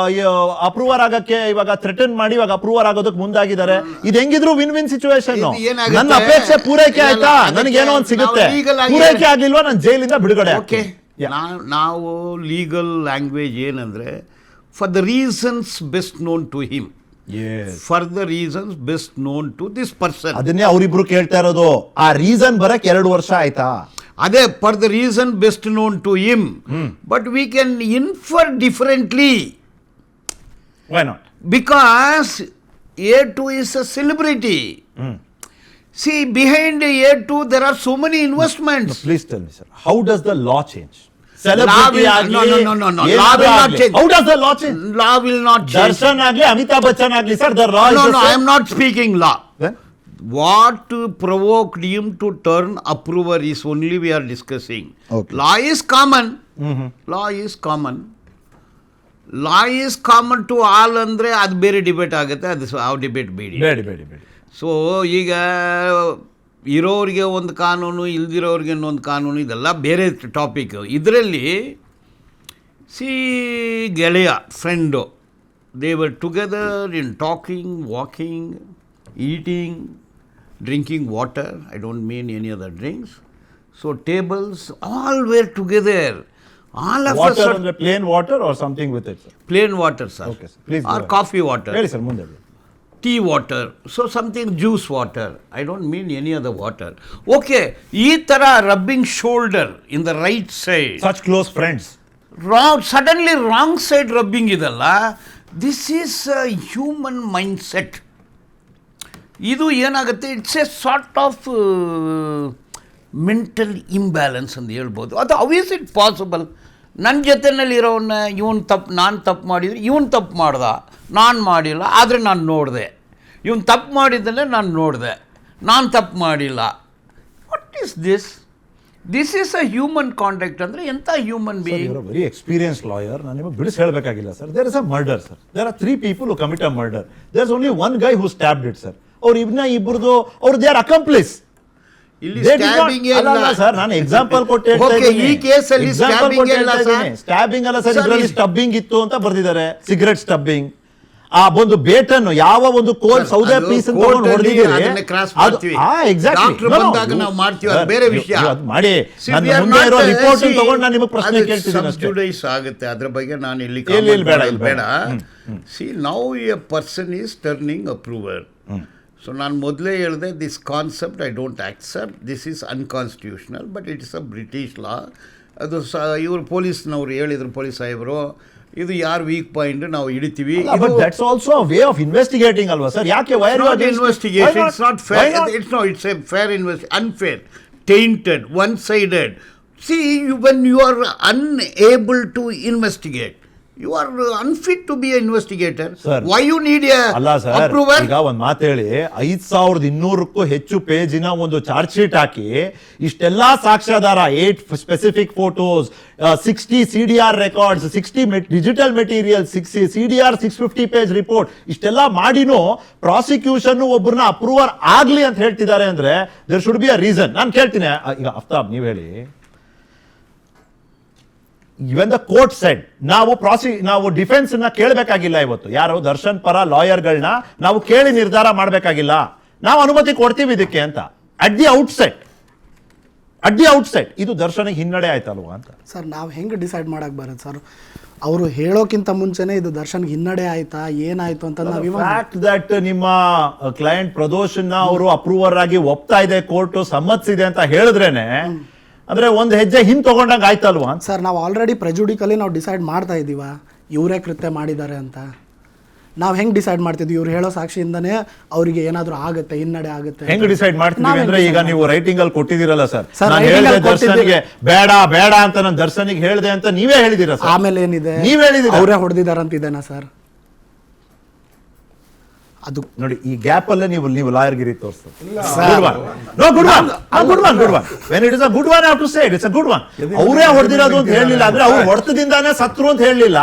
ಅಪ್ರೂವರ್ ಆಗಕ್ಕೆ ಇವಾಗ ಥ್ರೆಟನ್ ಮಾಡಿ ಇವಾಗ ಅಪ್ರೂವರ್ ಆಗೋದಕ್ಕೆ ಮುಂದಾಗಿದ್ದಾರೆ. ಇದು ಹೆಂಗಿದ್ರು ವಿನ್ ವಿನ್ ಸಿಚುವೇಶನ್. ನನ್ನ ಅಪೇಕ್ಷೆ ಪೂರೈಕೆ ಆಯ್ತಾ, ನನಗೇನೋ ಒಂದು ಸಿಗುತ್ತೆ, ಪೂರೈಕೆ ಆಗ್ಲಿಲ್ವಾ ನಾನು ಜೈಲಿಂದ ಬಿಡುಗಡೆ. ಓಕೆ, ನಾವು ಲೀಗಲ್ ಲ್ಯಾಂಗ್ವೇಜ್ ಏನಂದ್ರೆ for the reasons best known to him, for the reasons best known to this person. ಅದನ್ನೇ ಅವರಿಬ್ರು ಕೇಳ್ತಾ ಇರೋದು. ಆ ರೀಸನ್ ಬರಕ್ 2 ವರ್ಷ ಆಯ್ತಾ? ಅದೇ for the reason best known to him, but we can infer differently. Why not? Because A2 is a celebrity. See, behind A2 there are so many investments. No, please tell me, sir, how does the law change? No. Law will not change. How does the law change? Law will not change. Darshan agli, Amitabh Bachchan agli, sir, the law is No, I am not speaking law. Then? What provoked him to turn approver is only we are discussing. Okay. Law is common. Law is common. Law is common to all ಅಂದರೆ ಅದು ಬೇರೆ debate ಆಗುತ್ತೆ. ಅದು ಆ debate ಬೇಡಿ. So ಈಗ ಇರೋರಿಗೆ ಒಂದು ಕಾನೂನು, ಇಲ್ದಿರೋರಿಗೆ ಇನ್ನೊಂದು ಕಾನೂನು, ಇದೆಲ್ಲ ಬೇರೆ ಟಾಪಿಕ್. ಇದರಲ್ಲಿ ಗೆಳೆಯ, friend, they were together in talking, walking, eating, drinking water. I don't mean any other drinks. So tables all were together. All of water us are ಅಂದ್ರೆ plain water or something with it, sir? Plain water, sir. Okay, sir. Please or coffee water. ಹೇಳಿ sir, ಮುಂದೆ. Tea water. So something juice water. I don't mean any other water. Okay, ಈ ಥರ rubbing shoulder in the right side. Such close friends. Suddenly wrong side rubbing ಇದಲ್ಲ. This is a human mindset. ಇದು ಏನಾಗುತ್ತೆ, it's A sort of mental imbalance ಅಂತ ಹೇಳ್ಬೋದು. ಅದು how is it possible? ನನ್ನ ಜೊತೆಯಲ್ಲಿರೋನ್ನ ನಾನು ತಪ್ಪು ಮಾಡಿದರೆ ಇವನು ತಪ್ಪು ಮಾಡ್ದ, ನಾನು ಮಾಡಿಲ್ಲ, ಆದರೆ ನಾನು ನೋಡಿದೆ. ಇವನು ತಪ್ಪು ಮಾಡಿದ್ದನ್ನೇ ನಾನು ನೋಡಿದೆ, ನಾನು ತಪ್ಪು ಮಾಡಿಲ್ಲ. What is this? This is a human contact. ಅಂದರೆ ಎಂಥ human being? Very experience lawyer. ನಾನು ನಿಮಗೆ ಬಿಡಿಸಿ ಹೇಳಬೇಕಾಗಿಲ್ಲ sir. There is a murder sir. There are 3 people who commit a murder. There is only one guy who stabbed it, sir. ಅವ್ರು ಇಬ್ರದ್ದು ಅವ್ರು they are ಅಕಂಪ್ಲಿಸ್. ಇಲ್ಲಿ They did not- stabbing ಏ ಅಲ್ಲ, ಇಲ್ಲ. ಅಲ್ಲ ಸರ್, ನಾನು ಎಕ್ಸಾಂಪಲ್ ಕೊಟ್ಟು ಹೇಳ್ತಾ Okay, ಇದ್ದೀನಿ. ಈ ಕೇಸಲ್ಲಿ Example stabbing ಕೊಟ್ಟು ಇಲ್ಲ ಹೇಳ್ತಾ ಸರ್. ಇದ್ದೀನಿ. Stabbing ಅಲ್ಲ ಸರ್, ಸರ್, ಇದರಲ್ಲಿ ಈ- ಸ್ಟಬ್ಬಿಂಗ್ ಇತ್ತು ಅಂತ ಬರ್ದಿದ್ದಾರೆ, ಸಿಗರೆಟ್ ಸ್ಟಬ್ಬಿಂಗ್. ಆ ಒಂದು ಬೇಟನ್ನು ಯಾವ ಒಂದು ಕೋಲ್ ಸರ್, ಸೌದೆ ಅದು ಪೀಸ್ ಅಂತ court ತಗೊಂಡು ಅಲ್ಲಿ ಹೊಡೆದಿದ್ದೀರಿ, ಅದನ್ನ cross ಅದು ಮಾಡ್ತೀವಿ. ಎಕ್ಸಾಕ್ಟ್ಲಿ Doctor ಬಂದಾಗ ನಾವು ಮಾಡ್ತೀವಿ, ಅದು ಬೇರೆ ವಿಷಯ. ಅದು ಮಾಡಿ See, ನನ್ನ we are ಮುಂದೆ not, ಇರೋ ರಿಪೋರ್ಟ್ see, ತಗೊಂಡು ನಾನು ನಿಮಗೆ ಪ್ರಶ್ನೆ ಅದು ಕೇಳ್ತಿದ್ದೀನಿ ಅಷ್ಟೇ. subjudice ಆಗುತ್ತೆ, ಅದ್ರ ಬಗ್ಗೆ ನಾನು ಇಲ್ಲಿ ಇಲ್ಲಿ comment ಬೇಡ, ಮಾಡೋದು ಇಲ್ಲಿ ಬೇಡ. See now a person is turning approver. So ನಾನು ಮೊದಲೇ ಹೇಳಿದೆ, this concept I don't accept, this is unconstitutional, but it is a British law. ಅದು ಇವರು ಪೊಲೀಸ್ನವ್ರು ಹೇಳಿದ್ರು, ಪೊಲೀಸ್ ಸಾಹೇಬರು, ಇದು ಯಾರು ವೀಕ್ ಪಾಯಿಂಟ್ ನಾವು ಹಿಡಿತೀವಿ. But that's also a way of investigating ಅಲ್ವಾ ಸರ್? ಯಾಕೆ investigation, it's not fair. It's a fair unfair, tainted, one-sided. See, when you are unable to investigate, you are unfit to be an investigator. Sir, why you need a ಅಲ್ಲ sir, approval? ಈಗ ಒಂದ್ ಮಾತು ಹೇಳಿ, 5200ಕ್ಕೂ ಹೆಚ್ಚು ಪೇಜಿನ ಒಂದು charge sheet ಹಾಕಿ ಇಷ್ಟೆಲ್ಲಾ ಸಾಕ್ಷ್ಯಾಧಾರ, 8 specific photos, 60 CDR records, 60 digital material, 60 CDR 650 page report, ಇಷ್ಟೆಲ್ಲ ಮಾಡಿನೂ ಪ್ರಾಸಿಕ್ಯೂಷನ್ ಒಬ್ಬರನ್ನ ಅಪ್ರೂವರ್ ಆಗ್ಲಿ ಅಂತ ಹೇಳ್ತಿದ್ದಾರೆ ಅಂದ್ರೆ there should be a reason. ನಾನು ಕೇಳ್ತೀನಿ, ಈಗ ಅಫ್ತಾಬ್ ನೀವ್ ಹೇಳಿ, ಇವನ್ ದ ಕೋರ್ಟ್ ಸೆಡ್ ನಾವು ಡಿಫೆನ್ಸ್ ನ ಕೇಳಬೇಕಾಗಿಲ್ಲ. ಇವತ್ತು ಯಾರು ದರ್ಶನ್ ಪರ ಲಾಯರ್ಗಳನ್ನ ನಾವು ಕೇಳಿ ನಿರ್ಧಾರ ಮಾಡಬೇಕಾಗಿಲ್ಲ, ನಾವು ಅನುಮತಿ ಕೊಡ್ತೀವಿ ಇದಕ್ಕೆ ಅಂತ. ಅಟ್ ದಿ ಔಟ್ಸೆಟ್ ಇದು ದರ್ಶನಿಗೆ ಹಿನ್ನಡೆ ಆಯ್ತಲ್ವಾ ಅಂತ. ಸರ್, ನಾವು ಹೆಂಗೆ ಡಿಸೈಡ್ ಮಾಡಕ್ಕೆ ಬರುತ್ತೆ ಸರ್? ಅವರು ಹೇಳೋಕ್ಕಿಂತ ಮುಂಚೆನೇ ಇದು ದರ್ಶನ್ಗೆ ಹಿನ್ನಡೆ ಆಯ್ತಾ ಏನಾಯ್ತು ಅಂತ ನಾವು ಇವಾಗ ಫ್ಯಾಕ್ಟ್ ದಟ್ ನಿಮ್ಮ ಕ್ಲೈಂಟ್ ಪ್ರದೋಷನ್ನ ಅವರು ಅಪ್ರೂವರ್ ಆಗಿ ಒಪ್ತಾ ಇದೆ, ಕೋರ್ಟ್ ಸಮ್ಮತಿಸಿದೆ ಅಂತ ಹೇಳಿದ್ರೇನೆ ಅಂದ್ರೆ ಒಂದು ಹೆಜ್ಜೆ ಹಿಂದೆ ತಗೊಂಡಂಗೆ ಆಯ್ತಲ್ವಾ? ಸರ್, ನಾವು ಆಲ್ರೆಡಿ ಪ್ರೆಜುಡಿಕಲಿ ನಾವು ಡಿಸೈಡ್ ಮಾಡ್ತಾ ಇದ್ದೀವ ಇವರೇ ಕೃತ್ಯ ಮಾಡಿದ್ದಾರೆ ಅಂತ. ನಾವು ಹೆಂಗೆ ಡಿಸೈಡ್ ಮಾಡ್ತಿದ್ವಿ? ಇವ್ರು ಹೇಳೋ ಸಾಕ್ಷಿಯಿಂದನೇ ಅವರಿಗೆ ಏನಾದರೂ ಆಗುತ್ತೆ, ಹಿನ್ನಡೆ ಆಗುತ್ತೆ. ಹೆಂಗ್ ಡಿಸೈಡ್ ಮಾಡ್ತೀವಿ ಅಂದ್ರೆ, ಈಗ ನೀವು ರೈಟಿಂಗ್ ಅಲ್ಲಿ ಕೊಟ್ಟಿದ್ದೀರಲ್ಲ ಸರ್, ಸರ್, ನಾನು writing ಹೇಳಿದೆ ಅಲ್ಲಿ ದರ್ಶನ್ಗೆ ಬೇಡ ಅಂತ ನಾನು ದರ್ಶನಿಗೆ ಹೇಳಿದೆ ಅಂತ ನೀವೇ ಹೇಳಿದಿರ ಸರ್. ಆಮೇಲೆ ಏನಿದೆ, ನೀವ್ ಹೇಳಿದಿರ, ಅವರೇ ಹೊಡೆದಿದ್ದಾರಂತಿದ್ದೇನಾ ಸರ್? ಅದು ನೋಡಿ, ಈ ಗ್ಯಾಪ್ ಅಲ್ಲೇ ನೀವು ಲಾಯರ್ಗಿರಿ ತೋರಿಸ್ತಾರೆ. ಅವರೇ ಹೊಡೆದಿರೋದು ಅಂತ ಹೇಳಲಿಲ್ಲ ಅಂದ್ರೆ, ಅವ್ರು ಹೊಡೆತದಿಂದಾನೇ ಸತ್ರು ಅಂತ ಹೇಳಲಿಲ್ಲ.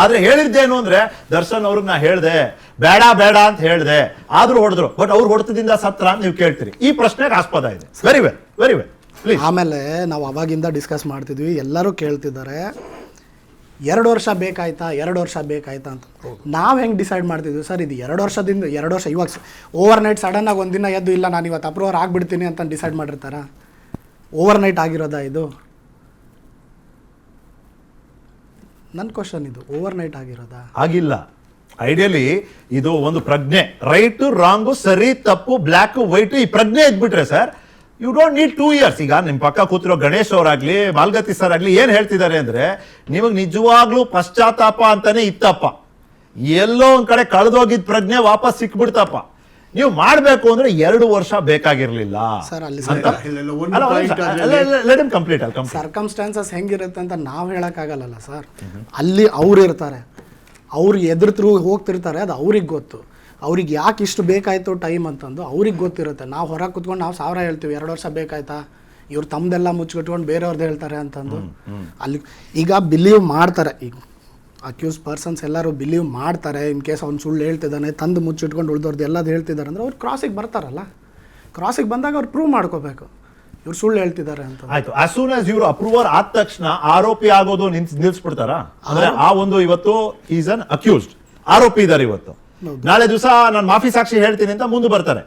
ಆದ್ರೆ ಹೇಳಿದ್ದೇನು ಅಂದ್ರೆ, ದರ್ಶನ್ ಅವ್ರಿಗೆ ನಾ ಹೇಳ್ದೆ ಬೇಡ ಅಂತ ಹೇಳ್ದೆ, ಆದ್ರೂ ಹೊಡೆದ್ರು, ಬಟ್ ಅವ್ರು ಹೊಡೆತದಿಂದ ಸತ್ರ ಅಂತ ನೀವು ಕೇಳ್ತೀರಿ. ಈ ಪ್ರಶ್ನೆಗೆ ಆಸ್ಪದ ಇದೆ. Very well please. ಆಮೇಲೆ ನಾವು ಅವಾಗಿಂದ ಡಿಸ್ಕಸ್ ಮಾಡ್ತಿದ್ವಿ, ಎಲ್ಲರೂ ಕೇಳ್ತಿದ್ದಾರೆ 2 ವರ್ಷ ಬೇಕಾಯ್ತಾ ಅಂತ. ನಾವು ಹೆಂಗೆ ಡಿಸೈಡ್ ಮಾಡ್ತಿದ್ವಿ ಸರ್? ಇದು 2 ವರ್ಷ ಇವಾಗ ಓವರ್ ನೈಟ್ ಸಡನ್ ಆಗಿ ಒಂದಿನ ಎದ್ದು ಇಲ್ಲ ನಾನು ಇವತ್ತು ಅಪ್ರೂವರ್ ಆಗ್ಬಿಡ್ತೀನಿ ಅಂತ ಡಿಸೈಡ್ ಮಾಡಿರ್ತಾರ? ಓವರ್ ನೈಟ್ ಆಗಿರೋದಾ ಇದು? ನನ್ನ ಕ್ವಶನ್ ಇದು, ಓವರ್ ನೈಟ್ ಆಗಿರೋದಾ? ಆಗಿಲ್ಲ. ಐಡಿಯಲಿ ಇದು ಒಂದು ಪ್ರಜ್ಞೆ, ರೈಟ್ ರಾಂಗು, ಸರಿ ತಪ್ಪು, ಬ್ಲ್ಯಾಕ್ ವೈಟ್, ಈ ಪ್ರಜ್ಞೆ ಇದ್ಬಿಟ್ರೆ sir, you don't need 2 years. ಈಗ ನಿಮ್ ಪಕ್ಕ ಕೂತಿರೋ ಗಣೇಶ್ ಅವರಾಗ್ಲಿ, ಮಾಲ್ಗತಿ ಸರ್ ಆಗ್ಲಿ ಏನ್ ಹೇಳ್ತಿದ್ದಾರೆ ಅಂದ್ರೆ, ನಿಮಗ್ ನಿಜವಾಗ್ಲೂ ಪಶ್ಚಾತ್ತಾಪ ಅಂತಾನೆ ಇತ್ತಪ್ಪ, ಎಲ್ಲೋ ಒಂದ್ ಕಡೆ ಕಳೆದೋಗಿದ್ ಪ್ರಜ್ಞೆ ವಾಪಸ್ ಸಿಕ್ಬಿಡ್ತಪ್ಪ, ನೀವು ಮಾಡ್ಬೇಕು ಅಂದ್ರೆ 2 ವರ್ಷ ಬೇಕಾಗಿರ್ಲಿಲ್ಲ ಸರ್. ಅಲ್ಲಿ ಸರ್ಕಮ್ಸ್ಟಾನ್ಸಸ್ ಹೆಂಗಿರುತ್ತೆ ಅಂತ ನಾವು ಹೇಳಕ್ಕಾಗಲ್ಲ ಸರ್. ಅಲ್ಲಿ ಅವ್ರು ಇರ್ತಾರೆ, ಅವ್ರು ಎದುರು ಹೋಗ್ತಿರ್ತಾರೆ, ಅದು ಅವ್ರಿಗೆ ಗೊತ್ತು. ಅವ್ರಿಗೆ ಯಾಕೆ ಇಷ್ಟು ಬೇಕಾಯ್ತು ಟೈಮ್ ಅಂತಂದು ಅವ್ರಿಗೆ ಗೊತ್ತಿರುತ್ತೆ. ನಾವು ಹೊರಗೆ ಕುತ್ಕೊಂಡು ನಾವು 1000 ಹೇಳ್ತೀವಿ, 2 ವರ್ಷ ಬೇಕಾಯ್ತಾ, ಇವ್ರು ತಮ್ಮದೆಲ್ಲ ಮುಚ್ಚಿಟ್ಕೊಂಡು ಬೇರೆಯವ್ರದ್ದು ಹೇಳ್ತಾರೆ ಅಂತಂದು. ಅಲ್ಲಿ ಈಗ ಬಿಲೀವ್ ಮಾಡ್ತಾರೆ, ಈಗ ಅಕ್ಯೂಸ್ ಪರ್ಸನ್ಸ್ ಎಲ್ಲರೂ ಬಿಲೀವ್ ಮಾಡ್ತಾರೆ. ಇನ್ ಕೇಸ್ ಅವ್ನು ಸುಳ್ಳು ಹೇಳ್ತಿದ್ದಾನೆ, ತಂದು ಮುಚ್ಚಿಟ್ಕೊಂಡು ಉಳಿದವ್ರದ್ದು ಎಲ್ಲದು ಹೇಳ್ತಿದ್ದಾರೆ ಅಂದ್ರೆ ಅವ್ರು ಕ್ರಾಸಿಗೆ ಬರ್ತಾರಲ್ಲ, ಕ್ರಾಸಿಗೆ ಬಂದಾಗ ಅವ್ರು ಪ್ರೂವ್ ಮಾಡ್ಕೋಬೇಕು ಇವ್ರು ಸುಳ್ಳು ಹೇಳ್ತಿದ್ದಾರೆ ಅಂತ. ಆಯ್ತು, ಆಸ್ ಸೂನ್ ಆಸ್ ಇವರು ಅಪ್ರೂವರ್ ಆದ ತಕ್ಷಣ ಆರೋಪಿ ಆಗೋದು ನಿಲ್ಸ್ಬಿಡ್ತಾರ ಅಂದ್ರೆ, ಆ ಒಂದು ಇವತ್ತು ಈಸ್ ಅನ್ ಅಕ್ಯೂಸ್ಡ್, ಆರೋಪಿ ಇದಾರೆ ಇವತ್ತು. ನಾಳೆ ದಿವಸ ನಾನು ಮಾಫಿ ಸಾಕ್ಷಿ ಹೇಳ್ತೀನಿ ಅಂತ ಮುಂದೆ ಬರ್ತಾರೆ,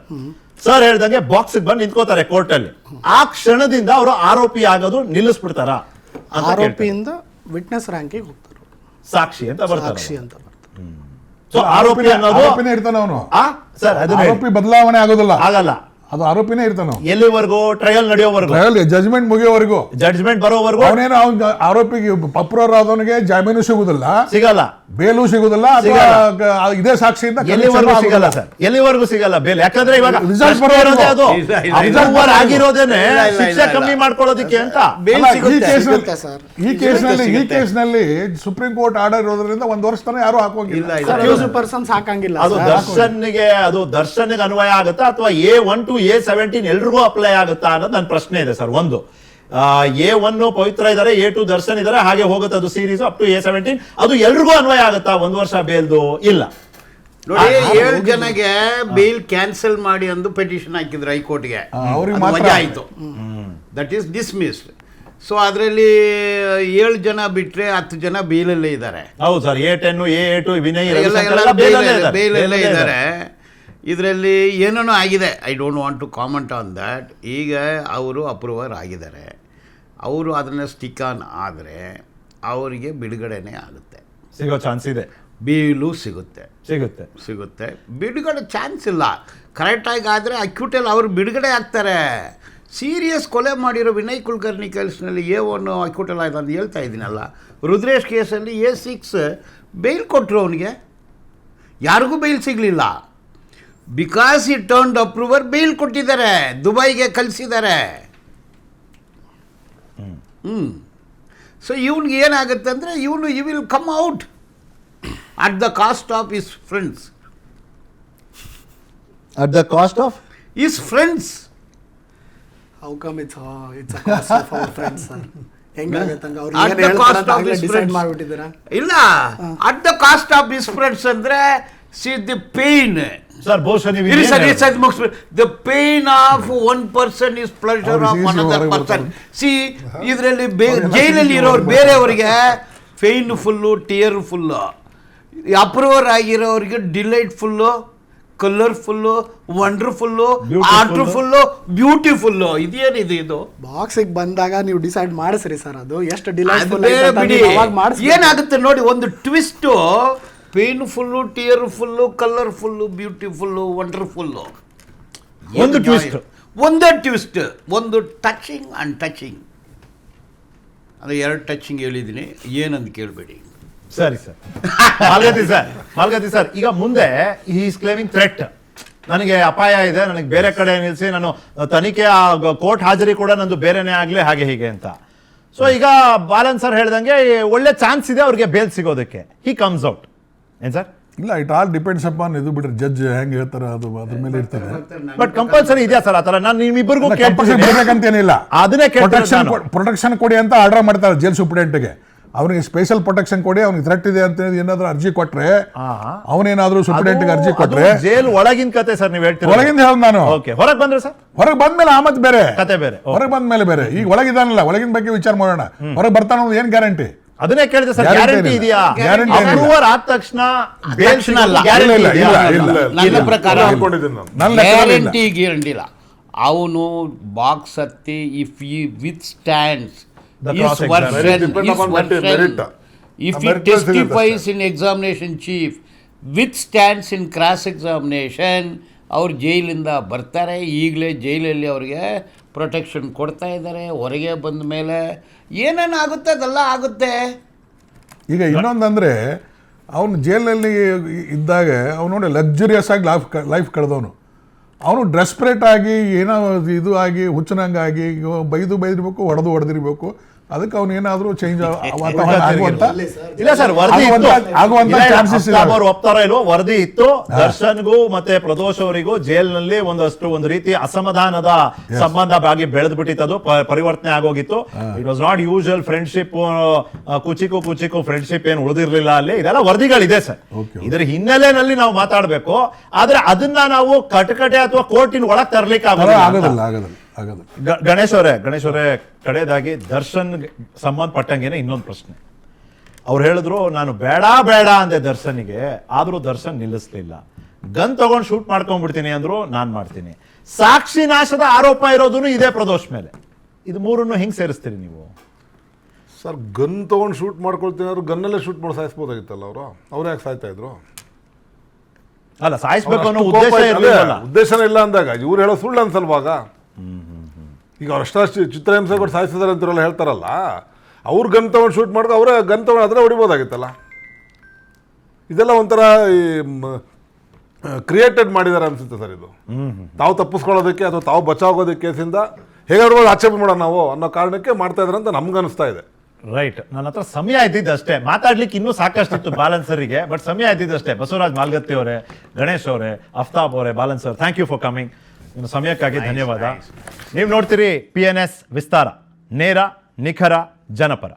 ಸರ್ ಹೇಳ್ದಂಗೆ ಬಾಕ್ಸ್ ಬಂದು ನಿಂತ್ಕೋತಾರೆ ಕೋರ್ಟ್ ಅಲ್ಲಿ. ಆ ಕ್ಷಣದಿಂದ ಅವರು ಆರೋಪಿ ಆಗೋದು ನಿಲ್ಲಿಸ್ಬಿಡ್ತಾರ? ಆರೋಪಿಯಿಂದ ವಿಟ್ನೆಸ್ ರ್ಯಾಂಕಿಗೆ ಹೋಗ್ತಾರೆ, ಸಾಕ್ಷಿ ಅಂತ ಬರ್ತಾರೆ. ಸಾಕ್ಷಿ ಅಂತ ಬರ್ತಾರೆ. ಸೊ ಆರೋಪಿ ಅನ್ನೋದು ಆರೋಪಿನೇ ಇರ್ತಾನೆ ಅವನು ಸರ್, ಅದನ್ನ ಆರೋಪಿ ಬದಲಾವಣೆ ಆಗೋದಿಲ್ಲ, ಆಗಲ್ಲ, ಅದು ಆರೋಪಿನೇ ಇರ್ತಾನೆ. ಎಲ್ಲಿವರೆಗೂ? ಟ್ರಯಲ್ ನಡೆಯೋವರೆಗೂ, ಜಜ್ಮೆಂಟ್ ಮುಗಿಯೋವರೆಗೂ, ಜಡ್ಜ್ಮೆಂಟ್ ಬರೋವರೆಗೂ. ಅವನೇನು ಆರೋಪಿಗೆ ಅಪ್ರೂವರ್ ಆದವನಿಗೆ ಜಾಮೀನು ಸಿಗುದಿಲ್ಲ, ಸಿಗಲ್ಲ, ಬೇಲು ಸಿಗುದಿಲ್ಲ, ಇದೇ ಸಾಕ್ಷಿಯಿಂದ ಎಲ್ಲಿವರೆಗೂ ಸಿಗಲ್ಲ ಸರ್, ಎಲ್ಲಿವರೆಗೂ ಸಿಗಲ್ಲ ಬೇಲ್. ಯಾಕಂದ್ರೆ ಇವಾಗ ರಿಸಲ್ಟ್ ಬರೋದೇ ಅದು ಅಪ್ರೂವರ್ ಆಗಿರೋದೇನೆ ಶಿಕ್ಷೆ ಕಮ್ಮಿ ಮಾಡ್ಕೊಳ್ಳೋದಕ್ಕೆ ಅಂತ. ಈ ಕೇಸ್ನಲ್ಲಿ ಸುಪ್ರೀಂ ಕೋರ್ಟ್ ಆರ್ಡರ್ ಇರೋದ್ರಿಂದ 1 ವರ್ಷ ತನಕ ಯಾರು ಹಾಕೋಂಗಿಲ್ಲ, ಪರ್ಸನ್ಸ್ ಹಾಕಂಗಿಲ್ಲ. ಅದು ದರ್ಶನ್ಗೆ ಅನ್ವಯ ಆಗುತ್ತಾ ಅಥವಾ A1 to A17 ಎಲ್ರಿಗೂ ಅಪ್ಲೈ ಆಗುತ್ತಾ ಅನ್ನೋದು ನನ್ನ ಪ್ರಶ್ನೆ ಇದೆ ಸರ್. ಒಂದು A1 ಪವಿತ್ರ ಇದಾರೆ, A2 ದರ್ಶನ್ ಇದಾರೆ, ಹಾಗೆ ಹೋಗುತ್ತೆ ಅದು ಸೀರೀಸ್ ಅಪ್ ಟು A17. ಅದು ಎಲ್ರಿಗೂ ಅನ್ವಯ ಆಗುತ್ತಾ 1 ವರ್ಷ ಬೇಲ್ದು? ಇಲ್ಲ. ನೋಡಿ 7 ಜನಗೆ ಬೇಲ್ ಕ್ಯಾನ್ಸಲ್ ಮಾಡಿ ಅಂದು ಪೆಟಿಷನ್ ಹಾಕಿದ್ರು ಹೈಕೋರ್ಟ್ಗೆ, ಅವ್ರಿಗೆ ಅದು ಮಾತ್ರ ವಜಾ ಆಯಿತು, ದಟ್ ಈಸ್ ಡಿಸ್ಮಿಸ್ಡ್. ಸೊ ಅದರಲ್ಲಿ 7 ಜನ ಬಿಟ್ಟರೆ 10 ಜನ ಬೇಲಲ್ಲೇ ಇದ್ದಾರೆ, ಹೌದು ಸರ್. A10 A8 ವಿನಯ್ ಬೇಲಲ್ಲೇ ಇದ್ದಾರೆ. ಇದರಲ್ಲಿ ಏನೇನೋ ಆಗಿದೆ, I don't want to comment on that. ಈಗ ಅವರು ಅಪ್ರೂವರ್ ಆಗಿದ್ದಾರೆ, ಅವರು ಅದನ್ನು ಸ್ಟಿಕ್ ಆನ್ ಆದರೆ ಅವರಿಗೆ ಬಿಡುಗಡೆನೇ ಆಗುತ್ತೆ, ಸಿಗೋ ಚಾನ್ಸ್ ಇದೆ, ಬೇಲು ಸಿಗುತ್ತೆ. ಬಿಡುಗಡೆ ಚಾನ್ಸ್ ಇಲ್ಲ. ಕರೆಕ್ಟಾಗಿ ಆದರೆ ಅಕ್ಯೂಟಲ್ಲಿ ಅವರು ಬಿಡುಗಡೆ ಆಗ್ತಾರೆ. ಸೀರಿಯಸ್ ಕೊಲೆ ಮಾಡಿರೋ ವಿನಯ್ ಕುಲಕರ್ಣಿ ಕೇಸ್ನಲ್ಲಿ A1 ಅಕ್ಯೂಟಲ್ ಆಯ್ತು ಅಂತ ಹೇಳ್ತಾ ಇದ್ದೀನಲ್ಲ. ರುದ್ರೇಶ್ ಕೇಸಲ್ಲಿ A6 ಬೇಲ್ ಕೊಟ್ಟರು, ಅವನಿಗೆ ಯಾರಿಗೂ ಬೇಲ್ ಸಿಗಲಿಲ್ಲ. ಬಿಕಾಸ್ ಈ ಟರ್ನ್ಡ್ ಅಪ್ರೂವರ್ ಬೇಲ್ ಕೊಟ್ಟಿದ್ದಾರೆ, ದುಬೈಗೆ ಕಳಿಸಿದ್ದಾರೆ. ಸೊ ಇವನಿಗೆ ಏನಾಗುತ್ತೆ ಅಂದರೆ you will come out at the cost of his friends. At the cost of His friends. How come it's a cost of our friends sir? ಹೆಂಗಾಗುತ್ತೆ ಹಂಗೆ ಅವ್ರು At ಏನು the ಹೇಳ್ತಾರೆ cost ಅಂತ of ಆಗಲೇ his ಡಿಸೈಡ್ friends. ಮಾಡಿಬಿಟ್ಟಿದ್ದೀರಾ? ಇಲ್ಲ, at the cost of his friends ಅಂದರೆ see the pain. Sir ಬಹುಶಃ ನೀವು ಇರಿ sir, ಮುಗಿಸ್ಬಿಡಿ. The pain of one person is pleasure of another person. See, ಇದರಲ್ಲಿ ಜೈಲಲ್ಲಿ ಇರೋರು ಬೇರೆಯವರಿಗೆ ಪೇನ್ಫುಲ್ಲು, ಟೇರ್ಫುಲ್ಲು. ಅಪ್ರೂವರ್ ಆಗಿರೋರಿಗೆ delightful, colourful, wonderful, artful, beautiful. ಇದೇನಿದೆ ಇದು? ಬಾಕ್ಸಿಗೆ ಬಂದಾಗ ನೀವು ಡಿಸೈಡ್ ಮಾಡಿಸ್ರಿ ಸರ್, ಅದು ಎಷ್ಟು ಅದು ಡಿಲೈಟ್ಫುಲ್ ಬೇರೆ ಬಿಡಿ. ಏನಾಗುತ್ತೆ ನೋಡಿ, ಒಂದು ಟ್ವಿಸ್ಟು, ಪೇನ್ಫುಲ್ಲು, ಟಿಯರ್ಫುಲ್ಲು, ಕಲರ್ಫುಲ್ಲು, ಬ್ಯೂಟಿಫುಲ್ಲು, ವಂಡರ್ಫುಲ್ಲು. ಒಂದು ಟ್ವಿಸ್ಟ್, ಒಂದೇ ಟ್ವಿಸ್ಟ್, ಒಂದು ಟಚಿಂಗ್ ಆ್ಯಂಡ್ ಟಚಿಂಗ್. ಅದು 2 ಟಚಿಂಗ್ ಹೇಳಿದ್ದೀನಿ, ಏನಂತ ಕೇಳಬೇಡಿ. ಸರಿ ಸರ್. ಮಾಲ್ಗತಿ ಸರ್, ಈಗ ಮುಂದೆ ಈಸ್ ಕ್ಲೇಮಿಂಗ್ ಥ್ರೆಟ್, ನನಗೆ ಅಪಾಯ ಇದೆ, ನನಗೆ ಬೇರೆ ಕಡೆ ನಿಲ್ಲಿಸಿ, ನಾನು ತನಿಖೆ ಕೋರ್ಟ್ ಹಾಜರಿ ಕೂಡ ನಂದು ಬೇರೆನೇ ಆಗಲಿ, ಹಾಗೆ ಹೀಗೆ ಅಂತ. ಸೊ ಈಗ ಬಾಲನ್ ಸರ್ ಹೇಳ್ದಂಗೆ ಒಳ್ಳೆ ಚಾನ್ಸ್ ಇದೆ ಅವ್ರಿಗೆ ಬೇಲ್ ಸಿಗೋದಕ್ಕೆ. ಹಿ ಕಮ್ಸ್ ಔಟ್, ಏನ್ ಸರ್? ಇಲ್ಲ, ಇಟ್ ಆಲ್ ಡಿಪೆಂಡ್ಸ್ ಅಪಾನ್ ಇದು ಬಿಡ್ರಿ, ಜಡ್ಜ್ ಹೆಂಗೆ ಹೇಳ್ತಾರೆ ಅದು ಅದ್ರ ಮೇಲೆ ಇರ್ತದೆ. ಬಟ್ ಕಂಪಲ್ಸರಿ ಇದೆಯಾ ಸರ್ ಆ ಥರ? ನಾನು ನಿಮ್ಮಿಬ್ಬರಿಗೂ ಬೇಕಂತೇನಿಲ್ಲ, ಅದನ್ನೇ ಪ್ರೊಟೆಕ್ಷನ್ ಕೊಡಿ ಅಂತ ಆರ್ಡರ್ ಮಾಡ್ತಾರೆ ಜೈಲ್ ಸೂಪ್ರಿಡೆಂಟ್ಗೆ. ಅವನಿಗೆ ಸ್ಪೆಷಲ್ ಪ್ರೊಟೆಕ್ಷನ್ ಕೊಡಿ, ಅವ್ನಿಗೆ ಥ್ರೆಟ್ ಇದೆ ಅಂತ ಏನಾದ್ರು ಅರ್ಜಿ ಕೊಟ್ರೆ, ಅವನೇನಾದ್ರೂ ಸೂಪ್ರಿಡೆಂಟ್ಗೆ ಅರ್ಜಿ ಕೊಟ್ರೆ, ಜೈಲ್ ಒಳಗಿನ ಕತೆ ಸರ್ ನೀವು ಹೇಳ್ತೀರಾ? ಒಳಗಿಂದ ಹೇಳ ನಾನು. ಹೊರಗೆ ಬಂದ್ರೆ ಸರ್, ಹೊರಗೆ ಬಂದ್ಮೇಲೆ ಆಮತ್ ಬೇರೆ ಕತೆ ಬೇರೆ, ಹೊರಗೆ ಬಂದ್ಮೇಲೆ ಬೇರೆ. ಈಗ ಒಳಗಿದಾನಲ್ಲ, ಒಳಗಿನ ಬಗ್ಗೆ ವಿಚಾರ ಮಾಡೋಣ. ಹೊರಗೆ ಬರ್ತಾನ ಏನ್ ಗ್ಯಾರಂಟಿ? ಅದನ್ನೇ ಕೇಳಿದೆ ಸರ್, ಗ್ಯಾರಂಟಿ ಇದೆಯಾ? ಅಪ್ರೂವರ್ ಆದ ತಕ್ಷಣ ನನ್ನ ಪ್ರಕಾರ ಗ್ಯಾರಂಟಿ ಇಲ್ಲ. ಅವನು ಬಾಕ್ಸ್ ಹತ್ತಿ ಇಫ್ ಈ with stands if he testifies in examination chief, withstands in cross examination, ಅವ್ರು ಜೈಲಿಂದ ಬರ್ತಾರೆ. ಈಗಲೇ ಜೈಲಲ್ಲಿ ಅವ್ರಿಗೆ ಪ್ರೊಟೆಕ್ಷನ್ ಕೊಡ್ತಾ ಇದ್ದಾರೆ. ಹೊರಗೆ ಬಂದ ಮೇಲೆ ಏನೇನಾಗುತ್ತೆ ಅದೆಲ್ಲ ಆಗುತ್ತೆ. ಈಗ ಇನ್ನೊಂದಂದರೆ, ಅವನು ಜೈಲಲ್ಲಿ ಇದ್ದಾಗ ಅವನು ನೋಡಿ ಲಕ್ಸುರಿಯಸ್ ಆಗಿ ಲೈಫ್ ಕಳೆದವನು. ಅವನು ಡ್ರೆಸ್ಪ್ರೇಟ್ ಆಗಿ ಏನೋ ಇದು ಆಗಿ ಹುಚ್ಚನಂಗಾಗಿ ಬೈದಿರ್ಬೇಕು, ಹೊಡೆದಿರ್ಬೇಕು. ಅದಕ್ಕೆ ಅವನು ಏನಾದರೂ ಚೇಂಜ್ ಇಲ್ಲ ಸರ್, ವರದಿ ಅವರು ಒಪ್ತಾರೋ ಇಲ್ವೋ, ವರದಿ ಇತ್ತು. ದರ್ಶನ್ಗೂ ಮತ್ತೆ ಪ್ರದೋಷ್ ಅವರಿಗೂ ಜೈಲ್ನಲ್ಲಿ ಒಂದು ರೀತಿ ಅಸಮಾಧಾನದ ಸಂಬಂಧ ಆಗಿ ಬೆಳೆದು ಬಿಟ್ಟಿತ್ತು, ಪರಿವರ್ತನೆ ಆಗೋಗಿತ್ತು. It was not usual friendship, ಕುಚಿಕು ಫ್ರೆಂಡ್ಶಿಪ್ ಏನು ಉಳಿದಿರ್ಲಿಲ್ಲ ಅಲ್ಲಿ. ಇದೆಲ್ಲ ವರದಿಗಳಿದೆ ಸರ್. ಇದರ ಹಿನ್ನೆಲೆಯಲ್ಲಿ ನಾವು ಮಾತಾಡಬೇಕು. ಆದ್ರೆ ಅದನ್ನ ನಾವು ಕಟಕಟೆ ಅಥವಾ ಕೋರ್ಟಿನ ಒಳಗೆ ತರ್ಲಿಕ್ಕೆ ಆಗೋದಿಲ್ಲ. ಗಣೇಶ್ ಅವರೇ ಕಡೆದಾಗಿ ದರ್ಶನ್ ಸಂಬಂಧಪಟ್ಟಂಗೆನೆ ಇನ್ನೊಂದು ಪ್ರಶ್ನೆ. ಅವ್ರು ಹೇಳಿದ್ರು, ನಾನು ಬೇಡ ಅಂದೆ ದರ್ಶನ್ಗೆ, ಆದ್ರೂ ದರ್ಶನ್ ನಿಲ್ಲಿಸ್ಲಿಲ್ಲ. ಗನ್ ತಗೊಂಡು ಶೂಟ್ ಮಾಡ್ಕೊಂಡ್ಬಿಡ್ತೀನಿ ಅಂದ್ರು, ನಾನ್ ಮಾಡ್ತೀನಿ. ಸಾಕ್ಷಿ ನಾಶದ ಆರೋಪ ಇರೋದು ಇದೇ ಪ್ರದೋಷ್ ಮೇಲೆ. ಇದು ಮೂರನ್ನು ಹಿಂಗ್ ಸೇರಿಸ್ತೀರಿ ನೀವು? ಸರ್, ಗನ್ ತಗೊಂಡು ಶೂಟ್ ಮಾಡ್ಕೊಳ್ತೀನಿ ಅಂದ್ರೆ ಗನ್ನಲ್ಲೇ ಶೂಟ್ ಮಾಡಿ ಸಾಯಿಸ್ಬೋದಾಗಿತ್ತಲ್ಲ ಅವ್ರು ಯಾಕೆ ಸಾಯ್ತಾ ಇದ್ರು? ಅಲ್ಲ, ಸಾಯಿಸ್ಬೇಕು ಅನ್ನೋ ಉದ್ದೇಶನೇ ಇಲ್ಲ ಅಂದಾಗ ಇವ್ರು ಹೇಳೋ ಸುಳ್ಳು ಅನ್ಸಲ್ವಾಗ? ಈಗ ಅವ್ರು ಅಷ್ಟು ಚಿತ್ರಹಿಂಸೆ ಕೊಟ್ಟು ಸಾಯಿಸಿದಾರೆ ಅಂತಿರಲ್ಲ ಹೇಳ್ತಾರಲ್ಲ, ಅವ್ರು ಗನ್ ತಗೊಂಡು ಶೂಟ್ ಮಾಡಿದ್ರೆ ಅವರೇ ಗನ್ ತಗೊಂಡು ಅದರ ಹೊಡಿಬೋದಾಗಿತ್ತಲ್ಲ. ಇದೆಲ್ಲ ಒಂಥರ ಕ್ರಿಯೇಟೆಡ್ ಮಾಡಿದ್ದಾರೆ ಅನ್ಸುತ್ತೆ ಸರ್. ಇದು ತಾವು ತಪ್ಪಿಸ್ಕೊಳ್ಳೋದಕ್ಕೆ ಅಥವಾ ತಾವು ಬಚಾವಾಗೋದಕ್ಕೆ ಕೇಸಿಂದ ಹೇಗಾದ್ರು ಆಕ್ಷೇಪ ಮಾಡೋಣ ನಾವು ಅನ್ನೋ ಕಾರಣಕ್ಕೆ ಮಾಡ್ತಾ ಇದ್ದಾರೆ ಅಂತ ನಮ್ಗೆ ಅನಿಸ್ತಾ ಇದೆ. ರೈಟ್. ನನ್ನ ಹತ್ರ ಸಮಯ ಆಯ್ತಿದ್ದಷ್ಟೇ, ಮಾತಾಡ್ಲಿಕ್ಕೆ ಇನ್ನೂ ಸಾಕಷ್ಟಿತ್ತು ಬಾಲನ್ ಸರ್ಗೆ, ಬಟ್ ಸಮಯ ಆಯ್ತಿದ್ದಷ್ಟೇ. ಬಸವರಾಜ್ ಮಾಲ್ಗತ್ತಿ ಅವರೇ, ಗಣೇಶ್ ಅವರೇ, ಅಫ್ತಾಬ್ ಅವರೇ, Balan sir, thank you for coming. ನಿಮ್ಮ ಸಮಯಕ್ಕಾಗಿ ಧನ್ಯವಾದ. ನೀವು ನೋಡ್ತೀರಿ PNS ವಿಸ್ತಾರ, ನೇರ, ನಿಖರ, ಜನಪರ.